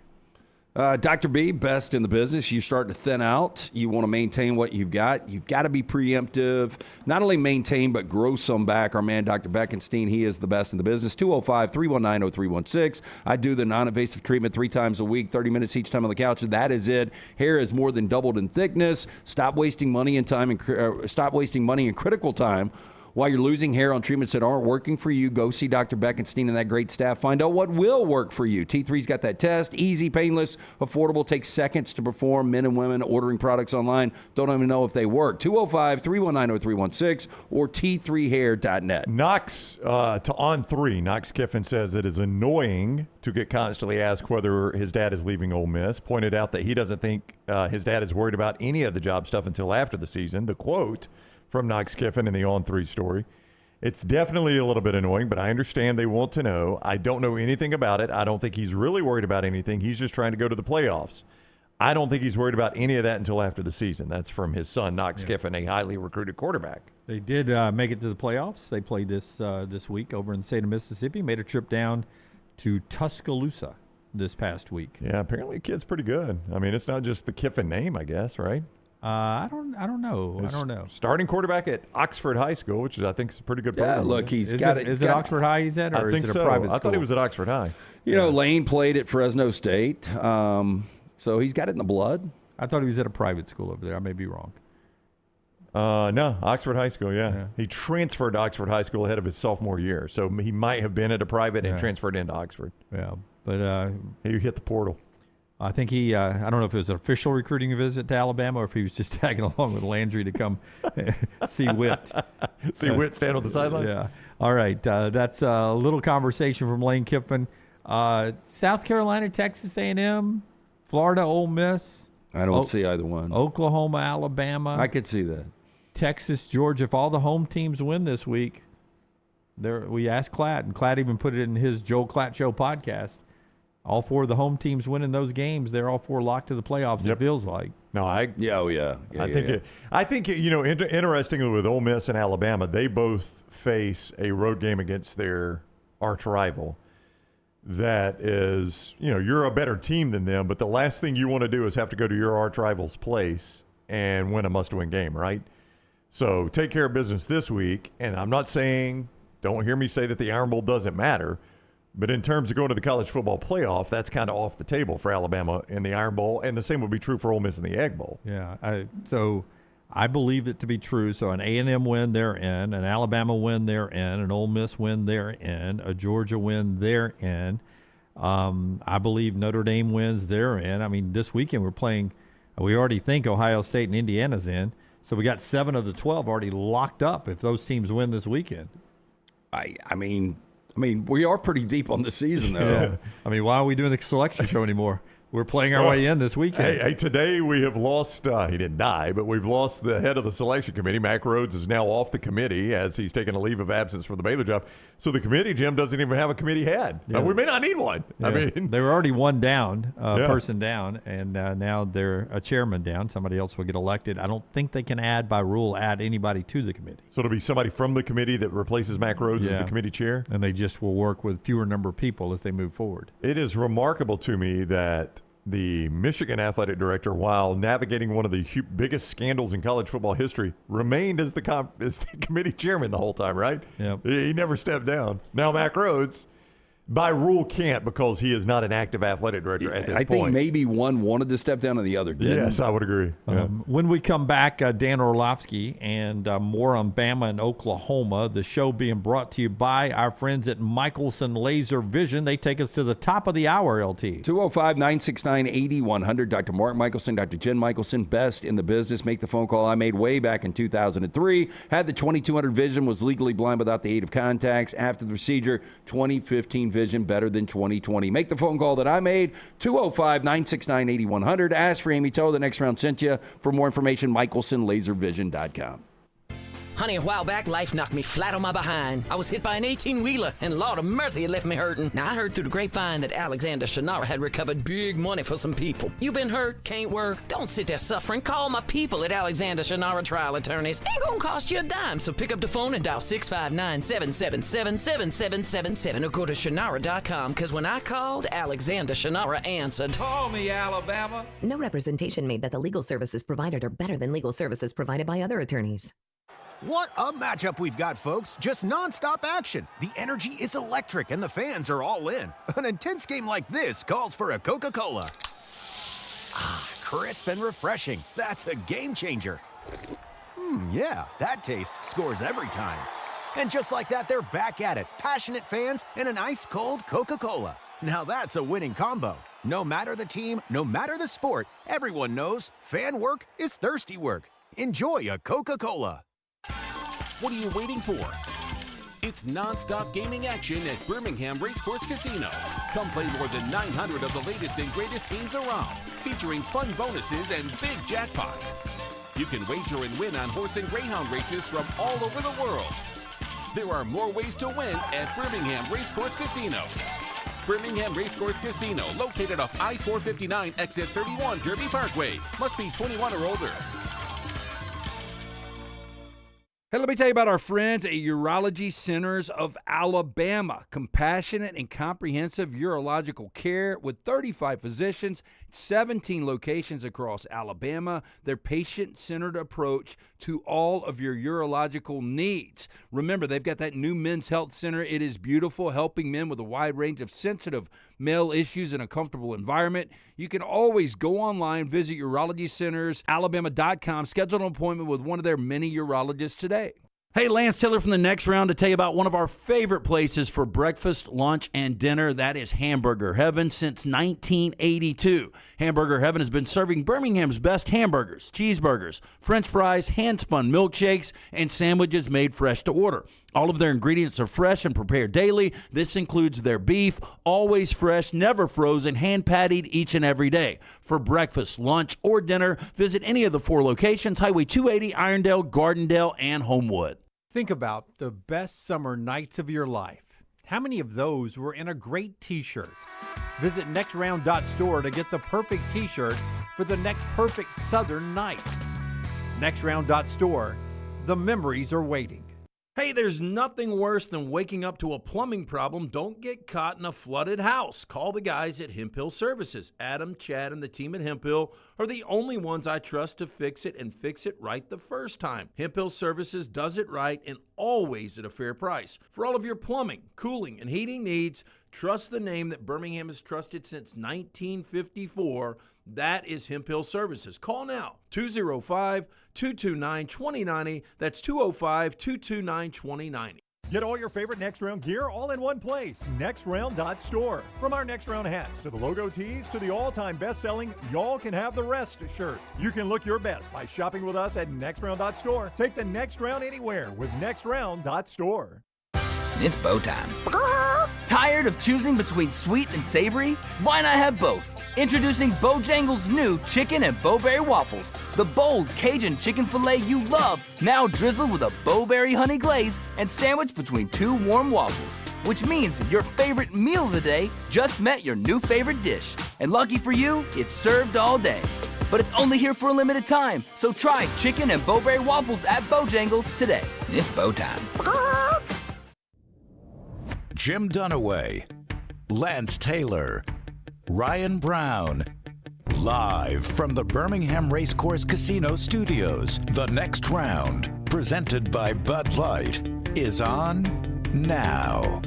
Dr. B, best in the business. You start to thin out. You want to maintain what you've got. You've got to be preemptive. Not only maintain, but grow some back. Our man, Dr. Beckenstein, he is the best in the business. 205-319-0316. I do the non-invasive treatment 3 times a week, 30 minutes each time on the couch. That is it. Hair is more than doubled in thickness. Stop wasting money and time, and stop wasting money and critical time While you're losing hair on treatments that aren't working for you, go see Dr. Beckenstein and that great staff. Find out what will work for you. T3's got that test. Easy, painless, affordable, takes seconds to perform. Men and women ordering products online don't even know if they work. 205-319-0316 or T3hair.net. Knox, to On 3, Knox Kiffin says it is annoying to get constantly asked whether his dad is leaving Ole Miss. Pointed out that he doesn't think his dad is worried about any of the job stuff until after the season. The quote from Knox Kiffin in the On 3 story. It's definitely a little bit annoying, but I understand they want to know. I don't know anything about it. I don't think he's really worried about anything. He's just trying to go to the playoffs. I don't think he's worried about any of that until after the season. That's from his son, Knox Kiffin, a highly recruited quarterback. They did make it to the playoffs. They played this week over in the state of Mississippi, made a trip down to Tuscaloosa this past week. Yeah, apparently the kid's pretty good. I mean, it's not just the Kiffin name, I guess, right? I don't know. Starting quarterback at Oxford High School, which I think is a pretty good program. Yeah, look, he's Is got it. it. Is it Oxford High he's at, or I think is it a so. private school? I thought he was at Oxford High. You know, Lane played at Fresno State, so he's got it in the blood. I thought he was at a private school over there. I may be wrong. No, Oxford High School, yeah. He transferred to Oxford High School ahead of his sophomore year, so he might have been at a private and transferred into Oxford. Yeah, but he hit the portal. I think he, I don't know if it was an official recruiting visit to Alabama or if he was just tagging along with Landry to come see Witt. See Witt stand on the sidelines? Yeah. All right. That's a little conversation from Lane Kiffin. South Carolina, Texas A&M, Florida, Ole Miss. I don't see either one. Oklahoma, Alabama. I could see that. Texas, Georgia. If all the home teams win this week, we asked Klatt, and Klatt even put it in his Joel Klatt Show podcast. All four of the home teams winning those games, they're all four locked to the playoffs. It feels like. No, I think you know, interestingly with Ole Miss and Alabama, they both face a road game against their arch rival. That is, you know, you're a better team than them, but the last thing you want to do is have to go to your arch rival's place and win a must-win game, right? So take care of business this week, and I'm not saying, don't hear me say that the Iron Bowl doesn't matter. But in terms of going to the college football playoff, that's kind of off the table for Alabama in the Iron Bowl, and the same would be true for Ole Miss in the Egg Bowl. Yeah, so I believe it to be true. So an A&M win, they're in. An Alabama win, they're in. An Ole Miss win, they're in. A Georgia win, they're in. I believe Notre Dame wins, they're in. I mean, this weekend we already think Ohio State and Indiana's in. So we got 7 of the 12 already locked up if those teams win this weekend. I mean, we are pretty deep on the season, though. Yeah. I mean, why are we doing the selection show anymore? We're playing our way in this weekend. Hey, today we have lost, he didn't die, but we've lost the head of the selection committee. Mack Rhodes is now off the committee as he's taking a leave of absence for the Baylor job. So the committee, Jim, doesn't even have a committee head. Yeah. We may not need one. Yeah. I mean, they were already one down, person down, and now they're a chairman down. Somebody else will get elected. I don't think they can add anybody to the committee. So it'll be somebody from the committee that replaces Mack Rhodes as the committee chair? And they just will work with fewer number of people as they move forward. It is remarkable to me that the Michigan athletic director, while navigating one of the biggest scandals in college football history, remained as the committee chairman the whole time, right? Yeah. He never stepped down. Now Mack Rhodes, by rule, can't because he is not an active athletic director at this point. I think maybe one wanted to step down and the other didn't. Yes, I would agree. When we come back, Dan Orlovsky and more on Bama and Oklahoma. The show being brought to you by our friends at Michelson Laser Vision. They take us to the top of the hour, LT. 205-969-8100. Dr. Mark Michelson, Dr. Jen Michelson, best in the business. Make the phone call I made way back in 2003. Had the 2200 vision, was legally blind without the aid of contacts. After the procedure, 2015 vision better than 2020. Make the phone call that I made, 205-969-8100. Ask for Amy Toe. The next round sent you. For more information, michelsonlaservision.com. Honey, a while back, life knocked me flat on my behind. I was hit by an 18-wheeler, and Lord of mercy, it left me hurting. Now, I heard through the grapevine that Alexander Shannara had recovered big money for some people. You been hurt? Can't work? Don't sit there suffering. Call my people at Alexander Shannara Trial Attorneys. Ain't gonna cost you a dime, so pick up the phone and dial 659-777-7777 or go to Shannara.com, because when I called, Alexander Shannara answered. Call me, Alabama. No representation made that the legal services provided are better than legal services provided by other attorneys. What a matchup we've got, folks. Just nonstop action. The energy is electric and the fans are all in. An intense game like this calls for a Coca-Cola. Ah, crisp and refreshing. That's a game changer. Yeah, that taste scores every time. And just like that, they're back at it. Passionate fans and an ice-cold Coca-Cola. Now that's a winning combo. No matter the team, no matter the sport, everyone knows fan work is thirsty work. Enjoy a Coca-Cola. What are you waiting for? It's non-stop gaming action at Birmingham Racecourse Casino. Come play more than 900 of the latest and greatest games around, featuring fun bonuses and big jackpots. You can wager and win on horse and greyhound races from all over the world. There are more ways to win at Birmingham Racecourse Casino. Birmingham Racecourse Casino, located off I-459, exit 31, Derby Parkway. Must be 21 or older. Hey, let me tell you about our friends at Urology Centers of Alabama. Compassionate and comprehensive urological care with 35 physicians, 17 locations across Alabama. Their patient-centered approach to all of your urological needs. Remember, they've got that new men's health center. It is beautiful, helping men with a wide range of sensitive male issues in a comfortable environment. You can always go online, visit urologycentersalabama.com, schedule an appointment with one of their many urologists today. Hey, Lance Taylor from The Next Round to tell you about one of our favorite places for breakfast, lunch, and dinner. That is Hamburger Heaven since 1982. Hamburger Heaven has been serving Birmingham's best hamburgers, cheeseburgers, French fries, hand-spun milkshakes, and sandwiches made fresh to order. All of their ingredients are fresh and prepared daily. This includes their beef, always fresh, never frozen, hand-pattied each and every day. For breakfast, lunch, or dinner, visit any of the 4 locations, Highway 280, Irondale, Gardendale, and Homewood. Think about the best summer nights of your life. How many of those were in a great t-shirt? Visit nextround.store to get the perfect t-shirt for the next perfect southern night. Nextround.store. The memories are waiting. Hey, there's nothing worse than waking up to a plumbing problem. Don't get caught in a flooded house. Call the guys at Hemphill Services. Adam, Chad, and the team at Hemphill are the only ones I trust to fix it and fix it right the first time. Hemphill Services does it right and always at a fair price. For all of your plumbing, cooling, and heating needs, trust the name that Birmingham has trusted since 1954. That is Hemphill Services. Call now, 205-229-2090. That's 205-229-2090. Get all your favorite Next Round gear all in one place. NextRound.store. From our Next Round hats to the logo tees to the all-time best-selling Y'all Can Have the Rest shirt. You can look your best by shopping with us at NextRound.store. Take the next round anywhere with NextRound.store. It's bow time. Tired of choosing between sweet and savory? Why not have both? Introducing Bojangles' new chicken and bowberry waffles. The bold Cajun chicken filet you love, now drizzled with a bowberry honey glaze and sandwiched between 2 warm waffles. Which means your favorite meal of the day just met your new favorite dish. And lucky for you, it's served all day. But it's only here for a limited time, so try chicken and bowberry waffles at Bojangles today. It's bow time. Jim Dunaway, Lance Taylor, Ryan Brown. Live from the Birmingham Racecourse Casino Studios, The Next Round, presented by Bud Light, is on now.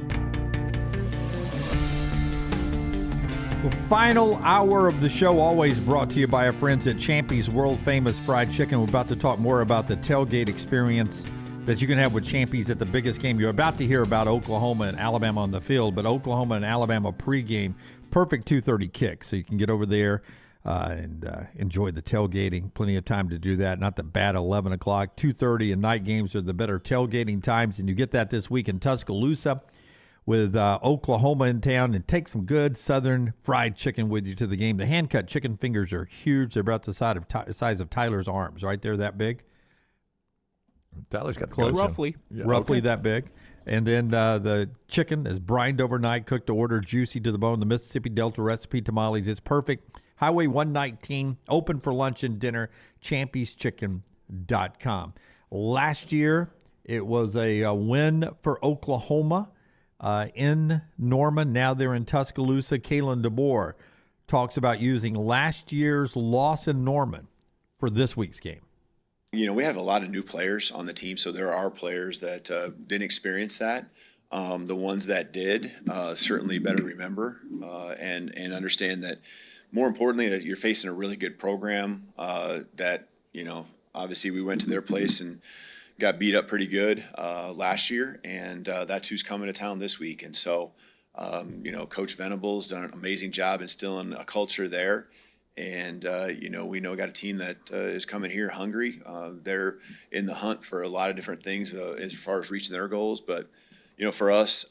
The final hour of the show, always brought to you by our friends at Champy's World Famous Fried Chicken. We're about to talk more about the tailgate experience that you can have with Champy's at the biggest game. You're about to hear about Oklahoma and Alabama on the field, but Oklahoma and Alabama pregame, perfect 2:30 kick. So you can get over there and enjoy the tailgating. Plenty of time to do that. Not the bad 11 o'clock. 2:30 and night games are the better tailgating times, and you get that this week in Tuscaloosa with Oklahoma in town, and take some good southern fried chicken with you to the game. The hand-cut chicken fingers are huge. They're about the size of Tyler's arms, right? They're that big. Tyler's got close. Roughly. Yeah, Roughly okay. that big. And then the chicken is brined overnight, cooked to order, juicy to the bone. The Mississippi Delta recipe tamales is perfect. Highway 119, open for lunch and dinner, champyschicken.com. Last year, it was a win for Oklahoma in Norman. Now they're in Tuscaloosa. Kalen DeBoer talks about using last year's loss in Norman for this week's game. You know, we have a lot of new players on the team, so there are players that didn't experience that. The ones that did certainly better remember and understand that, more importantly, that you're facing a really good program that, you know, obviously we went to their place and, got beat up pretty good last year, and that's who's coming to town this week. And so, Coach Venables done an amazing job instilling a culture there. And, we know got a team that is coming here hungry. They're in the hunt for a lot of different things as far as reaching their goals. But, for us,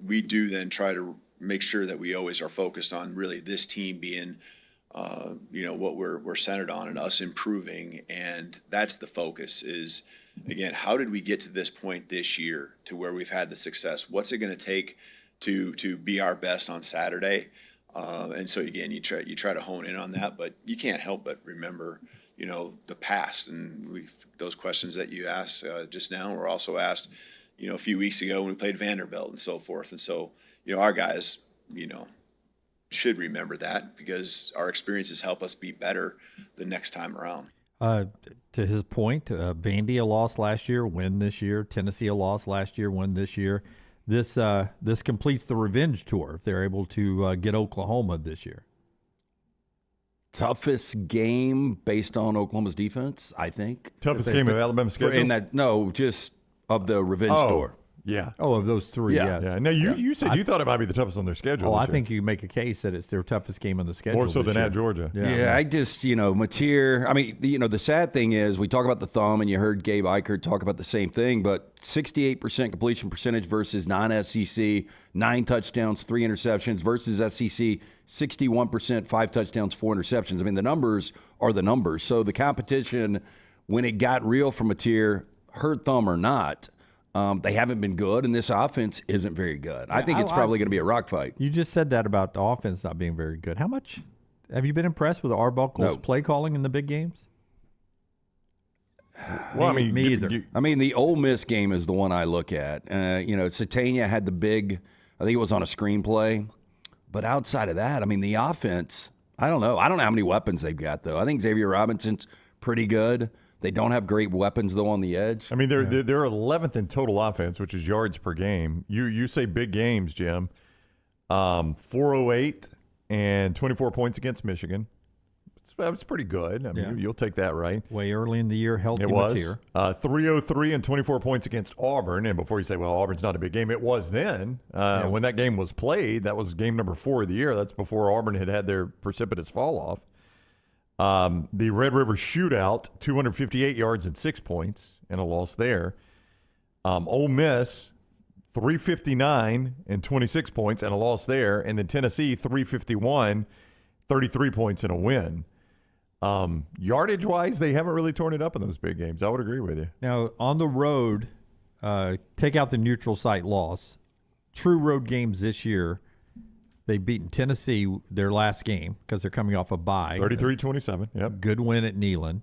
we do then try to make sure that we always are focused on really this team being, what we're centered on and us improving. And that's the focus is, again, how did we get to this point this year to where we've had the success? What's it going to take to be our best on Saturday? And so again, you try to hone in on that, but you can't help but remember, the past. And those questions that you asked just now were also asked, a few weeks ago when we played Vanderbilt and so forth. And so, our guys, should remember that because our experiences help us be better the next time around. To his point, Vandy a loss last year, win this year. Tennessee a loss last year, win this year. This completes the revenge tour if they're able to get Oklahoma this year. Toughest game based on Oklahoma's defense, I think. Toughest game of Alabama's schedule? Just of the revenge tour. Yeah. Oh, of those three, yes. Yeah. Now, you said you thought it might be the toughest on their schedule. I think you make a case that it's their toughest game on the schedule. More so than at Georgia. Yeah, I just, Mateer, the sad thing is we talk about the thumb, and you heard Gabe Ikard talk about the same thing, but 68% completion percentage versus non-SEC, 9 touchdowns, 3 interceptions, versus SEC, 61%, 5 touchdowns, 4 interceptions. The numbers are the numbers. So the competition, when it got real for Mateer, hurt thumb or not, they haven't been good, and this offense isn't very good. I think it's probably going to be a rock fight. You just said that about the offense not being very good. How much have you been impressed with Arbuckle's play calling in the big games? Well, me either. The Ole Miss game is the one I look at. Satania had the big, I think it was on a screenplay. But outside of that, the offense, I don't know. I don't know how many weapons they've got, though. I think Xavier Robinson's pretty good. They don't have great weapons, though, on the edge. They're 11th in total offense, which is yards per game. You say big games, Jim. 408 and 24 points against Michigan. It's pretty good. You'll take that, right? Way early in the year, healthy it was. Mateer. 303 and 24 points against Auburn. And before you say, well, Auburn's not a big game, it was then. When that game was played, that was game number 4 of the year. That's before Auburn had their precipitous fall off. The Red River Shootout, 258 yards and 6 points, and a loss there. Ole Miss, 359 and 26 points, and a loss there. And then Tennessee, 351, 33 points, and a win. Yardage-wise, they haven't really torn it up in those big games. I would agree with you. Now, on the road, take out the neutral site loss. True road games this year, they've beaten Tennessee their last game because they're coming off a bye. 33-27, yep. Good win at Neyland.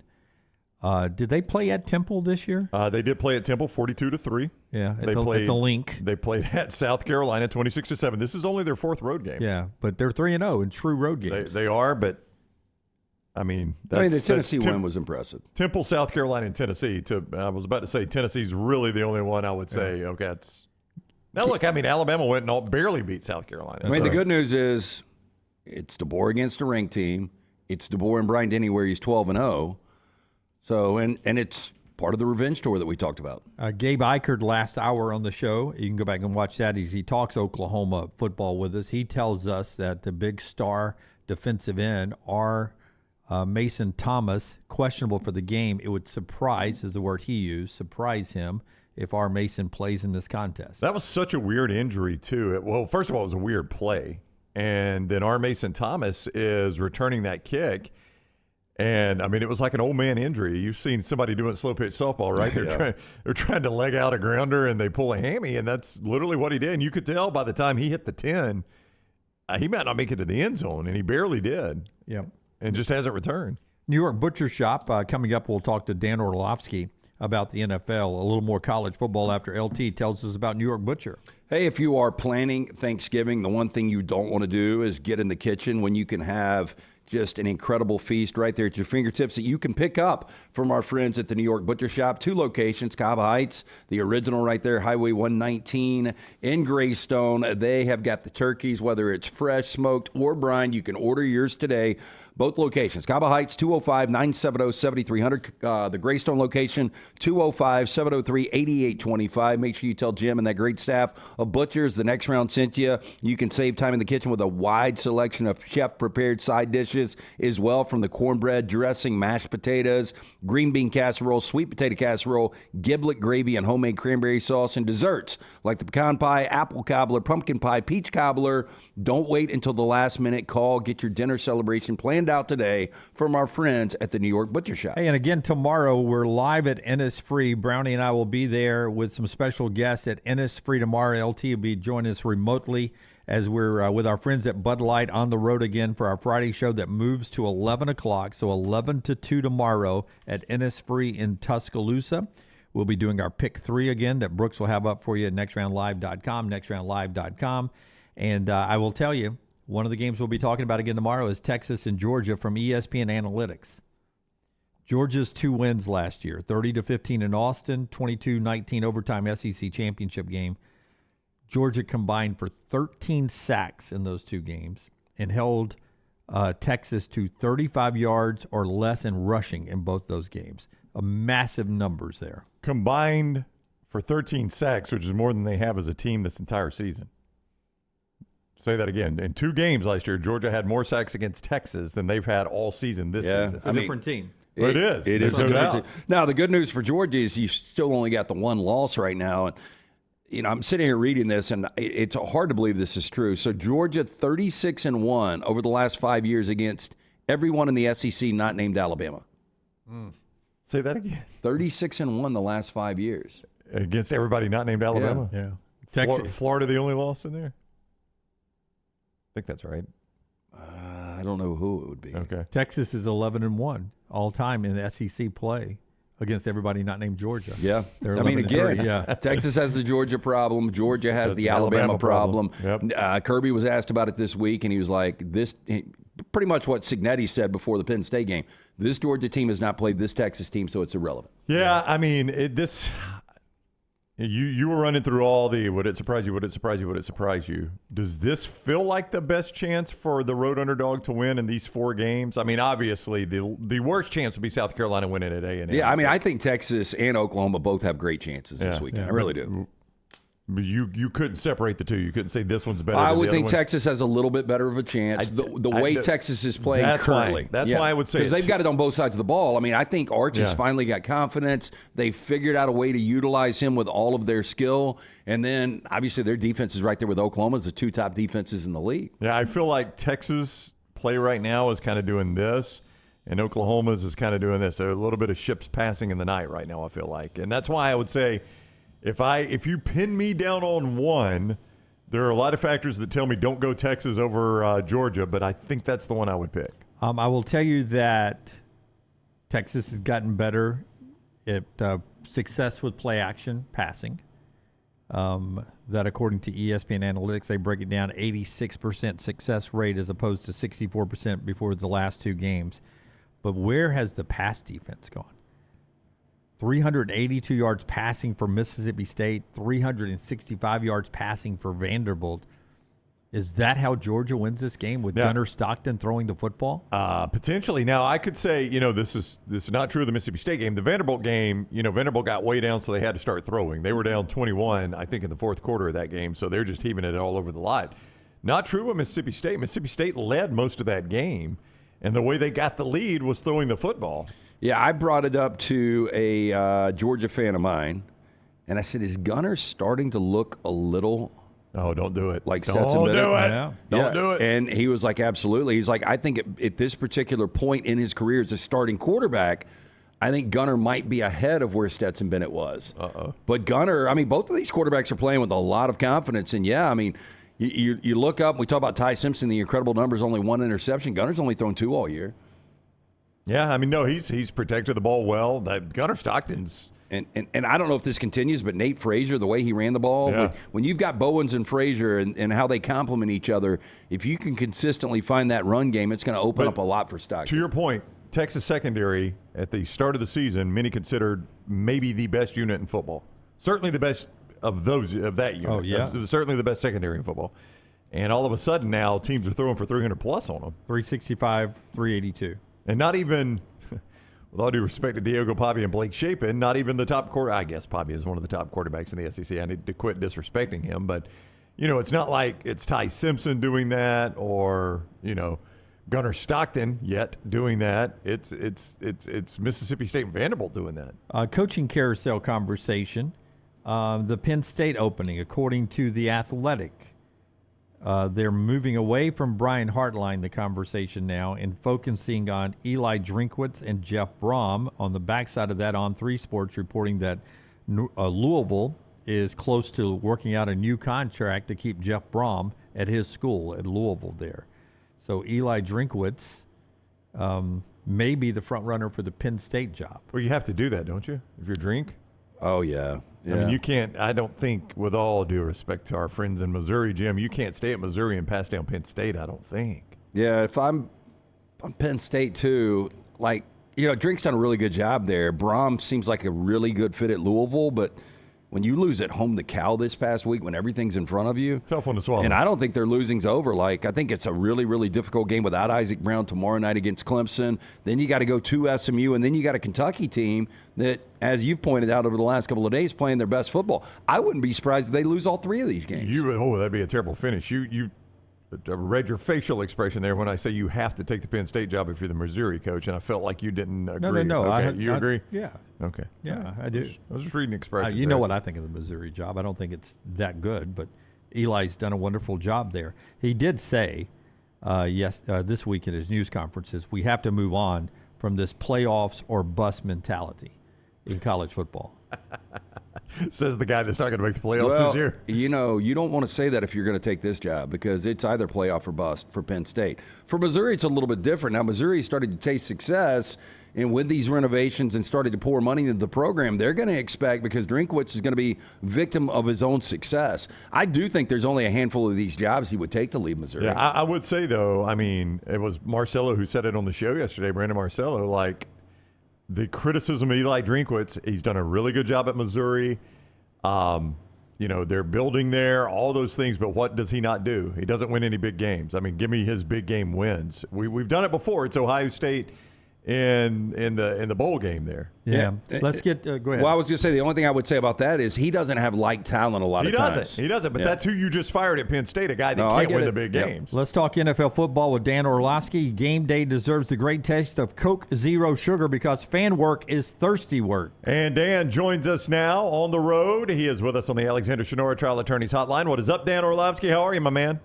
Did they play at Temple this year? They did play at Temple 42-3. Yeah, at the Link. They played at South Carolina 26-7. This is only their 4th road game. Yeah, but they're 3-0 in true road games. They are, but the Tennessee win was impressive. Temple, South Carolina, and Tennessee. I was about to say Tennessee's really the only one I would say. Yeah. Okay, now look. Alabama went and barely beat South Carolina. The good news is it's DeBoer against a ranked team. It's DeBoer and Brian Denny where he's 12-0. So and it's part of the revenge tour that we talked about. Gabe Ikard last hour on the show. You can go back and watch that as he talks Oklahoma football with us. He tells us that the big star defensive end are Mason Thomas, questionable for the game. It would surprise, is the word he used, surprise him if our Mason plays in this contest. That was such a weird injury, too. Well, first of all, it was a weird play. And then our Mason Thomas is returning that kick. And, it was like an old man injury. You've seen somebody doing slow pitch softball, right? They're trying to leg out a grounder, and they pull a hammy, and that's literally what he did. And you could tell by the time he hit the 10, he might not make it to the end zone, and he barely did. Yep. And just hasn't returned. New York Butcher Shop. Coming up, we'll talk to Dan Orlovsky about the NFL, a little more college football after LT tells us about New York Butcher. Hey, if you are planning Thanksgiving, the one thing you don't want to do is get in the kitchen when you can have Just an incredible feast right there at your fingertips that you can pick up from our friends at the New York Butcher Shop. 2 locations, Cobb Heights, the original right there, Highway 119 in Greystone. They have got the turkeys, whether it's fresh, smoked, or brined. You can order yours today. Both locations, Cobb Heights, 205-970-7300. The Greystone location, 205-703-8825. Make sure you tell Jim and that great staff of Butchers the next round sent you. You can save time in the kitchen with a wide selection of chef-prepared side dishes as well, from the cornbread, dressing, mashed potatoes, green bean casserole, sweet potato casserole, giblet gravy, and homemade cranberry sauce, and desserts like the pecan pie, apple cobbler, pumpkin pie, peach cobbler. Don't wait until the last minute. Call, get your dinner celebration planned out today from our friends at the New York Butcher Shop. Hey, and again, tomorrow we're live at Innisfree. Brownie and I will be there with some special guests at Innisfree tomorrow. LT will be joining us remotely as we're with our friends at Bud Light on the road again for our Friday show that moves to 11 o'clock. So 11 to 2 tomorrow at Innisfree in Tuscaloosa. We'll be doing our Pick 3 again that Brooks will have up for you at nextroundlive.com, nextroundlive.com. And I will tell you, one of the games we'll be talking about again tomorrow is Texas and Georgia from ESPN Analytics. Georgia's 2 wins last year, 30-15 in Austin, 22-19 overtime SEC championship game. Georgia combined for 13 sacks in those 2 games and held Texas to 35 yards or less in rushing in both those games. Massive numbers there. Combined for 13 sacks, which is more than they have as a team this entire season. Say that again. In 2 games last year, Georgia had more sacks against Texas than they've had all season this season. It's a different team. It is. It is. No doubt. Now, the good news for Georgia is you still only got the 1 loss right now. And, I'm sitting here reading this, and it's hard to believe this is true. So Georgia 36-1 over the last 5 years against everyone in the SEC not named Alabama. Say that again. 36-1 the last 5 years. Against everybody not named Alabama? Yeah. Texas. Florida the only loss in there? I think that's right. I don't know who it would be. Okay. Texas is 11-1 all time in SEC play against everybody not named Georgia. Yeah. They're again, 11-3, Texas has the Georgia problem. Georgia has That's the Alabama problem. Yep. Kirby was asked about it this week, and he was like, pretty much what Cignetti said before the Penn State game. This Georgia team has not played this Texas team, so it's irrelevant. Yeah, I mean, you were running through all the would it surprise you, would it surprise you, would it surprise you. Does this feel like the best chance for the road underdog to win in these 4 games? I mean, obviously, the worst chance would be South Carolina winning at A&M. Yeah, I mean, I think Texas and Oklahoma both have great chances this weekend. I really do. You couldn't separate the two. You couldn't say this one's better. I than would the think other one. Texas has a little bit better of a chance. The way Texas is playing currently. That's why I would say because they've got it on both sides of the ball. I mean, I think Arch has finally got confidence. They figured out a way to utilize him with all of their skill. And then, obviously, their defense is right there with Oklahoma's, the 2 top defenses in the league. Yeah, I feel like Texas play right now is kind of doing this, and Oklahoma's is kind of doing this. So a little bit of ships passing in the night right now, I feel like. And that's why I would say if you pin me down on one, there are a lot of factors that tell me don't go Texas over Georgia, but I think that's the one I would pick. I will tell you that Texas has gotten better at success with play action passing. That according to ESPN Analytics, they break it down 86% success rate as opposed to 64% before the last 2 games. But where has the pass defense gone? 382 yards passing for Mississippi State, 365 yards passing for Vanderbilt. Is that how Georgia wins this game, with Gunnar Stockton throwing the football? Potentially. Now, I could say, this is not true of the Mississippi State game. The Vanderbilt game, Vanderbilt got way down, so they had to start throwing. They were down 21, I think, in the 4th quarter of that game, so they're just heaving it all over the lot. Not true of Mississippi State. Mississippi State led most of that game, and the way they got the lead was throwing the football. Yeah, I brought it up to a Georgia fan of mine, and I said, is Gunnar starting to look a little Oh, don't do it. Like Stetson Don't Bennett. do it. Yeah. Don't do it. And he was like, absolutely. He's like, I think at this particular point in his career as a starting quarterback, I think Gunnar might be ahead of where Stetson Bennett was. But Gunnar, I mean, both of these quarterbacks are playing with a lot of confidence. And, yeah, I mean, you look up, we talk about Ty Simpson, the incredible numbers, only 1 interception. Gunner's only thrown 2 all year. Yeah, I mean, no, he's protected the ball well. Gunnar Stockton's And I don't know if this continues, but Nate Frazier, the way he ran the ball, when you've got Bowens and Frazier and how they complement each other, if you can consistently find that run game, it's going to open up a lot for Stockton. To your point, Texas secondary at the start of the season, many considered maybe the best unit in football. Certainly the best of that unit. Oh, yeah. Certainly the best secondary in football. And all of a sudden now teams are throwing for 300 plus on them. 365, 382. And not even, with all due respect to Diego Pavi and Blake Shapen, not even the top quarter. I guess Pavi is one of the top quarterbacks in the SEC. I need to quit disrespecting him. But, it's not like it's Ty Simpson doing that or, Gunnar Stockton yet doing that. It's Mississippi State and Vanderbilt doing that. Coaching carousel conversation. The Penn State opening, according to The Athletic. They're moving away from Brian Hartline, the conversation now, and focusing on Eli Drinkwitz and Jeff Brom. On the backside of that, On3 Sports reporting that Louisville is close to working out a new contract to keep Jeff Brom at his school at Louisville there. So Eli Drinkwitz may be the front runner for the Penn State job. Well, you have to do that, don't you? If you're Drink? Oh, yeah. I mean, you can't, I don't think, with all due respect to our friends in Missouri, Jim, you can't stay at Missouri and pass down Penn State, I don't think. Yeah, if I'm Penn State too, Drink's done a really good job there. Brom seems like a really good fit at Louisville, but when you lose at home to Cal this past week, when everything's in front of you. It's a tough one to swallow. And I don't think their losing's over. I think it's a really, really difficult game without Isaac Brown tomorrow night against Clemson. Then you got to go to SMU, and then you got a Kentucky team that, as you've pointed out over the last couple of days, playing their best football. I wouldn't be surprised if they lose all three of these games. That'd be a terrible finish. You read your facial expression there when I say you have to take the Penn State job if you're the Missouri coach, and I felt like you didn't agree. No. Okay, you agree? Yeah. Okay. Yeah, I do. I was just reading expressions. You know what I think of the Missouri job. I don't think it's that good, but Eli's done a wonderful job there. He did say, this week in his news conferences, we have to move on from this playoffs or bust mentality in college football. Says the guy that's not going to make the playoffs this year. You don't want to say that if you're going to take this job because it's either playoff or bust for Penn State. For Missouri, it's a little bit different. Now, Missouri started to taste success, and with these renovations and started to pour money into the program, they're going to expect, because Drinkwitz is going to be victim of his own success. I do think there's only a handful of these jobs he would take to leave Missouri. Yeah, I would say, though, it was Marcello who said it on the show yesterday, Brandon Marcello, the criticism of Eli Drinkwitz, he's done a really good job at Missouri. They're building there, all those things, but what does he not do? He doesn't win any big games. Give me his big game wins. We've done it before. It's Ohio State in the bowl game there. Yeah. Let's get go ahead. Well, I was going to say the only thing I would say about that is he doesn't have talent a lot of times. He doesn't, but that's who you just fired at Penn State, a guy that can't win the big games. Let's talk NFL football with Dan Orlovsky. Game day deserves the great taste of Coke Zero Sugar because fan work is thirsty work. And Dan joins us now on the road. He is with us on the Alexander Shinora Trial Attorneys Hotline. What is up, Dan Orlovsky? How are you, my man?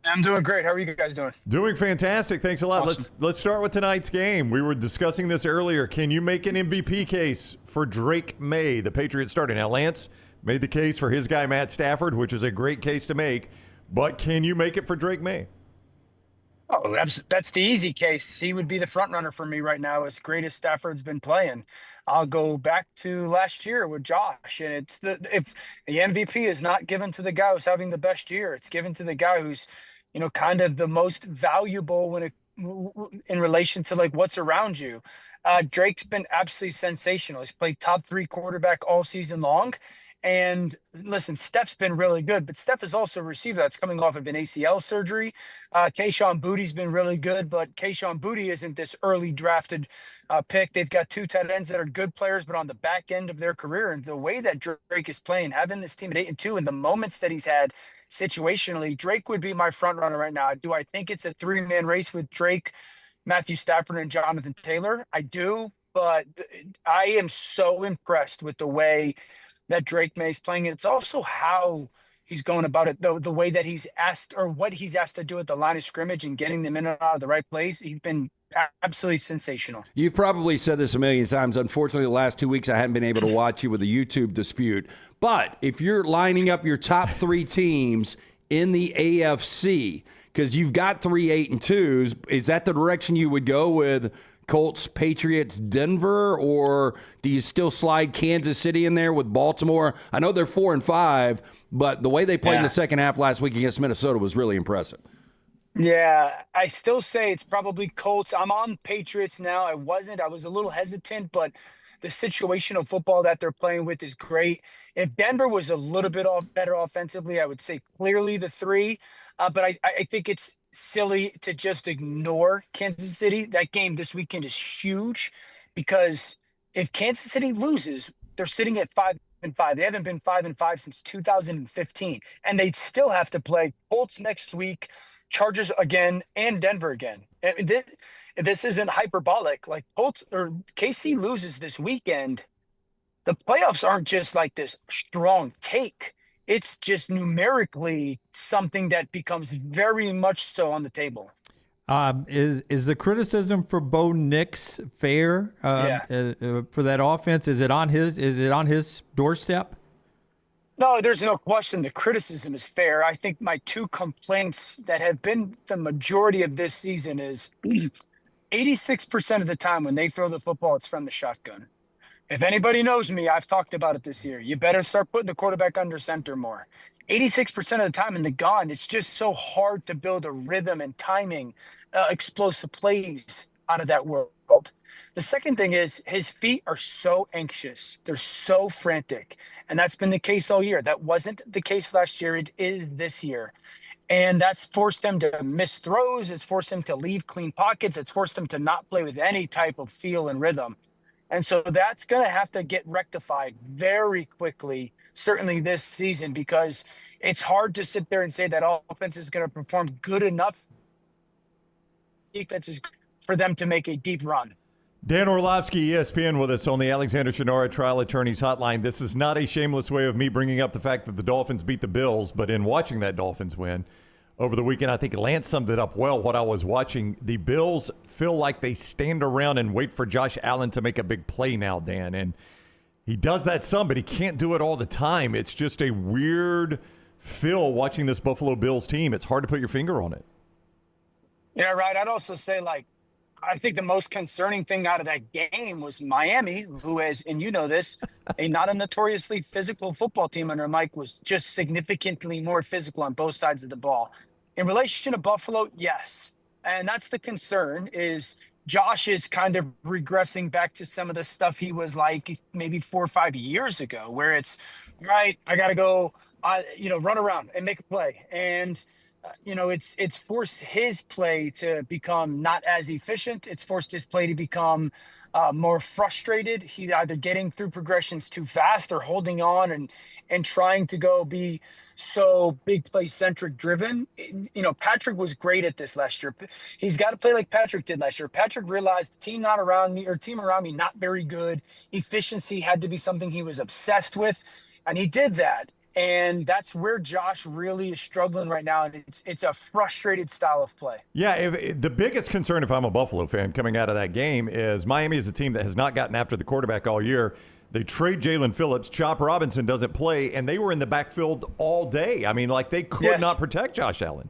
I'm doing great. How are you guys doing? Doing fantastic. Thanks a lot. Awesome. Let's start with tonight's game. We were discussing this earlier. Can you make an MVP case for Drake May, the Patriots starter? Now, Lance made the case for his guy, Matt Stafford, which is a great case to make. But can you make it for Drake May? Oh, that's the easy case. He would be the front runner for me right now, as great as Stafford's been playing. I'll go back to last year with Josh, and if the MVP is not given to the guy who's having the best year, it's given to the guy who's, kind of the most valuable in relation to what's around you. Drake's been absolutely sensational. He's played top 3 quarterback all season long. And listen, Steph's been really good, but Steph is also a receiver that's coming off of an ACL surgery. Kayshon Bouttie's been really good, but Kayshon Boutte isn't this early drafted pick. They've got 2 tight ends that are good players, but on the back end of their career, and the way that Drake is playing, having this team at 8-2, and the moments that he's had situationally, Drake would be my front runner right now. Do I think it's a 3-man race with Drake, Matthew Stafford, and Jonathan Taylor? I do, but I am so impressed with the way that Drake May is playing. It's also how he's going about it, the way that he's asked, or what he's asked to do at the line of scrimmage and getting them in and out of the right place. He's been absolutely sensational. You've probably said this a million times. Unfortunately, the last 2 weeks I haven't been able to watch you with a YouTube dispute. But if you're lining up your top 3 teams in the AFC, because you've got 3 8-2s, is that the direction you would go with Colts, Patriots, Denver, or do you still slide Kansas City in there with Baltimore? I know they're 4-5, but the way they played in the second half last week against Minnesota was really impressive. Yeah, I still say it's probably Colts. I'm on Patriots now. I was a little hesitant, but the situational football that they're playing with is great. If Denver was a little bit better offensively, I would say clearly the 3. But I think it's silly to just ignore Kansas City. That game this weekend is huge because if Kansas City loses, they're sitting at 5-5. They haven't been 5-5 since 2015, and they'd still have to play Colts next week, Chargers again, and Denver again. And this isn't hyperbolic. Like Colts or KC loses this weekend, the playoffs aren't just like this strong take. It's just numerically something that becomes very much so on the table. Is the criticism for Bo Nix fair for that offense? Is it on his doorstep? No, there's no question. The criticism is fair. I think my 2 complaints that have been the majority of this season is 86% of the time when they throw the football, it's from the shotgun. If anybody knows me, I've talked about it this year. You better start putting the quarterback under center more. 86% of the time in the gun, it's just so hard to build a rhythm and timing, explosive plays out of that world. The second thing is his feet are so anxious. They're so frantic. And that's been the case all year. That wasn't the case last year. It is this year. And that's forced them to miss throws. It's forced them to leave clean pockets. It's forced them to not play with any type of feel and rhythm. And so that's going to have to get rectified very quickly, certainly this season, because it's hard to sit there and say that offense is going to perform good enough defenses for them to make a deep run. Dan Orlovsky, ESPN, with us on the Alexander Shinara Trial Attorneys Hotline. This is not a shameless way of me bringing up the fact that the Dolphins beat the Bills, but in watching that Dolphins win over the weekend, I think Lance summed it up well. What I was watching, the Bills feel like they stand around and wait for Josh Allen to make a big play now, Dan. And he does that some, but he can't do it all the time. It's just a weird feel watching this Buffalo Bills team. It's hard to put your finger on it. Yeah, right. I'd also say, I think the most concerning thing out of that game was Miami, who is, and you know this, not a notoriously physical football team under Mike, was just significantly more physical on both sides of the ball. In relation to Buffalo, yes. And that's the concern, is Josh is kind of regressing back to some of the stuff he was like maybe 4 or 5 years ago, where it's, right, I got to go, run around and make a play. And it's forced his play to become not as efficient. It's forced his play to become more frustrated. He either getting through progressions too fast or holding on and trying to go be so big play centric driven. Patrick was great at this last year. He's got to play like Patrick did last year. Patrick realized the team around me not very good. Efficiency had to be something he was obsessed with, and he did that. And that's where Josh really is struggling right now. And it's a frustrated style of play. Yeah, the biggest concern, if I'm a Buffalo fan coming out of that game, is Miami is a team that has not gotten after the quarterback all year. They trade Jalen Phillips. Chop Robinson doesn't play, and they were in the backfield all day. I mean, they could not protect Josh Allen.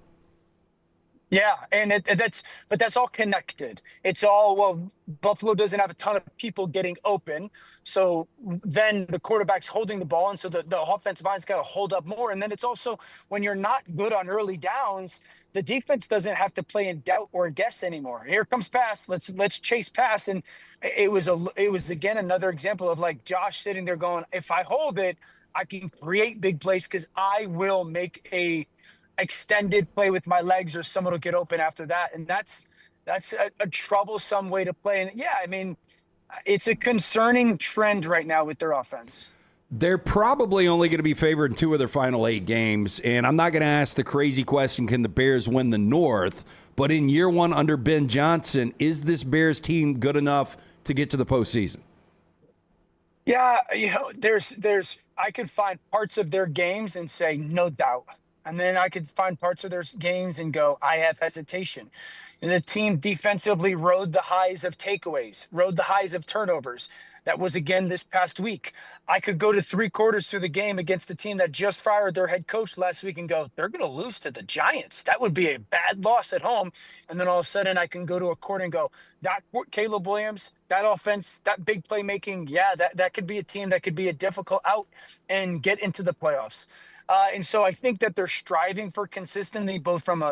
Yeah, and that's all connected. It's all, Buffalo doesn't have a ton of people getting open, so then the quarterback's holding the ball, and so the offensive line's got to hold up more. And then it's also, when you're not good on early downs, the defense doesn't have to play in doubt or guess anymore. Here comes pass. Let's chase pass. And it was again another example of Josh sitting there going, if I hold it, I can create big plays because I will make a extended play with my legs, or someone will get open after that. And that's a troublesome way to play. And yeah, I mean, it's a concerning trend right now with their offense. They're probably only going to be favored in 2 of their final 8 games. And I'm not going to ask the crazy question, can the Bears win the North? But in year 1 under Ben Johnson, is this Bears team good enough to get to the postseason? Yeah, I could find parts of their games and say, no doubt. And then I could find parts of their games and go, I have hesitation. And the team defensively rode the highs of takeaways, rode the highs of turnovers. That was again this past week. I could go to 3 quarters through the game against a team that just fired their head coach last week and go, they're going to lose to the Giants. That would be a bad loss at home. And then all of a sudden I can go to a quarter and go, that Caleb Williams, that offense, that big playmaking, yeah, that could be a team that could be a difficult out and get into the playoffs. And so I think that they're striving for consistency, both from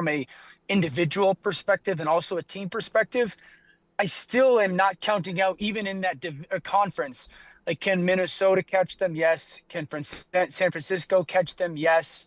a individual perspective and also a team perspective. I still am not counting out, even in that conference. Like, can Minnesota catch them? Yes. Can San Francisco catch them? Yes.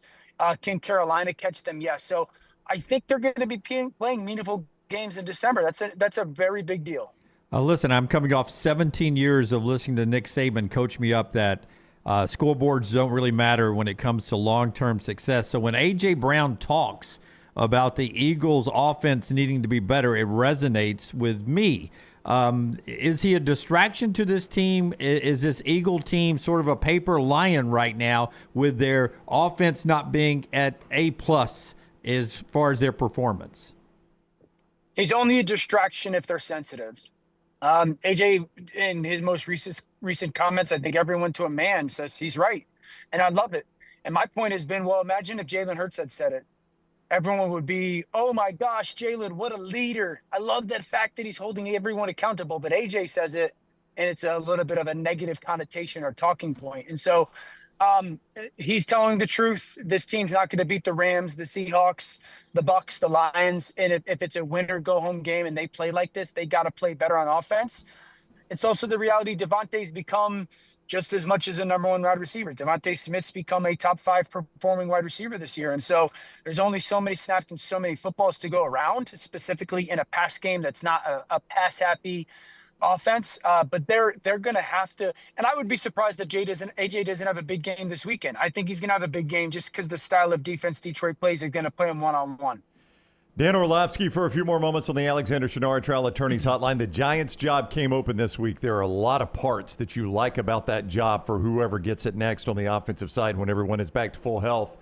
Can Carolina catch them? Yes. So I think they're going to be playing meaningful games in December. That's a very big deal. Listen, I'm coming off 17 years of listening to Nick Saban coach me up that scoreboards don't really matter when it comes to long-term success. So when A.J. Brown talks about the Eagles' offense needing to be better, it resonates with me. Is he a distraction to this team? Is this Eagle team sort of a paper lion right now with their offense not being at A+ as far as their performance? He's only a distraction if they're sensitive. AJ, in his most recent comments, I think everyone to a man says he's right. And I love it. And my point has been, well, imagine if Jalen Hurts had said it. Everyone would be, oh my gosh, Jalen, what a leader. I love that fact that he's holding everyone accountable. But AJ says it, and it's a little bit of a negative connotation or talking point. And so he's telling the truth. This team's not going to beat the Rams, the Seahawks, the Bucks, the Lions. And if it's a win or go home game and they play like this, they got to play better on offense. It's also the reality Devontae's become just as much as a number 1 wide receiver. Devontae Smith's become a top 5 performing wide receiver this year. And so there's only so many snaps and so many footballs to go around, specifically in a pass game that's not a pass happy offense. But they're going to have to, and I would be surprised if AJ doesn't have a big game this weekend. I think he's going to have a big game just because the style of defense Detroit plays are going to play him one-on-one. Dan Orlovsky for a few more moments on the Alexander Shinara Trial Attorneys Hotline. The Giants job came open this week. There are a lot of parts that you like about that job for whoever gets it next on the offensive side when everyone is back to full health.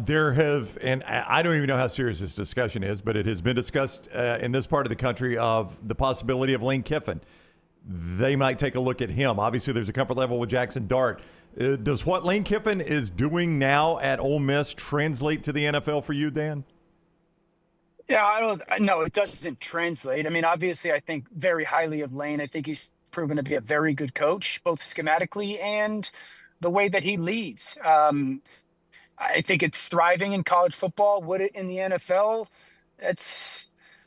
There have, and I don't even know how serious this discussion is, but it has been discussed in this part of the country of the possibility of Lane Kiffin. They might take a look at him. Obviously, there's a comfort level with Jackson Dart. Does what Lane Kiffin is doing now at Ole Miss translate to the NFL for you, Dan? Yeah, no, it doesn't translate. I mean, obviously, I think very highly of Lane. I think he's proven to be a very good coach, both schematically and the way that he leads. I think it's thriving in college football. Would it in the NFL?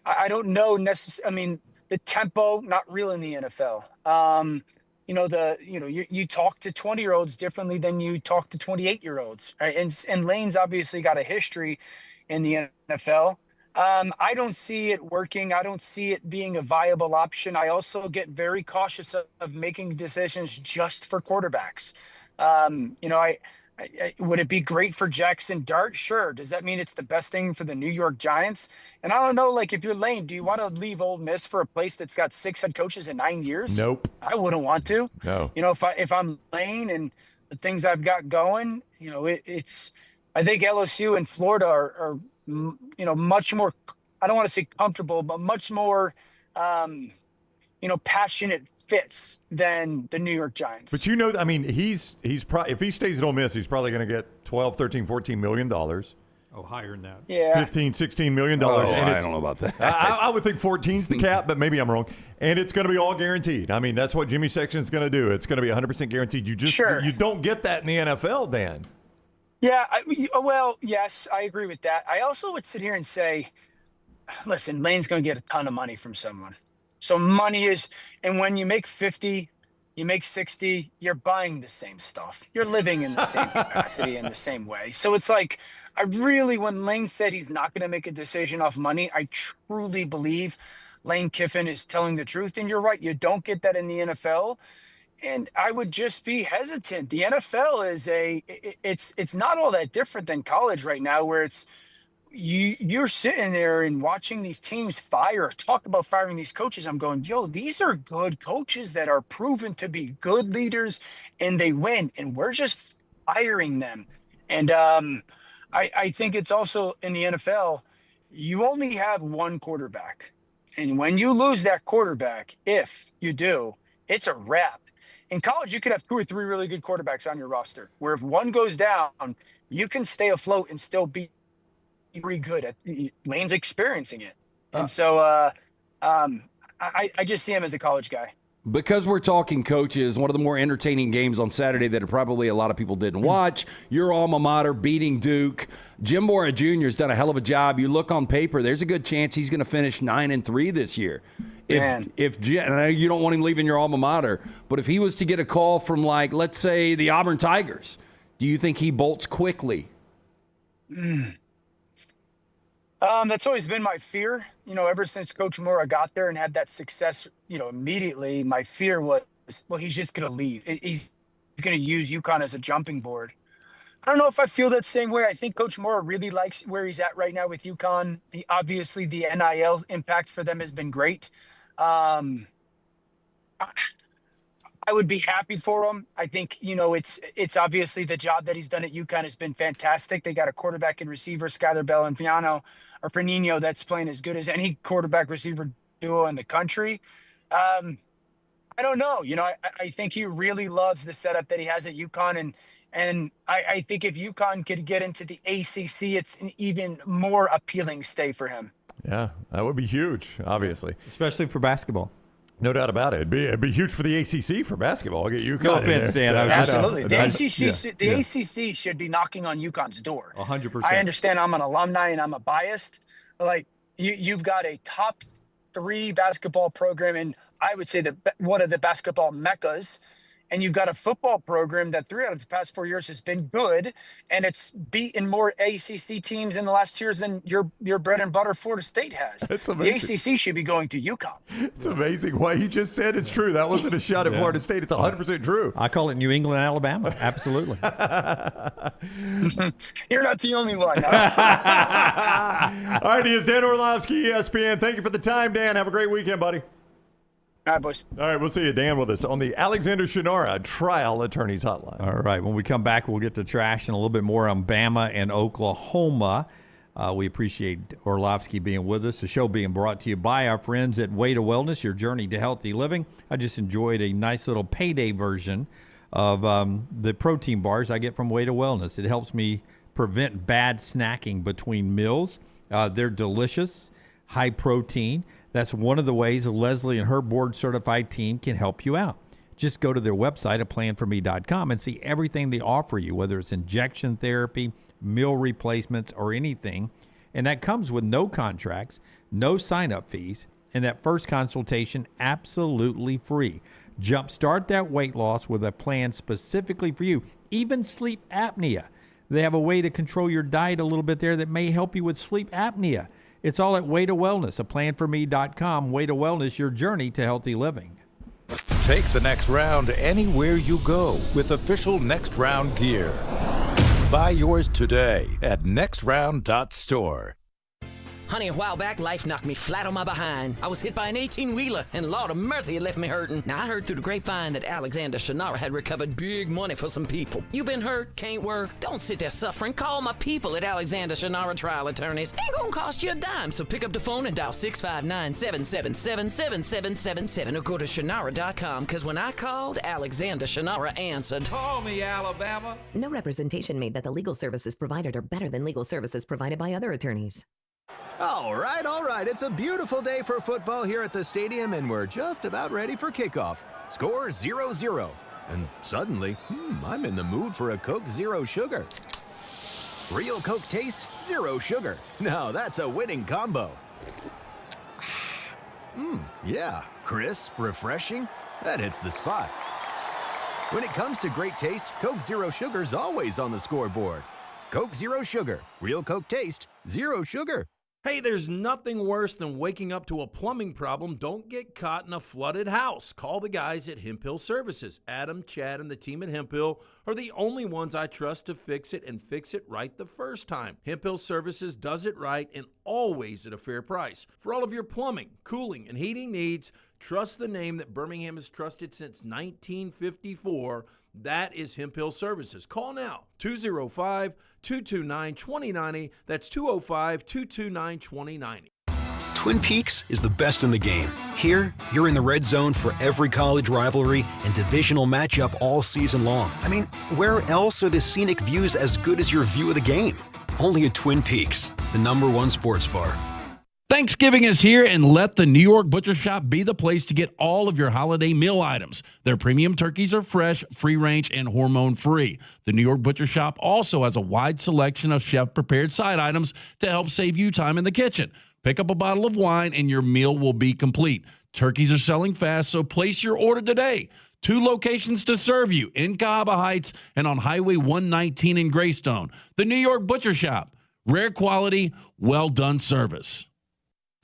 I don't know necessarily. I mean, the tempo, not real in the NFL. You talk to 20-year-olds differently than you talk to 28-year-olds. Right? And Lane's obviously got a history in the NFL. I don't see it working. I don't see it being a viable option. I also get very cautious of making decisions just for quarterbacks. Would it be great for Jackson Dart? Sure. Does that mean it's the best thing for the New York Giants? And I don't know, like, if you're Lane, do you want to leave Ole Miss for a place that's got 6 head coaches in 9 years? Nope. I wouldn't want to. No. If I'm Lane and the things I've got going, it's I think LSU and Florida are much more, I don't want to say comfortable, but much more, passionate fits than the New York Giants. But I mean, he's probably, if he stays at Ole Miss, he's probably going to get $12, $13, $14 million. Oh, higher than that. Yeah. $15, $16 million. Oh, and I don't know about that. I would think 14's the cap, but maybe I'm wrong. And it's going to be all guaranteed. I mean, that's what Jimmy Sexton's going to do. It's going to be 100% guaranteed. You don't get that in the NFL, Dan. Yeah, yes, I agree with that. I also would sit here and say, listen, Lane's going to get a ton of money from someone. So money is, and when you make 50, you make 60, you're buying the same stuff. You're living in the same capacity in the same way. So it's like, when Lane said he's not going to make a decision off money, I truly believe Lane Kiffin is telling the truth. And you're right, you don't get that in the NFL. And I would just be hesitant. The NFL is it's not all that different than college right now, where it's you're sitting there and watching these teams talk about firing these coaches. I'm going, these are good coaches that are proven to be good leaders and they win, and we're just firing them. And I think it's also in the NFL, you only have one quarterback. And when you lose that quarterback, if you do, it's a wrap. In college, you could have 2 or 3 really good quarterbacks on your roster, where if one goes down, you can stay afloat and still be pretty good. Lane's experiencing it. And so I just see him as a college guy. Because we're talking coaches, one of the more entertaining games on Saturday that probably a lot of people didn't watch, your alma mater beating Duke. Jim Mora Jr. has done a hell of a job. You look on paper, there's a good chance he's going to finish 9-3 this year. And I know you don't want him leaving your alma mater, but if he was to get a call from, like, let's say the Auburn Tigers, do you think he bolts quickly? That's always been my fear. Ever since Coach Mora got there and had that success, immediately my fear was, well, he's just going to leave. He's going to use UConn as a jumping board. I don't know if I feel that same way. I think Coach Mora really likes where he's at right now with UConn. Obviously, the NIL impact for them has been great. I would be happy for him. I think, it's obviously the job that he's done at UConn has been fantastic. They got a quarterback and receiver, Skyler Bell and Fernino, that's playing as good as any quarterback receiver duo in the country. I don't know. I think he really loves the setup that he has at UConn. And I think if UConn could get into the ACC, it's an even more appealing stay for him. Yeah, that would be huge, obviously. Especially for basketball. No doubt about it. It'd be huge for the ACC for basketball. I'll get UConn. No offense, Dan. Absolutely. The ACC should be knocking on UConn's door. 100%. I understand I'm an alumni and I'm a biased, but like you've got a top 3 basketball program, and I would say one of the basketball meccas. And you've got a football program that 3 out of the past 4 years has been good, and it's beaten more ACC teams in the last 2 years than your bread and butter Florida State has. That's amazing. The ACC should be going to UConn. It's amazing what he just said is true. That wasn't a shot at Florida State. It's 100% true. I call it New England, Alabama. Absolutely. You're not the only one. All right, he is Dan Orlovsky, ESPN. Thank you for the time, Dan. Have a great weekend, buddy. All right, boys. All right, we'll see you, Dan, with us on the Alexander Shannara Trial Attorneys Hotline. All right, when we come back, we'll get to trash and a little bit more on Bama and Oklahoma. We appreciate Orlovsky being with us. The show being brought to you by our friends at Way to Wellness, your journey to healthy living. I just enjoyed a nice little payday version of the protein bars I get from Way to Wellness. It helps me prevent bad snacking between meals. They're delicious, high protein. That's one of the ways Leslie and her board-certified team can help you out. Just go to their website at planforme.com and see everything they offer you, whether it's injection therapy, meal replacements, or anything. And that comes with no contracts, no sign-up fees, and that first consultation absolutely free. Jumpstart that weight loss with a plan specifically for you, even sleep apnea. They have a way to control your diet a little bit there that may help you with sleep apnea. It's all at Way to Wellness, at planforme.com. Way to Wellness, your journey to healthy living. Take the next round anywhere you go with official Next Round gear. Buy yours today at nextround.store. Honey, a while back, life knocked me flat on my behind. I was hit by an 18-wheeler, and Lord of mercy, it left me hurting. Now, I heard through the grapevine that Alexander Shannara had recovered big money for some people. You been hurt? Can't work? Don't sit there suffering. Call my people at Alexander Shannara Trial Attorneys. Ain't gonna cost you a dime, so pick up the phone and dial 659-777-7777 or go to Shannara.com, because when I called, Alexander Shannara answered. Call me, Alabama. No representation made that the legal services provided are better than legal services provided by other attorneys. All right. It's a beautiful day for football here at the stadium, and we're just about ready for kickoff. Score 0-0. And suddenly, I'm in the mood for a Coke Zero Sugar. Real Coke taste, zero sugar. Now that's a winning combo. Yeah, crisp, refreshing. That hits the spot. When it comes to great taste, Coke Zero Sugar's always on the scoreboard. Coke Zero Sugar. Real Coke taste, zero sugar. Hey, there's nothing worse than waking up to a plumbing problem. Don't get caught in a flooded house. Call the guys at Hemphill Services. Adam, Chad, and the team at Hemphill are the only ones I trust to fix it and fix it right the first time. Hemphill Services does it right and always at a fair price. For all of your plumbing, cooling, and heating needs, trust the name that Birmingham has trusted since 1954. That is Hemphill Services. Call now, 205-229-2090. That's 205-229-2090. Twin Peaks is the best in the game. Here, you're in the red zone for every college rivalry and divisional matchup all season long. I mean, where else are the scenic views as good as your view of the game? Only at Twin Peaks, the #1 sports bar. Thanksgiving is here, and let the New York Butcher Shop be the place to get all of your holiday meal items. Their premium turkeys are fresh, free-range, and hormone-free. The New York Butcher Shop also has a wide selection of chef-prepared side items to help save you time in the kitchen. Pick up a bottle of wine, and your meal will be complete. Turkeys are selling fast, so place your order today. 2 locations to serve you, in Cahaba Heights and on Highway 119 in Greystone. The New York Butcher Shop. Rare quality, well-done service.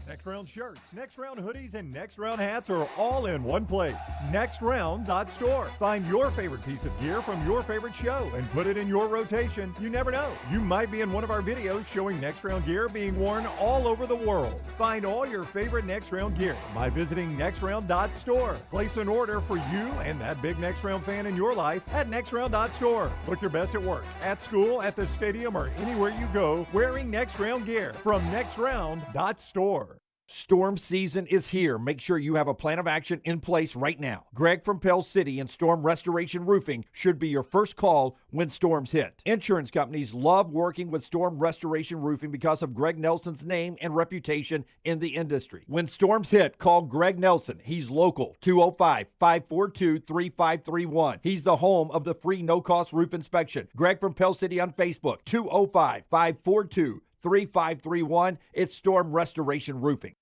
Next Round shirts, Next Round hoodies, and Next Round hats are all in one place. NextRound.store. Find your favorite piece of gear from your favorite show and put it in your rotation. You never know. You might be in one of our videos showing Next Round gear being worn all over the world. Find all your favorite Next Round gear by visiting NextRound.store. Place an order for you and that big Next Round fan in your life at NextRound.store. Look your best at work, at school, at the stadium, or anywhere you go wearing Next Round gear from NextRound.store. Storm season is here. Make sure you have a plan of action in place right now. Greg from Pell City and Storm Restoration Roofing should be your first call when storms hit. Insurance companies love working with Storm Restoration Roofing because of Greg Nelson's name and reputation in the industry. When storms hit, call Greg Nelson. He's local, 205-542-3531. He's the home of the free no-cost roof inspection. Greg from Pell City on Facebook, 205-542-3531. It's Storm Restoration Roofing.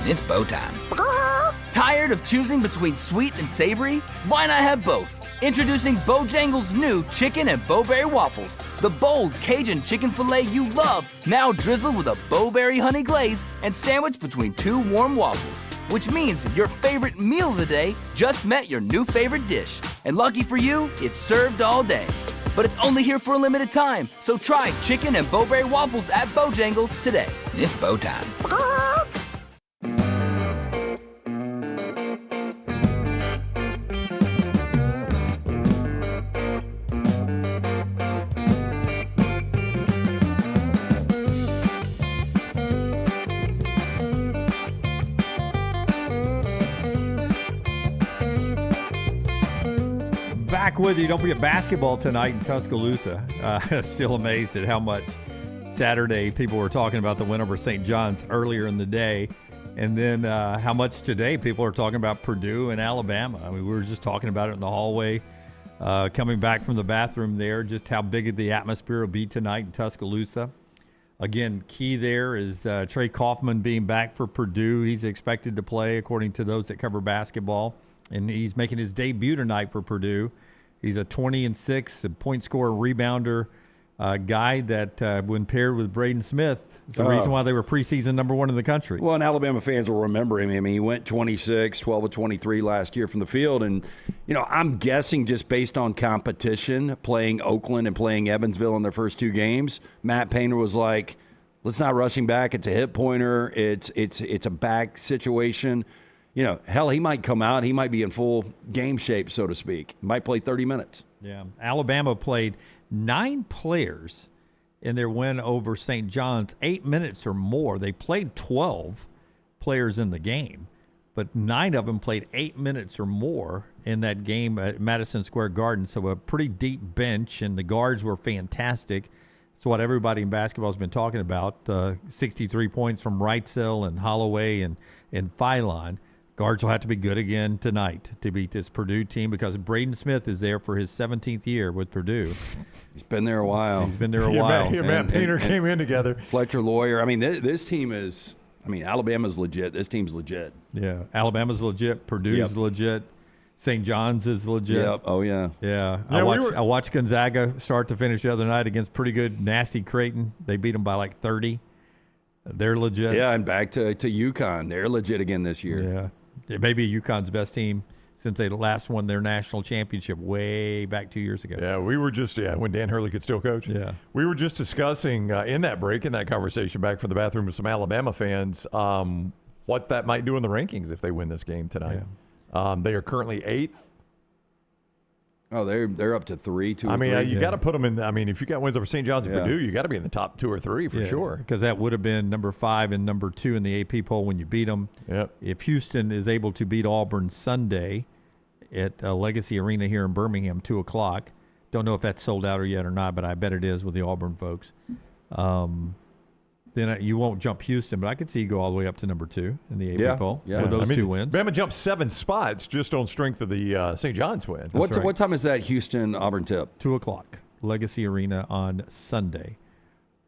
It's bow time. Tired of choosing between sweet and savory? Why not have both? Introducing Bojangles' new chicken and bowberry waffles. The bold Cajun chicken filet you love, now drizzled with a bowberry honey glaze and sandwiched between 2 warm waffles. Which means your favorite meal of the day just met your new favorite dish. And lucky for you, it's served all day. But it's only here for a limited time, so try chicken and bowberry waffles at Bojangles today. It's bow time. Back with you. Don't forget basketball tonight in Tuscaloosa. Still amazed at how much Saturday people were talking about the win over St. John's earlier in the day. And then how much today people are talking about Purdue and Alabama. I mean, we were just talking about it in the hallway, coming back from the bathroom there, just how big the atmosphere will be tonight in Tuscaloosa. Again, key there is Trey Kaufman being back for Purdue. He's expected to play according to those that cover basketball. And he's making his debut tonight for Purdue. He's a 20-6 point scorer, rebounder guy that when paired with Braden Smith is the reason why they were preseason #1 in the country. Well, and Alabama fans will remember him. I mean, he went 26, 12 of 23 last year from the field. And, you know, I'm guessing just based on competition, playing Oakland and playing Evansville in their first 2 games, Matt Painter was like, let's not rush him back. It's a hip pointer. It's a back situation. You know, hell, he might come out. He might be in full game shape, so to speak. He might play 30 minutes. Yeah. Alabama played 9 players in their win over St. John's, 8 minutes or more. They played 12 players in the game, but 9 of them played 8 minutes or more in that game at Madison Square Garden. So a pretty deep bench, and the guards were fantastic. It's what everybody in basketball has been talking about. 63 points from Wrightsell and Holloway and Philon. Guards will have to be good again tonight to beat this Purdue team because Braden Smith is there for his 17th year with Purdue. He's been there a while. He's been there a while. Matt Painter came in together. Fletcher Lawyer. I mean, this team is – I mean, Alabama's legit. This team's legit. Yeah. Alabama's legit. Purdue's legit. St. John's is legit. Yep. Oh, yeah. Yeah. I watched Gonzaga start to finish the other night against pretty good, nasty Creighton. They beat them by like 30. They're legit. Yeah, and back to UConn. They're legit again this year. Yeah. It may be UConn's best team since they last won their national championship way back 2 years ago. Yeah, we were just, when Dan Hurley could still coach. Yeah. We were just discussing in that break, in that conversation back from the bathroom with some Alabama fans, what that might do in the rankings if they win this game tonight. Yeah. They are currently 8th Oh, they're up to 3, 2. I mean, or 3. you got to put them in. I mean, if you got wins over St. John's and Yeah. Purdue, you got to be in the top 2 or 3 for sure. Because that would have been number 5 and number 2 in the AP poll when you beat them. Yep. If Houston is able to beat Auburn Sunday at Legacy Arena here in Birmingham, 2:00. Don't know if that's sold out yet or not, but I bet it is with the Auburn folks. Then you won't jump Houston, but I could see you go all the way up to number 2 in the AP poll with those 2 wins. Bama jumped 7 spots just on strength of the St. John's win. What time is that Houston-Auburn tip? 2:00, Legacy Arena on Sunday,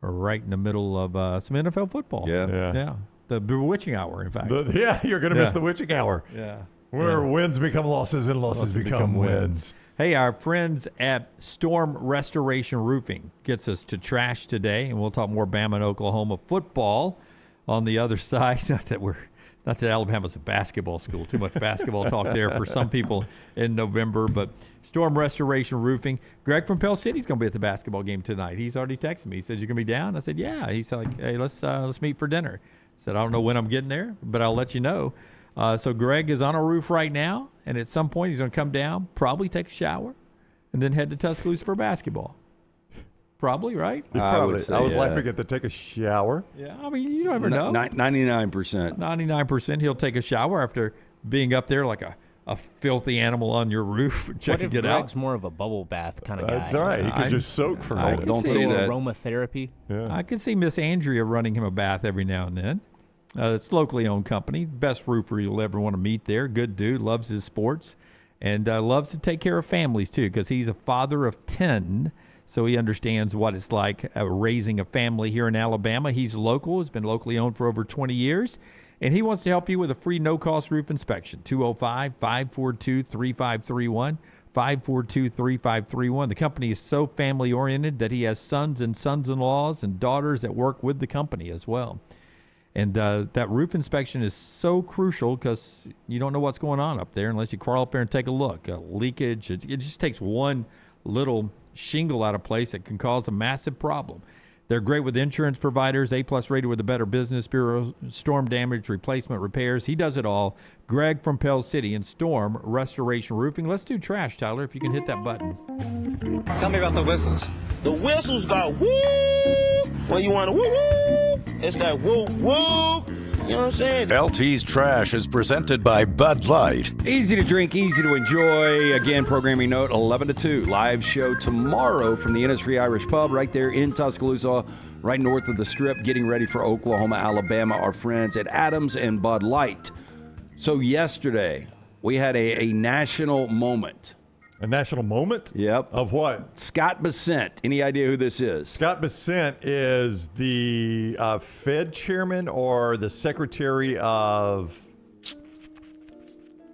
right in the middle of some NFL football. Yeah. The bewitching hour, in fact. You're going to miss the witching hour. Yeah. Where wins become losses and losses become wins. Hey, our friends at Storm Restoration Roofing gets us to trash today, and we'll talk more Bama and Oklahoma football on the other side. Not that Alabama's a basketball school. Too much basketball talk there for some people in November. But Storm Restoration Roofing. Greg from Pell City's going to be at the basketball game tonight. He's already texted me. He said, "You going to be down?" I said, "Yeah." He's like, "Hey, let's meet for dinner." I said, "I don't know when I'm getting there, but I'll let you know." So Greg is on a roof right now, and at some point he's going to come down, probably take a shower, and then head to Tuscaloosa for basketball. Probably, right? I was laughing at the take a shower. Yeah, I mean, you never know. 99%. 99% he'll take a shower after being up there like a filthy animal on your roof, checking it out. Greg's more of a bubble bath kind of guy? That's all right. He could just soak for a moment. Don't say that. Aromatherapy. Yeah. I could see Miss Andrea running him a bath every now and then. It's a locally owned company. Best roofer you'll ever want to meet there. Good dude. Loves his sports. And loves to take care of families, too, because he's a father of 10. So he understands what it's like raising a family here in Alabama. He's local. Has been locally owned for over 20 years. And he wants to help you with a free no-cost roof inspection. 205-542-3531. 542-3531. The company is so family-oriented that he has sons and sons-in-laws and daughters that work with the company as well. And that roof inspection is so crucial because you don't know what's going on up there unless you crawl up there and take a look. Leakage, it just takes one little shingle out of place that can cause a massive problem. They're great with insurance providers, A-plus rated with the Better Business Bureau, storm damage, replacement, repairs. He does it all. Greg from Pell City and Storm Restoration Roofing. Let's do trash, Tyler, if you can hit that button. Tell me about the whistles. The whistles got woo. When you want to woo woo, it's that woo woo. You know what I'm saying? LT's Trash is presented by Bud Light. Easy to drink, easy to enjoy. Again, programming note, 11 to 2. Live show tomorrow from the Innisfree Irish Pub right there in Tuscaloosa, right north of the Strip, getting ready for Oklahoma, Alabama, our friends at Adams and Bud Light. So yesterday, we had a national moment. A national moment? Yep. Of what? Scott Bessent. Any idea who this is? Scott Bessent is the Fed chairman or the Secretary of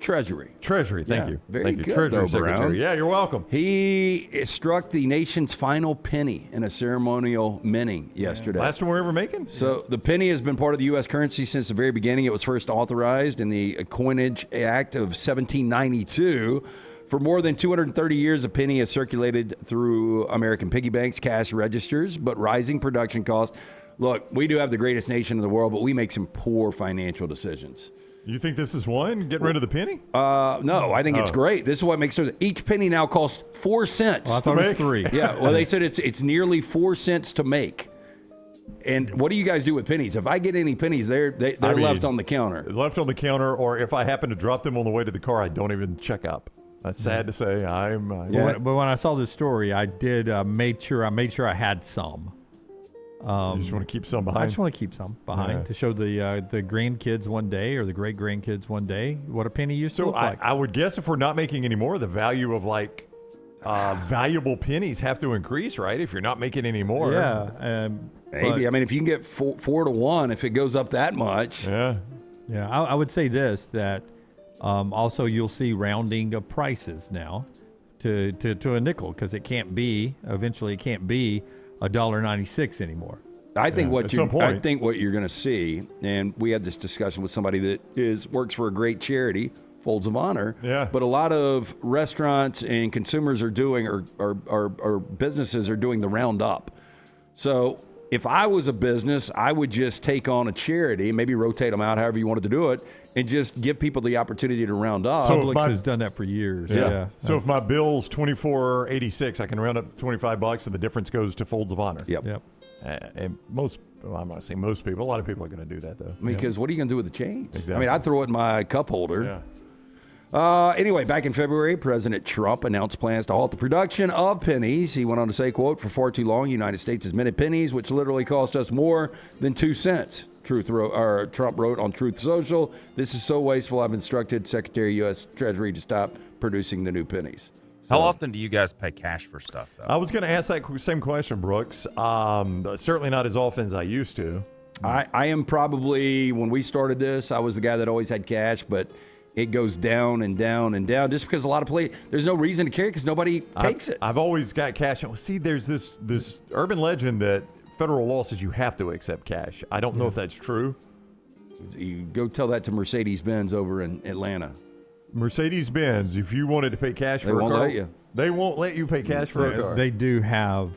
Treasury. Treasury, thank you. Very thank you. good, Treasury though, Secretary. Brown. Yeah, you're welcome. He struck the nation's final penny in a ceremonial minting yesterday. Last one we're ever making? So the penny has been part of the U.S. currency since the very beginning. It was first authorized in the Coinage Act of 1792. For more than 230 years, a penny has circulated through American piggy banks, cash registers, but rising production costs. Look, we do have the greatest nation in the world, but we make some poor financial decisions. You think this is one? Getting rid of the penny? No, I think it's great. This is what makes it. Each penny now costs 4 cents. Well, I thought it was 3. Yeah, well, they said it's nearly 4 cents to make. And what do you guys do with pennies? If I get any pennies, they're left on the counter. Left on the counter, or if I happen to drop them on the way to the car, I don't even check up. That's sad to say. But when I saw this story, I did made sure I had some. You just want to keep some behind? I just want to keep some behind to show the grandkids one day or the great-grandkids one day what a penny used to look like. I would guess if we're not making any more, the value of valuable pennies have to increase, right? If you're not making any more. Yeah. Maybe. I mean, if you can get 4 to 1, if it goes up that much. Yeah. Yeah. I would say this, that also you'll see rounding of prices now to a nickel because eventually it can't be $1.96 anymore. I think what you're going to see, and we had this discussion with somebody that works for a great charity, Folds of Honor. Yeah. But a lot of restaurants and consumers are doing, or businesses are doing the round up. So if I was a business, I would just take on a charity, maybe rotate them out however you wanted to do it, and just give people the opportunity to round up. Publix has done that for years. Yeah. So if my bill's $24.86, I can round up to $25, and the difference goes to Folds of Honor. Yep. And I'm not saying most people, a lot of people are going to do that, though. I mean, because what are you going to do with the change? Exactly. I mean, I'd throw it in my cup holder. Anyway, back in February, President Trump announced plans to halt the production of pennies. He went on to say, quote, "For far too long, the United States has minted pennies, which literally cost us more than 2 cents. Trump wrote on Truth Social, "This is so wasteful, I've instructed Secretary of U.S. Treasury to stop producing the new pennies." How often do you guys pay cash for stuff, though? I was going to ask that same question, Brooks. Certainly not as often as I used to. I am probably, when we started this, I was the guy that always had cash, but it goes down and down and down just because a lot of there's no reason to carry it because nobody takes it. I've always got cash. See, there's this urban legend that federal law says you have to accept cash. I don't know if that's true. You go tell that to Mercedes-Benz over in Atlanta. Mercedes-Benz, if you wanted to pay cash for a car, won't let you. They won't let you pay cash for a car. They do have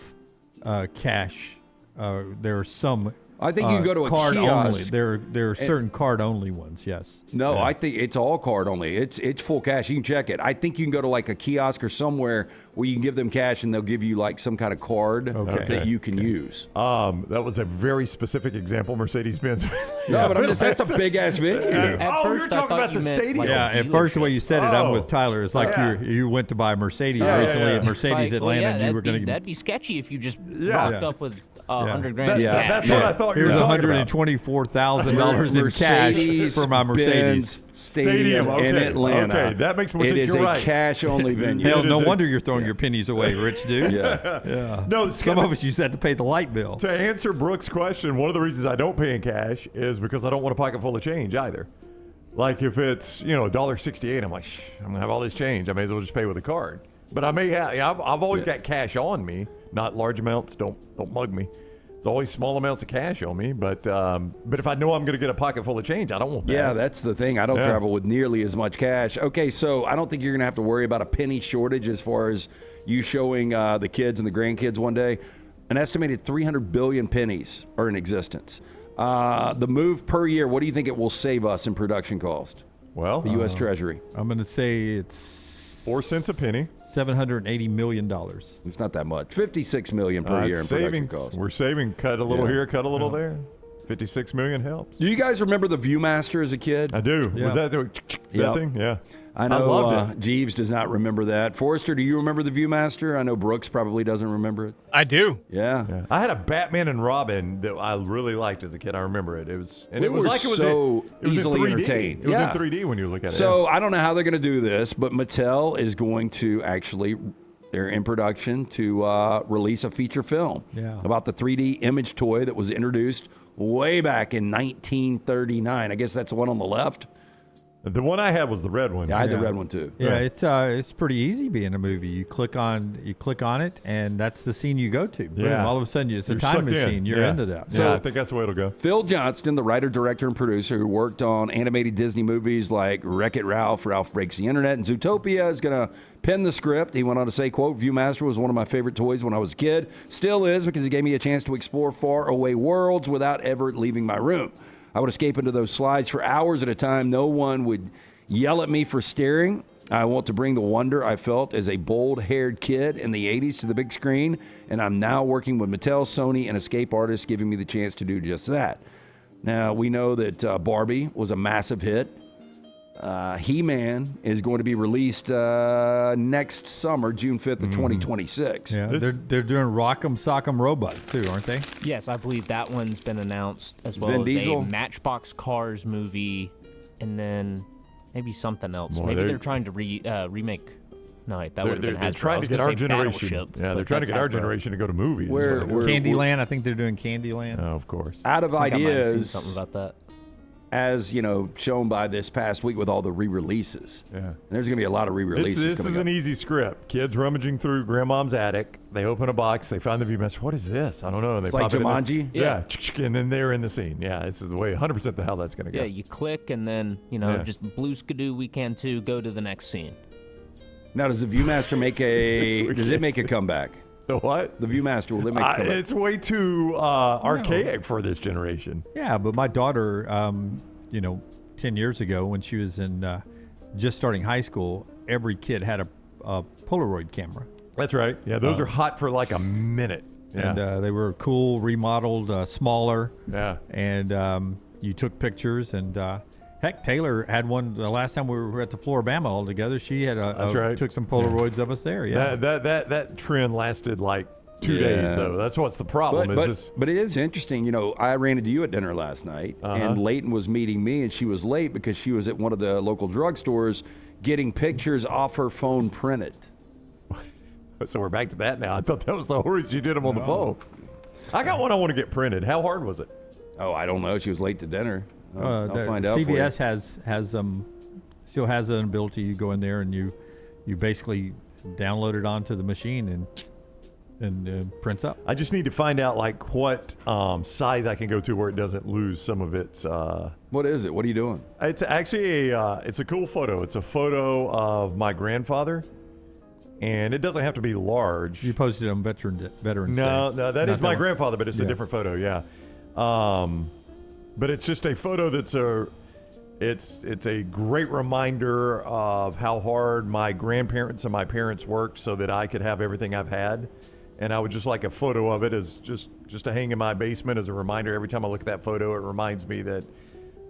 cash. There are some. I think you can go to a card kiosk. only. There are certain card only ones. Yes. No, I think it's all card only. It's full cash. You can check it. I think you can go to like a kiosk or somewhere where you can give them cash and they'll give you like some kind of card that you can use. That was a very specific example, Mercedes-Benz. No, but that's a big ass venue. You're talking about the stadium. At first, the way you said it, I'm with Tyler. It's like you went to buy a Mercedes recently at Mercedes Atlanta, and you were going to. That'd be sketchy if you just rocked up with $100 grand. That's what I thought you were talking about. $124,000 in cash for my Mercedes. Stadium in Atlanta. Okay, that makes more sense. It is You're a right. cash-only venue. Hell, no wonder you're throwing your pennies away, rich dude. Yeah. No, some of us used that to pay the light bill. To answer Brooks' question, one of the reasons I don't pay in cash is because I don't want a pocket full of change either. Like if it's $1.68, I'm like, I'm gonna have all this change. I may as well just pay with a card. But I may have. I've always got cash on me, not large amounts. Don't mug me. It's always small amounts of cash on me, but if I know I'm going to get a pocket full of change, I don't want that. Yeah, that's the thing. I don't travel with nearly as much cash. Okay, so I don't think you're going to have to worry about a penny shortage as far as you showing the kids and the grandkids one day. An estimated 300 billion pennies are in existence. The move per year, what do you think it will save us in production cost? Well, the U.S. Treasury. I'm going to say it's 4 cents a penny. $780 million. It's not that much. $56 million per year in production cost. We're saving. Cut a little here, cut a little there. $56 million helps. Do you guys remember the ViewMaster as a kid? I do. Yeah. Was that the thing? Yeah. I know loved it. Jeeves does not remember that. Forrester, do you remember the ViewMaster? I know Brooks probably doesn't remember it. I do. Yeah. I had a Batman and Robin that I really liked as a kid. I remember it. It was so easily entertained. It was in 3D when you look at it. So I don't know how they're going to do this, but Mattel is going to actually, they're in production to release a feature film about the 3D image toy that was introduced way back in 1939. I guess that's the one on the left. The one I had was the red one. Yeah, I had the red one too. Yeah, it's pretty easy being a movie. You click on it, and that's the scene you go to. Boom, all of a sudden, it's a time machine. You're into that. So I think that's the way it'll go. Phil Johnston, the writer, director, and producer who worked on animated Disney movies like Wreck-It Ralph, Ralph Breaks the Internet, and Zootopia, is going to pen the script. He went on to say, quote, "ViewMaster was one of my favorite toys when I was a kid. Still is, because it gave me a chance to explore far away worlds without ever leaving my room. I would escape into those slides for hours at a time. No one would yell at me for staring. I want to bring the wonder I felt as a bold-haired kid in the 80s to the big screen, and I'm now working with Mattel, Sony, and Escape Artists, giving me the chance to do just that." Now, we know that Barbie was a massive hit. He-Man is going to be released next summer, June 5th of 2026. Yeah, they're doing Rock'em Sock'em Robots too, aren't they? Yes, I believe that one's been announced, as well Vin as Diesel? a Matchbox Cars movie, and then maybe something else. Boy, Maybe they're trying to remake. No, wait, that would have been They're Hasbro. trying to get our generation. Battleship, Yeah, they're but trying to that's get our Hasbro. generation to go to movies. Candyland. I think they're doing Candyland. Oh, of course. Out of I think I might have seen ideas, something about that. as shown by this past week with all the re-releases. Yeah. And there's going to be a lot of re-releases This coming is up. an easy script. Kids rummaging through grandmom's attic. They open a box. They find the ViewMaster. What is this? I don't know. And they It's like pop it in there. Jumanji? Yeah. And then they're in the scene. Yeah, this is the way 100% the hell that's going to go. Yeah, you click, and then, just blue skidoo, we can too, go to the next scene. Now, does the ViewMaster make Does it make a comeback? The what? The Viewmaster. Will they make it's way too archaic for this generation. Yeah, but my daughter, 10 years ago when she was in just starting high school, every kid had a Polaroid camera. That's right. Yeah, those are hot for like a minute. Yeah. And they were cool, remodeled, smaller. Yeah. And you took pictures. And heck, Taylor had one the last time we were at the Floribama all together. She had That's right. took some Polaroids of us there. Yeah. That trend lasted like 2 days, though. That's what's the problem. But it is interesting. I ran into you at dinner last night, and Leighton was meeting me, and she was late because she was at one of the local drugstores getting pictures off her phone printed. So we're back to that now. I thought that was the horse you did them on the phone. I got one I want to get printed. How hard was it? Oh, I don't know. She was late to dinner. I'll find out. CVS has still has an ability. You go in there and you basically download it onto the machine and prints up. I just need to find out like what size I can go to where it doesn't lose some of its. What is it? What are you doing? It's actually it's a cool photo. It's a photo of my grandfather. And it doesn't have to be large. You posted it on Veterans Day. No, that is my grandfather, but it's a different photo. Yeah, but it's just a photo that's it's a great reminder of how hard my grandparents and my parents worked so that I could have everything I've had. And I would just like a photo of it as just to hang in my basement as a reminder. Every time I look at that photo, it reminds me that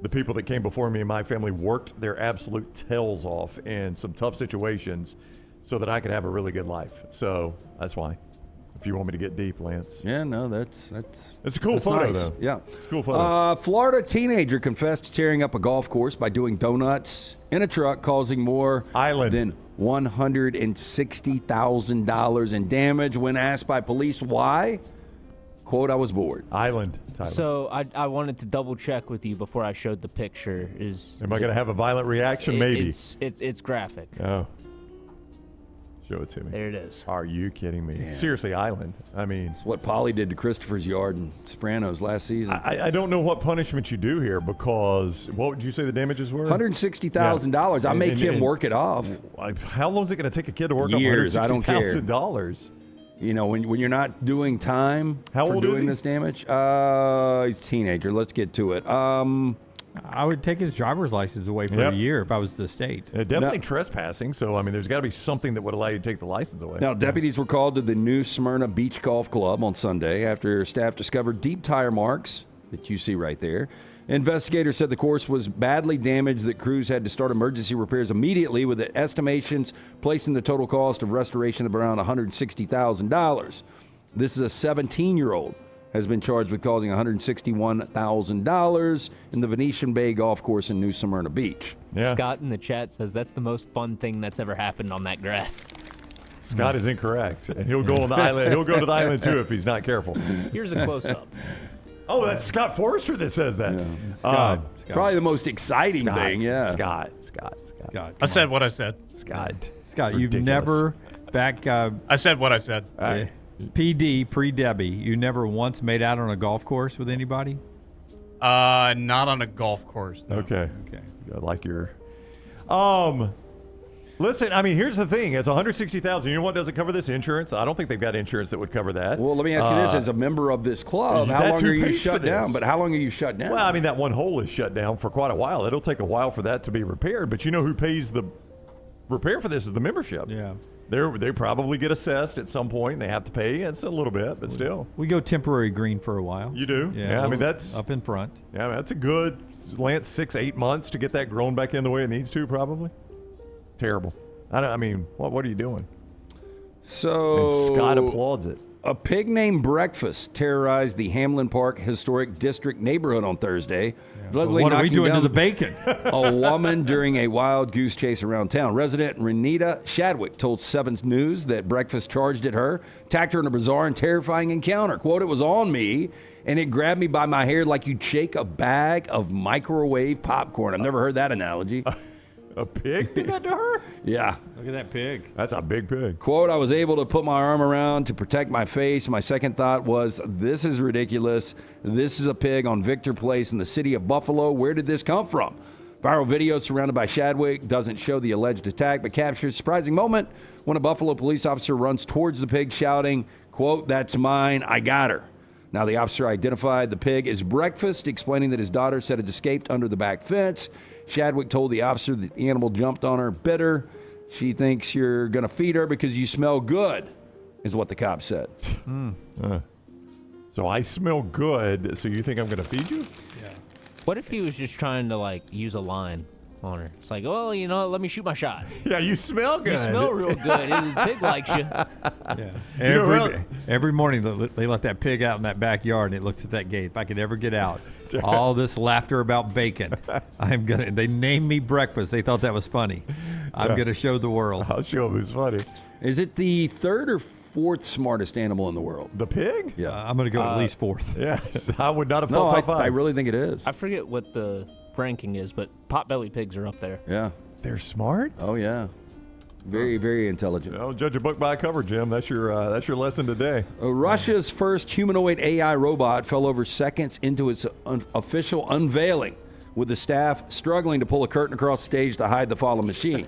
the people that came before me and my family worked their absolute tails off in some tough situations, so that I could have a really good life. So that's why. If you want me to get deep, Lance. Yeah, no, that's it's a cool photo, nice. though. Yeah, it's a cool photo. Florida teenager confessed to tearing up a golf course by doing donuts in a truck, causing more than $160,000 in damage. When asked by police why, quote, "I was bored." Island. Tyler. So I wanted to double check with you before I showed the picture. Am I going to have a violent reaction? Maybe. It's graphic. Oh. Show it to me. There it is. Are you kidding me? Yeah. Seriously, Island. I mean, it's what Polly did to Christopher's yard in Sopranos last season. I don't know what punishment you do here because what would you say the damages were? $160,000. I make him work it off. How long is it going to take a kid to work Years, up I don't care. $160,000? When you're not doing time for doing this damage. He's a teenager. Let's get to it. I would take his driver's license away for a year if I was the state. Definitely trespassing. So, I mean, there's got to be something that would allow you to take the license away. Now, deputies were called to the New Smyrna Beach Golf Club on Sunday after staff discovered deep tire marks that you see right there. Investigators said the course was badly damaged, that crews had to start emergency repairs immediately, with the estimations placing the total cost of restoration of around $160,000. This is a 17-year-old. Has been charged with causing $161,000 in the Venetian Bay Golf Course in New Smyrna Beach. Yeah. Scott in the chat says that's the most fun thing that's ever happened on that grass. Scott is incorrect, and he'll go on the island. He'll go to the island too if he's not careful. Here's a close-up. Oh, that's Scott Forrester that says that. Yeah. Scott. Probably the most exciting thing. Yeah. Scott. I said what I said. Scott, you've never I said what I said. PD, pre-Debbie, you never once made out on a golf course with anybody? Not on a golf course. No. Okay. I like your. Listen, I mean, here's the thing: it's $160,000. You know what doesn't cover this? Insurance. I don't think they've got insurance that would cover that. Well, let me ask you this: as a member of this club, how long are you shut down? But how long are you shut down? Well, I mean, that one hole is shut down for quite a while. It'll take a while for that to be repaired. But you know who pays the repair for this is the membership. Yeah. They probably get assessed at some point. And they have to pay. It's a little bit, but still. We go temporary green for a while. You do? Yeah. I mean, that's up in front. Yeah, I mean, that's a good, Lance, 6-8 months to get that grown back in the way it needs to. Probably. Terrible. What are you doing? So and Scott applauds it. A pig named Breakfast terrorized the Hamlin Park Historic District neighborhood on Thursday. What are we doing to the bacon? A woman during a wild goose chase around town. Resident Renita Shadwick told 7 News that Breakfast charged at her, attacked her in a bizarre and terrifying encounter. Quote, "It was on me, and it grabbed me by my hair like you'd shake a bag of microwave popcorn." I've never heard that analogy. A pig did that to her? Yeah. Look at that pig. That's a big pig. Quote, "I was able to put my arm around to protect my face. My second thought was, this is ridiculous. This is a pig on Victor Place in the city of Buffalo. Where did this come from?" Viral video surrounded by Shadwick doesn't show the alleged attack, but captures a surprising moment when a Buffalo police officer runs towards the pig shouting, Quote, "That's mine. I got her." Now, the officer identified the pig as Breakfast, explaining that his daughter said it escaped under the back fence. Shadwick told the officer that the animal jumped on her, bit her. She thinks you're going to feed her because you smell good, is what the cop said. So I smell good, so you think I'm going to feed you? Yeah. What if he was just trying to, use a line on her? It's like, well, let me shoot my shot. Yeah, you smell good. You smell real good. The pig likes you. Yeah. Every morning they let that pig out in that backyard, and it looks at that gate. If I could ever get out, all this laughter about bacon, They named me Breakfast. They thought that was funny. I'm gonna show the world. I'll show them it's funny. Is it the third or fourth smartest animal in the world? The pig? Yeah, I'm gonna go at least fourth. Yes, I would not have thought top five. I really think it is. I forget what the ranking is, but potbelly pigs are up there. Yeah, they're smart. Oh yeah, very very intelligent. Don't judge a book by a cover, Jim. That's your lesson today. Russia's first humanoid AI robot fell over seconds into its official unveiling, with the staff struggling to pull a curtain across the stage to hide the fallen machine.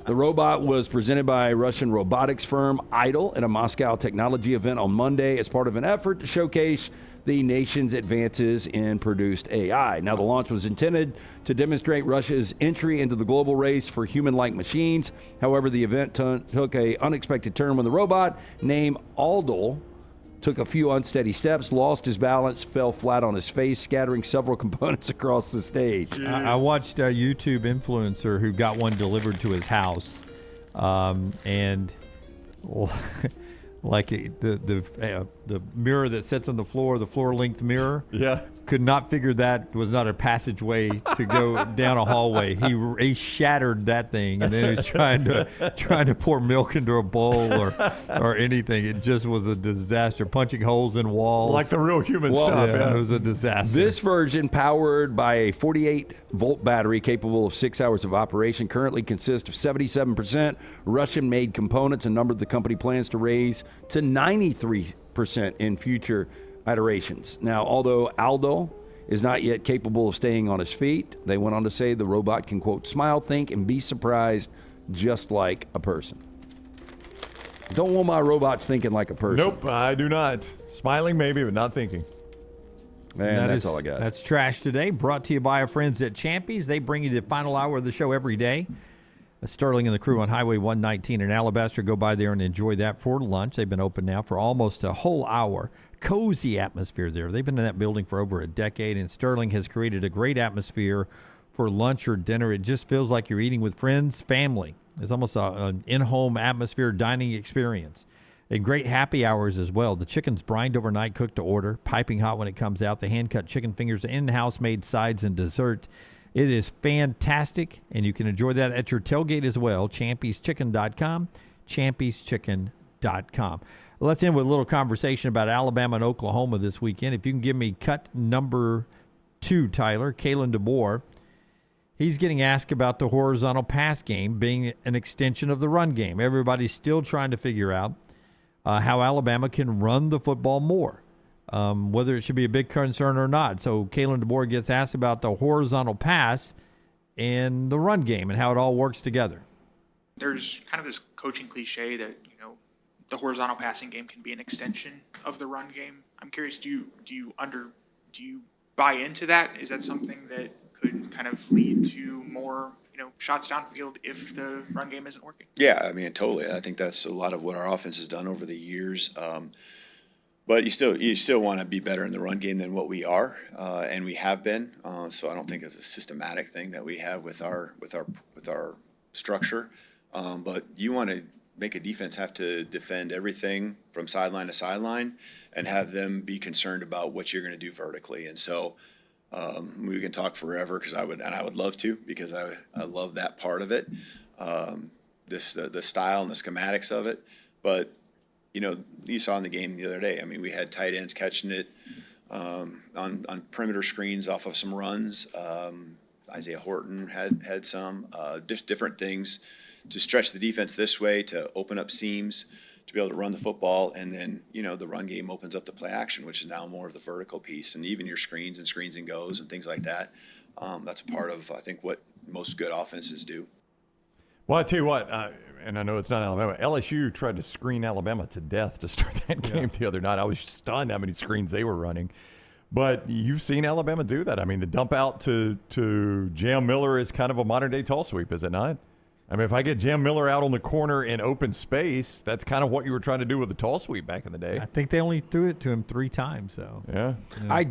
The robot was presented by Russian robotics firm Idol at a Moscow technology event on Monday as part of an effort to showcase the nation's advances in produced AI. Now, the launch was intended to demonstrate Russia's entry into the global race for human-like machines. However, the event took an unexpected turn when the robot, named Aldol, took a few unsteady steps, lost his balance, fell flat on his face, scattering several components across the stage. I watched a YouTube influencer who got one delivered to his house, and like the mirror that sits on the floor length mirror. Yeah. Could not figure that was not a passageway to go down a hallway. He shattered that thing, and then he was trying to pour milk into a bowl or anything. It just was a disaster. Punching holes in walls, like the real human stuff. Yeah, it was a disaster. This version, powered by a 48-volt battery capable of 6 hours of operation, currently consists of 77% Russian-made components, a number the company plans to raise to 93% in future iterations. Now, although Aldo is not yet capable of staying on his feet, they went on to say the robot can, quote, smile, think, and be surprised just like a person. Don't want my robots thinking like a person. Nope, I do not. Smiling maybe, but not thinking. And that's all I got. That's Trash Today, brought to you by our friends at Champy's. They bring you the final hour of the show every day. Sterling and the crew on Highway 119 in Alabaster. Go by there and enjoy that for lunch. They've been open now for almost a whole hour. Cozy atmosphere there. They've been in that building for over a decade, and Sterling has created a great atmosphere for lunch or dinner. It just feels like you're eating with friends, family. It's almost an in-home atmosphere dining experience. And great happy hours as well. The chicken's brined overnight, cooked to order, piping hot when it comes out. The hand-cut chicken fingers, in-house made sides and dessert. It is fantastic, and you can enjoy that at your tailgate as well. Champy'sChicken.com, Champy'sChicken.com. Let's end with a little conversation about Alabama and Oklahoma this weekend. If you can give me cut number 2, Tyler, Kalen DeBoer. He's getting asked about the horizontal pass game being an extension of the run game. Everybody's still trying to figure out how Alabama can run the football more, whether it should be a big concern or not. So Kalen DeBoer gets asked about the horizontal pass and the run game and how it all works together. There's kind of this coaching cliche that, the horizontal passing game can be an extension of the run game. I'm curious, do you buy into that? Is that something that could kind of lead to more, shots downfield if the run game isn't working? Yeah, I mean, totally. I think that's a lot of what our offense has done over the years. But you still want to be better in the run game than what we are, and we have been. So I don't think it's a systematic thing that we have with our structure. But you want to make a defense have to defend everything from sideline to sideline, and have them be concerned about what you're going to do vertically. And so we can talk forever I would love to, because I love that part of it, the style and the schematics of it. But you saw in the game the other day. I mean, we had tight ends catching it on perimeter screens off of some runs. Isaiah Horton had some just different things to stretch the defense this way, to open up seams, to be able to run the football, and then the run game opens up the play action, which is now more of the vertical piece, and even your screens and goes and things like that. That's a part of, I think, what most good offenses do. Well, I tell you what, and I know it's not Alabama. LSU tried to screen Alabama to death to start that game the other night. I was stunned how many screens they were running. But you've seen Alabama do that. I mean, the dump out to Jam Miller is kind of a modern-day tall sweep, is it not? I mean, if I get Jam Miller out on the corner in open space, that's kind of what you were trying to do with the tall sweep back in the day. I think they only threw it to him 3 times, though. Yeah. I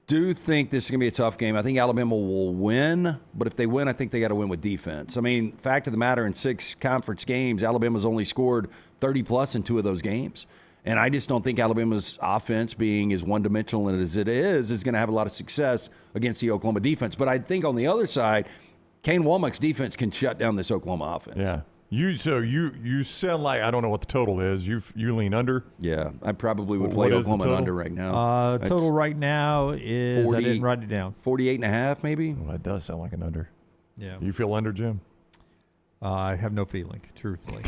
do think this is going to be a tough game. I think Alabama will win, but if they win, I think they got to win with defense. I mean, fact of the matter, in 6 conference games, Alabama's only scored 30-plus in 2 of those games. And I just don't think Alabama's offense, being as one-dimensional as it is going to have a lot of success against the Oklahoma defense. But I think on the other side, Kane Womack's defense can shut down this Oklahoma offense. Yeah. You sound like, I don't know what the total is. You lean under? Yeah, I probably would play Oklahoma under right now. Total right now is 40, I didn't write it down. 48.5 maybe. Well, that does sound like an under. Yeah. You feel under, Jim? I have no feeling, truthfully.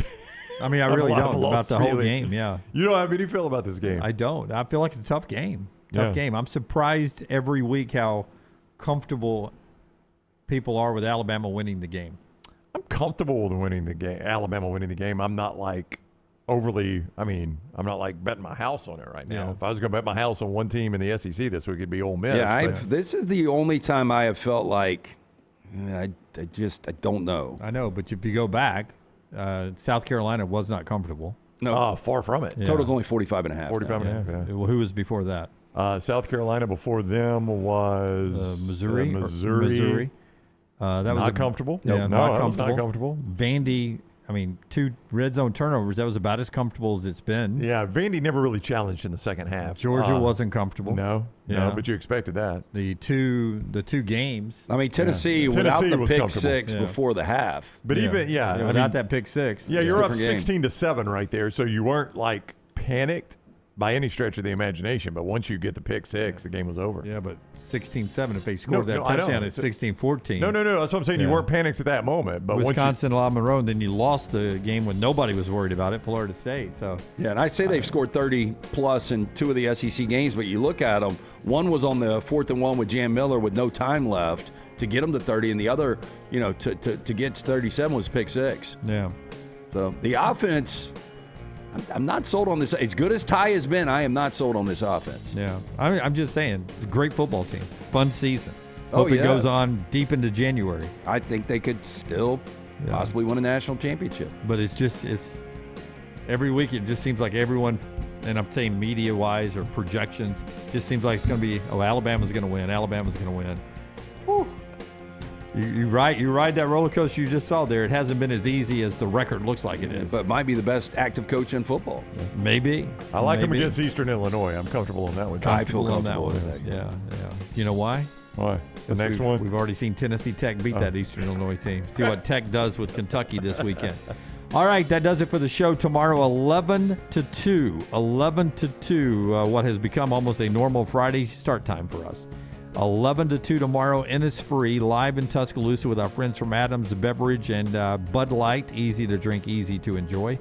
I mean, I really don't about the whole game. Yeah. You don't have any feel about this game? I don't. I feel like it's a tough game. Tough game. I'm surprised every week how comfortable people are with Alabama winning the game. I'm comfortable with winning the game. Alabama winning the game. I'm not like overly. I mean, I'm not like betting my house on it right now. Yeah. If I was going to bet my house on one team in the SEC this week, it'd be Ole Miss. Yeah, this is the only time I have felt like I don't know. I know, but if you go back, South Carolina was not comfortable. No, far from it. Yeah. Total's only 45.5. 45.5. Yeah. Well, who was before that? South Carolina before them was Missouri. Missouri. That was not comfortable. Yeah, No, that was not comfortable. Vandy, I mean, 2 red zone turnovers. That was about as comfortable as it's been. Yeah, Vandy never really challenged in the second half. Georgia wasn't comfortable. No, but you expected that. The two games. I mean, Tennessee without the pick 6 before the half. But without that pick 6. Yeah, you're up 16-7 right there, so you weren't like panicked by any stretch of the imagination. But once you get the pick 6, the game was over. Yeah, but 16-7 if they scored that touchdown, it's 16-14. No. That's what I'm saying. You weren't panicked at that moment. But Wisconsin, La Monroe, and then you lost the game when nobody was worried about it, Florida State. So yeah, and I say they've scored 30-plus in 2 of the SEC games, but you look at them, one was on the 4th and 1 with Jam Miller with no time left to get them to 30, and the other, to get to 37 was pick 6. Yeah. So the offense, I'm not sold on this. As good as Ty has been, I am not sold on this offense. Yeah. I'm just saying, great football team. Fun season. Hope it goes on deep into January. I think they could still possibly win a national championship. But it's every week it just seems like everyone, and I'm saying media-wise or projections, just seems like it's going to be, Alabama's going to win. Alabama's going to win. Whew. You ride that roller coaster you just saw there. It hasn't been as easy as the record looks like it is. But might be the best active coach in football. Maybe. I like him against Eastern Illinois. I'm comfortable on that one. I feel comfortable on that one. with that. Yeah. You know why? Why? The next one? We've already seen Tennessee Tech beat that Eastern Illinois team. See what Tech does with Kentucky this weekend. All right, that does it for the show. Tomorrow, 11 to 2. 11 to 2, what has become almost a normal Friday start time for us. 11 to 2 tomorrow. Innisfree live in Tuscaloosa with our friends from Adams Beverage and Bud Light. Easy to drink, easy to enjoy.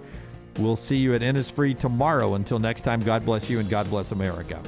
We'll see you at Innisfree tomorrow. Until next time, God bless you and God bless America.